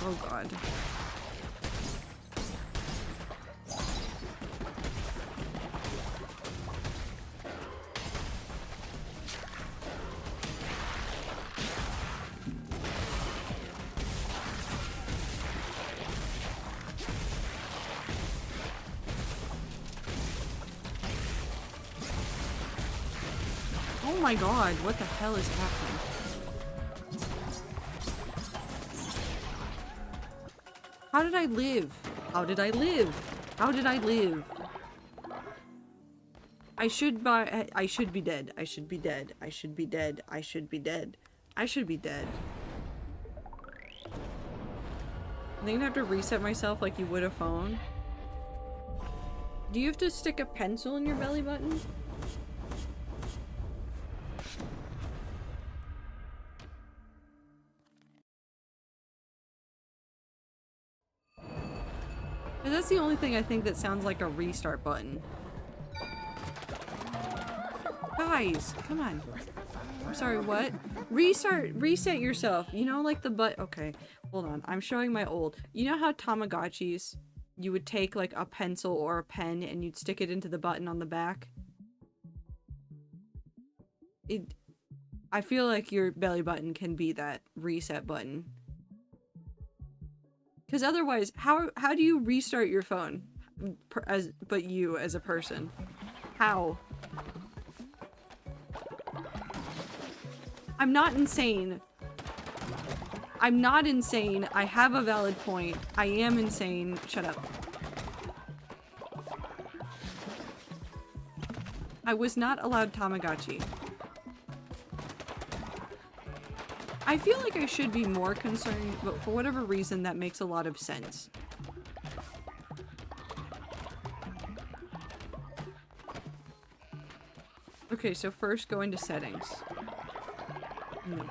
Oh god. Oh my god, what the hell is happening? How did I live? How did I live? How did I live? I should be dead. I should be dead. I should be dead. I should be dead. I should be dead. I should be dead. I think I have to reset myself like you would a phone. Do you have to stick a pencil in your belly button? That's the only thing I think that sounds like a restart button. Guys, come on. I'm sorry, what? Reset yourself. You know, like the okay, hold on. I'm showing my old. You know how Tamagotchis, you would take like a pencil or a pen and you'd stick it into the button on the back? I feel like your belly button can be that reset button. Because otherwise, how do you restart your phone, but you as a person? How? I'm not insane. I'm not insane. I have a valid point. I am insane. Shut up. I was not allowed Tamagotchi. I feel like I should be more concerned, but for whatever reason, that makes a lot of sense. Okay, so first go into settings. No.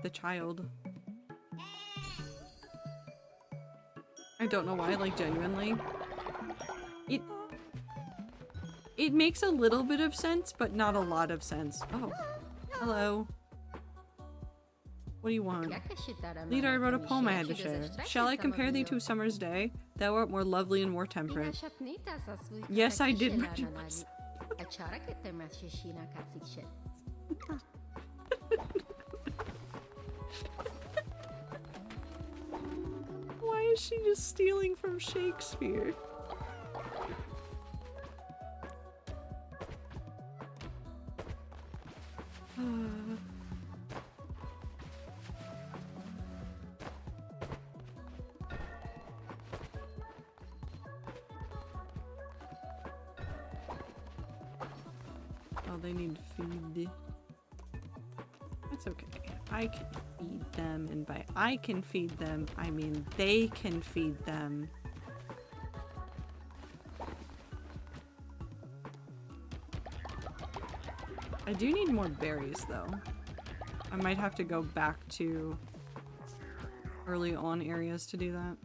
The child. I don't know why, like genuinely. It makes a little bit of sense, but not a lot of sense. Oh, hello. What do you want? Leader, I wrote a poem I had to share. Shall I compare thee to a summer's day? Thou art more lovely and more temperate. Yes, I did mention myself. Why is she just stealing from Shakespeare? Oh, they need feed. That's okay. I can feed them, and by I can feed them, I mean they can feed them. I do need more berries, though. I might have to go back to early on areas to do that.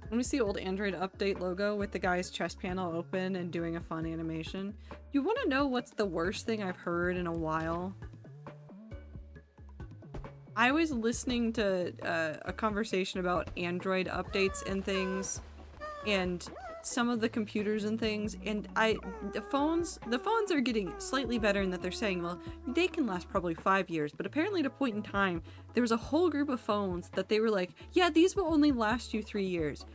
Let me see old Android update logo with the guy's chest panel open and doing a fun animation. You want to know what's the worst thing I've heard in a while? I was listening to a conversation about Android updates and things, and some of the computers and things, and the phones are getting slightly better in that they're saying, well, they can last probably 5 years, but apparently at a point in time, there was a whole group of phones that they were like, yeah, these will only last you 3 years.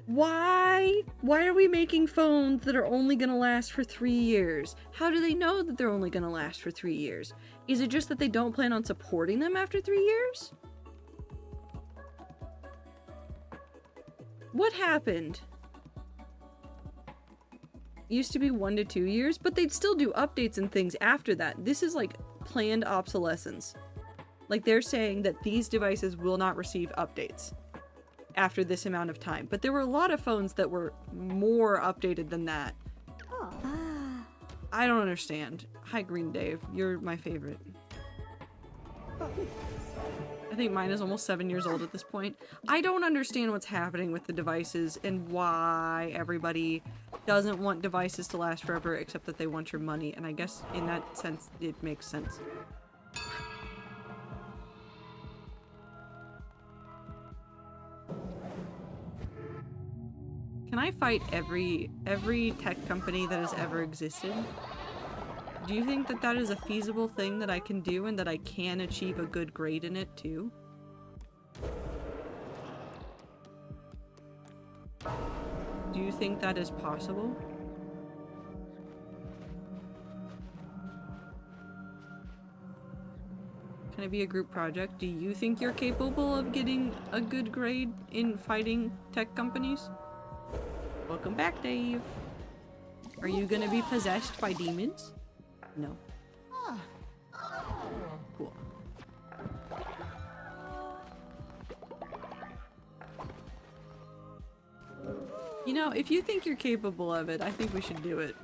Why? Why are we making phones that are only gonna last for 3 years? How do they know that they're only gonna last for 3 years? Is it just that they don't plan on supporting them after 3 years? What happened? It used to be 1 to 2 years, but they'd still do updates and things after that. This is like planned obsolescence. Like they're saying that these devices will not receive updates after this amount of time. But there were a lot of phones that were more updated than that. I don't understand. Hi, Green Dave. You're my favorite. I think mine is almost 7 years old at this point. I don't understand what's happening with the devices and why everybody doesn't want devices to last forever except that they want your money. And I guess in that sense, it makes sense. Can I fight every tech company that has ever existed? Do you think that that is a feasible thing that I can do and that I can achieve a good grade in it too? Do you think that is possible? Can it be a group project? Do you think you're capable of getting a good grade in fighting tech companies? Welcome back, Dave. Are you gonna be possessed by demons? No. Cool. You know, if you think you're capable of it, I think we should do it.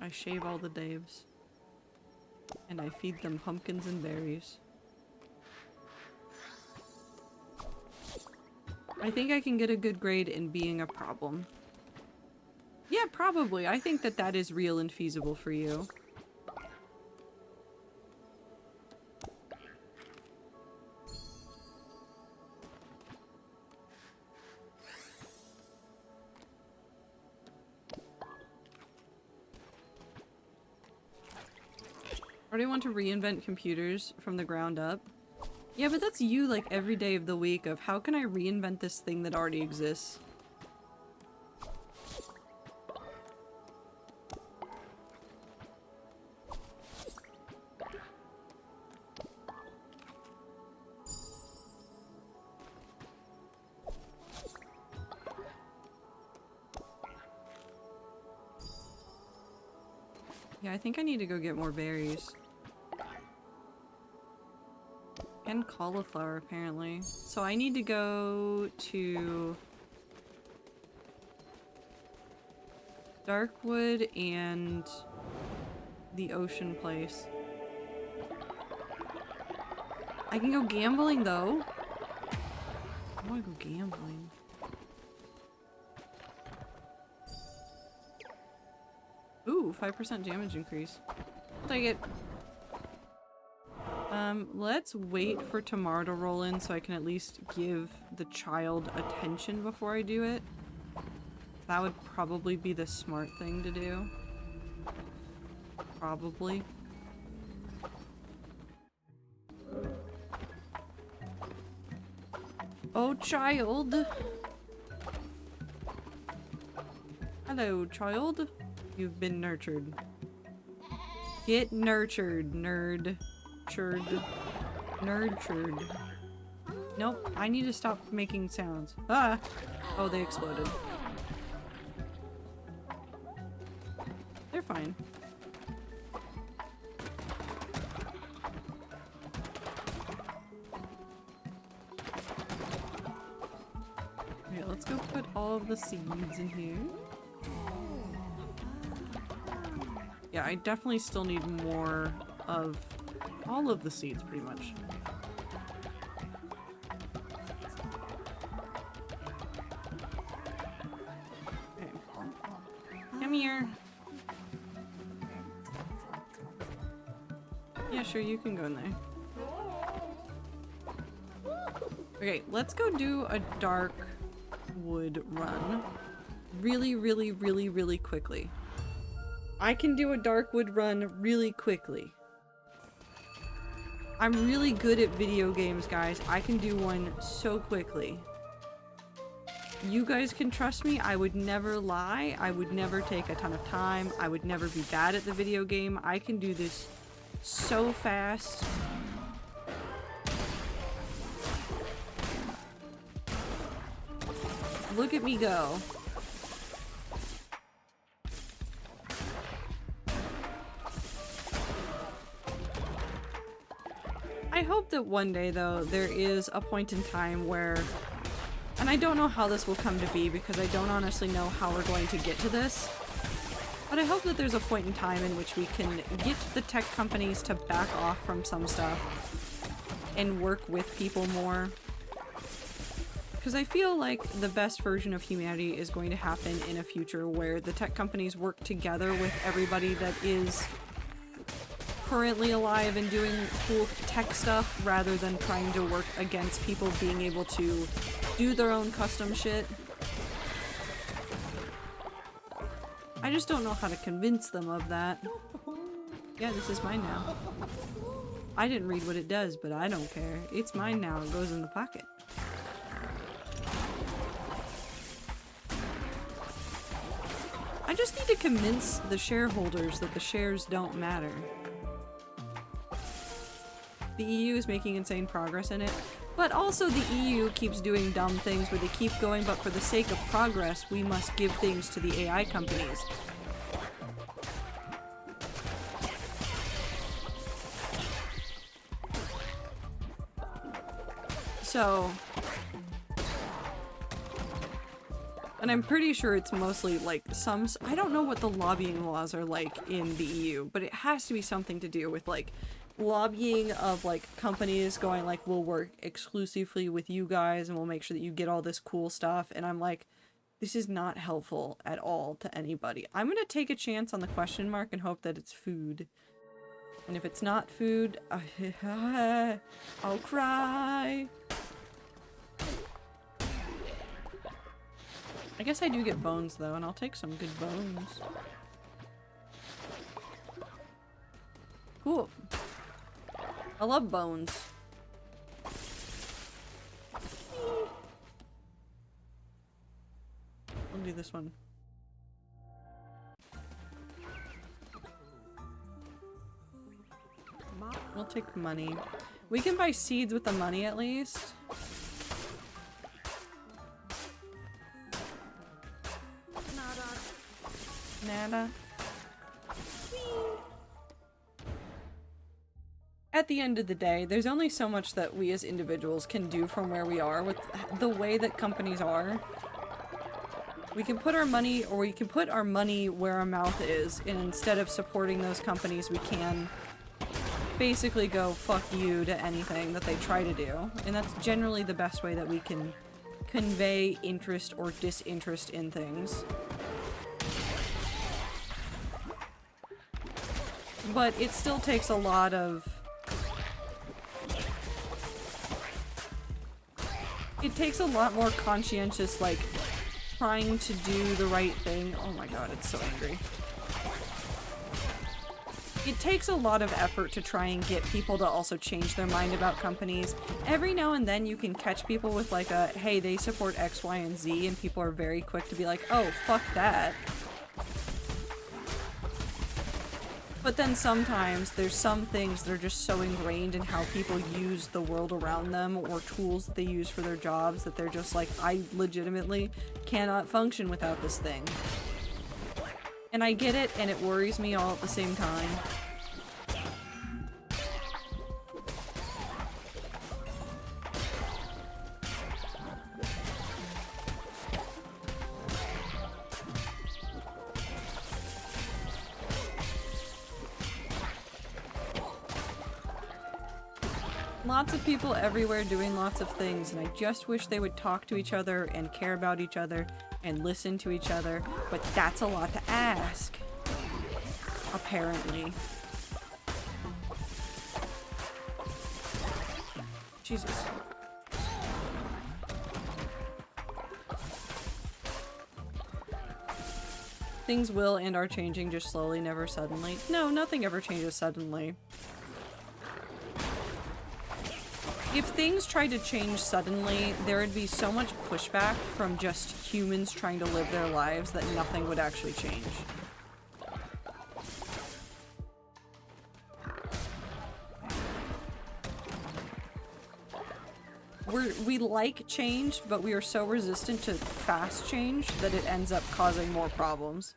I shave all the Daves. And I feed them pumpkins and berries. I think I can get a good grade in being a problem. Yeah, probably. I think that that is real and feasible for you. Or do you want to reinvent computers from the ground up? Yeah, but that's you like every day of the week of how can I reinvent this thing that already exists? Yeah, I think I need to go get more berries. And cauliflower, apparently. So I need to go to Darkwood and the ocean place. I can go gambling, though. I want to go gambling. Ooh, 5% damage increase. I'll take it. Let's wait for Tamar to roll in so I can at least give the child attention before I do it. That would probably be the smart thing to do. Probably. Oh, child! Hello, child. You've been nurtured. Get nurtured, nerd. Nurtured. Nope, I need to stop making sounds. Ah! Oh, they exploded. They're fine. of the seeds in here. Yeah, I definitely still need more of all of the seeds, pretty much. Okay. Come here. Yeah, sure, you can go in there. Okay, let's go do a dark wood run. Really, really, really, really quickly. I can do a dark wood run really quickly. I'm really good at video games, guys. I can do one so quickly. You guys can trust me. I would never lie. I would never take a ton of time. I would never be bad at the video game. I can do this so fast. Look at me go. I hope that one day, though, there is a point in time where, and I don't know how this will come to be because I don't honestly know how we're going to get to this, but I hope that there's a point in time in which we can get the tech companies to back off from some stuff and work with people more. Because I feel like the best version of humanity is going to happen in a future where the tech companies work together with everybody that is currently alive and doing cool tech stuff rather than trying to work against people being able to do their own custom shit. I just don't know how to convince them of that. Yeah, this is mine now. I didn't read what it does, but I don't care. It's mine now. It goes in the pocket. I just need to convince the shareholders that the shares don't matter. The EU is making insane progress in it, but also the EU keeps doing dumb things where they keep going, but for the sake of progress, we must give things to the AI companies. So, and I'm pretty sure it's mostly like I don't know what the lobbying laws are like in the EU, but it has to be something to do with like lobbying of like companies going like, we'll work exclusively with you guys and we'll make sure that you get all this cool stuff. And I'm like, this is not helpful at all to anybody. I'm gonna take a chance on the question mark and hope that it's food. And if it's not food, I'll cry. I guess I do get bones though, and I'll take some good bones. Cool. I love bones. I'll do this one. We'll take money. We can buy seeds with the money at least. Nada. At the end of the day, there's only so much that we as individuals can do from where we are with the way that companies are. We can put our money, or we can put our money where our mouth is, and instead of supporting those companies, we can basically go fuck you to anything that they try to do. And that's generally the best way that we can convey interest or disinterest in things. But it still takes a lot of... It takes a lot more conscientious, like, trying to do the right thing. Oh my god, it's so angry. It takes a lot of effort to try and get people to also change their mind about companies. Every now and then you can catch people with like a, hey, they support X, Y, and Z, and people are very quick to be like, oh, fuck that. But then sometimes there's some things that are just so ingrained in how people use the world around them or tools that they use for their jobs that they're just like, I legitimately cannot function without this thing. And I get it, and it worries me all at the same time. Lots of people everywhere doing lots of things, and I just wish they would talk to each other and care about each other and listen to each other, but that's a lot to ask. Apparently. Jesus. Things will and are changing just slowly, never suddenly. No, nothing ever changes suddenly. If things tried to change suddenly, there would be so much pushback from just humans trying to live their lives that nothing would actually change. We like change, but we are so resistant to fast change that it ends up causing more problems.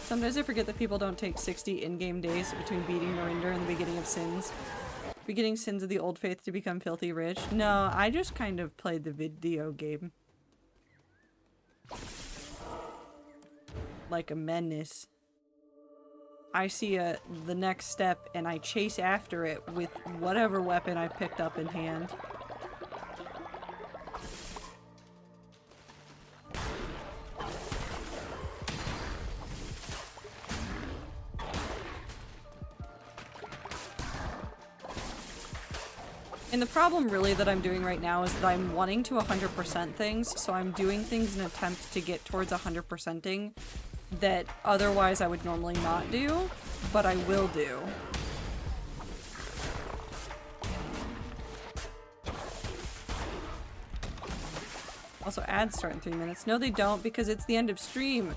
Sometimes I forget that people don't take 60 in-game days between beating Marinder and the beginning of Sins. Beginning Sins of the Old Faith to become filthy rich. No, I just kind of played the video game. Like a menace. I see the next step and I chase after it with whatever weapon I picked up in hand. And the problem really that I'm doing right now is that I'm wanting to 100% things, so I'm doing things in an attempt to get towards 100%ing that otherwise I would normally not do, but I will do. Also, ads start in 3 minutes. No, they don't, because it's the end of stream.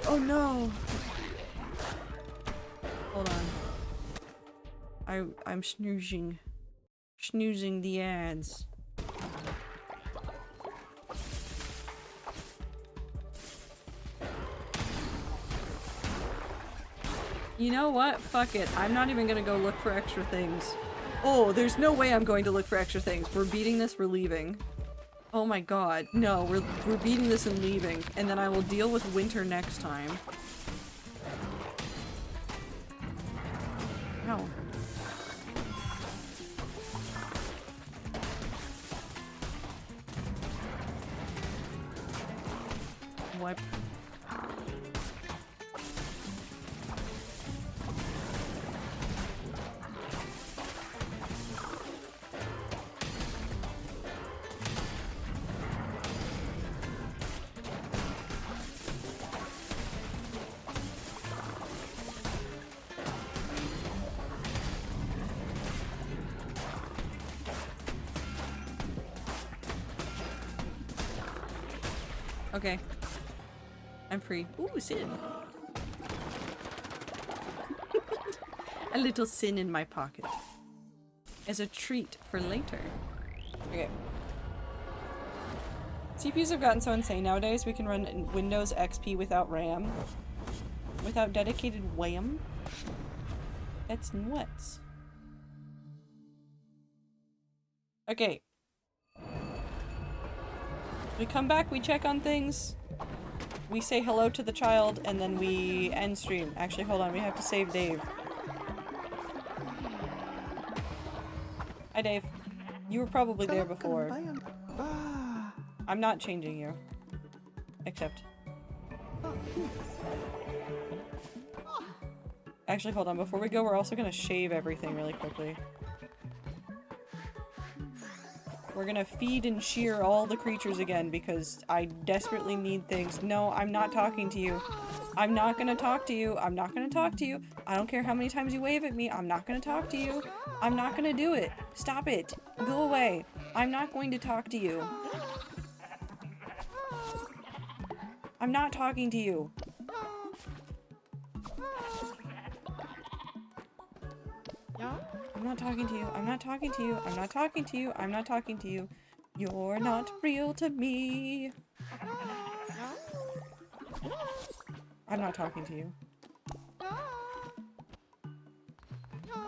Oh no! Hold on. I'm snoozing. Snoozing the ads. You know what? Fuck it. I'm not even gonna go look for extra things. Oh, there's no way I'm going to look for extra things. We're beating this, we're leaving. Oh my god. No, we're beating this and leaving. And then I will deal with winter next time. Ow. Wipe. Okay. I'm free. Ooh, sin. A little sin in my pocket. As a treat for later. Okay. CPUs have gotten so insane nowadays, we can run Windows XP without RAM. Without dedicated WAM. That's nuts. Okay. We come back, we check on things. We say hello to the child, and then we end stream. Actually, hold on, we have to save Dave. Hi, Dave. You were probably there before. I'm not changing you. Except... Actually, hold on, before we go, we're also gonna shave everything really quickly. We're gonna feed and shear all the creatures again because I desperately need things. No, I'm not talking to you. I'm not gonna talk to you. I'm not gonna talk to you. I don't care how many times you wave at me. I'm not gonna talk to you. I'm not gonna do it. Stop it. Go away. I'm not going to talk to you. I'm not talking to you. I'm not talking to you. I'm not talking to you. I'm not talking to you. I'm not talking to you. You're not real to me. I'm not talking to you.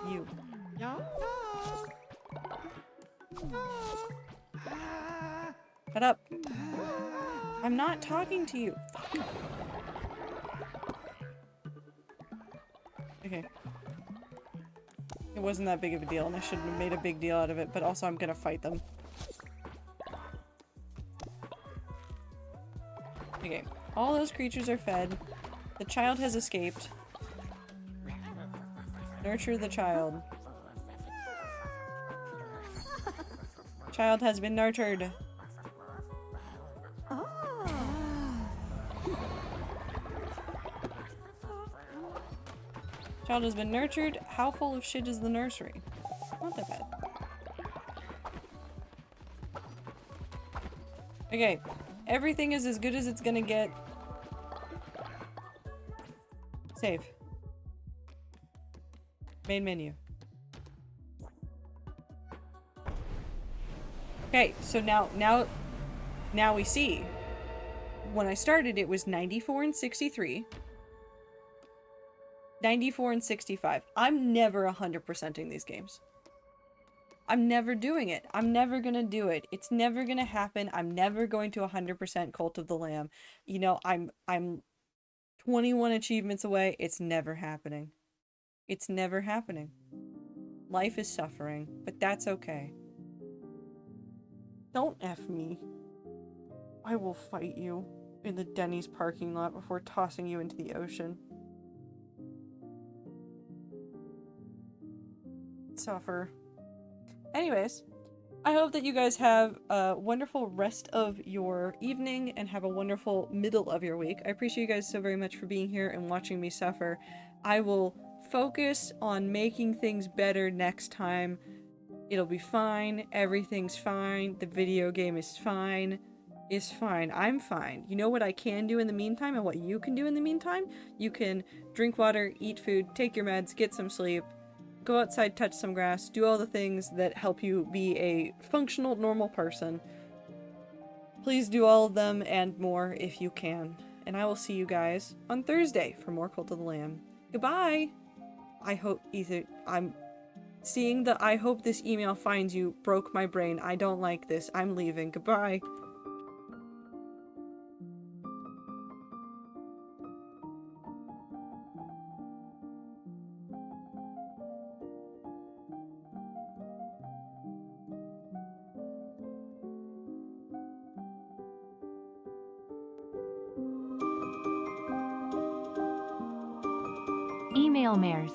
You. Shut up. I'm not talking to you. Fuck. It wasn't that big of a deal, and I shouldn't have made a big deal out of it, but also I'm gonna fight them. Okay, all those creatures are fed. The child has escaped. Nurture the child. Child has been nurtured. Child has been nurtured. How full of shit is the nursery? Not that bad. Okay, everything is as good as it's gonna get. Save. Main menu. Okay, so now we see. When I started, it was 94 and 63. 94 and 65. I'm never 100%ing these games. I'm never doing it. I'm never gonna do it. It's never gonna happen. I'm never going to 100% Cult of the Lamb. You know, I'm 21 achievements away. It's never happening. It's never happening. Life is suffering, but that's okay. Don't F me. I will fight you in the Denny's parking lot before tossing you into the ocean. Suffer. Anyways, I hope that you guys have a wonderful rest of your evening and have a wonderful middle of your week. I appreciate you guys so very much for being here and watching me suffer. I will focus on making things better next time. It'll be fine. Everything's fine. The video game is fine. It's fine. I'm fine. You know what I can do in the meantime and what you can do in the meantime? You can drink water, eat food, take your meds, get some sleep, go outside, touch some grass, do all the things that help you be a functional, normal person. Please do all of them and more if you can. And I will see you guys on Thursday for more Cult of the Lamb. Goodbye! I hope I hope this email finds you broke my brain. I don't like this. I'm leaving. Goodbye. Email mares.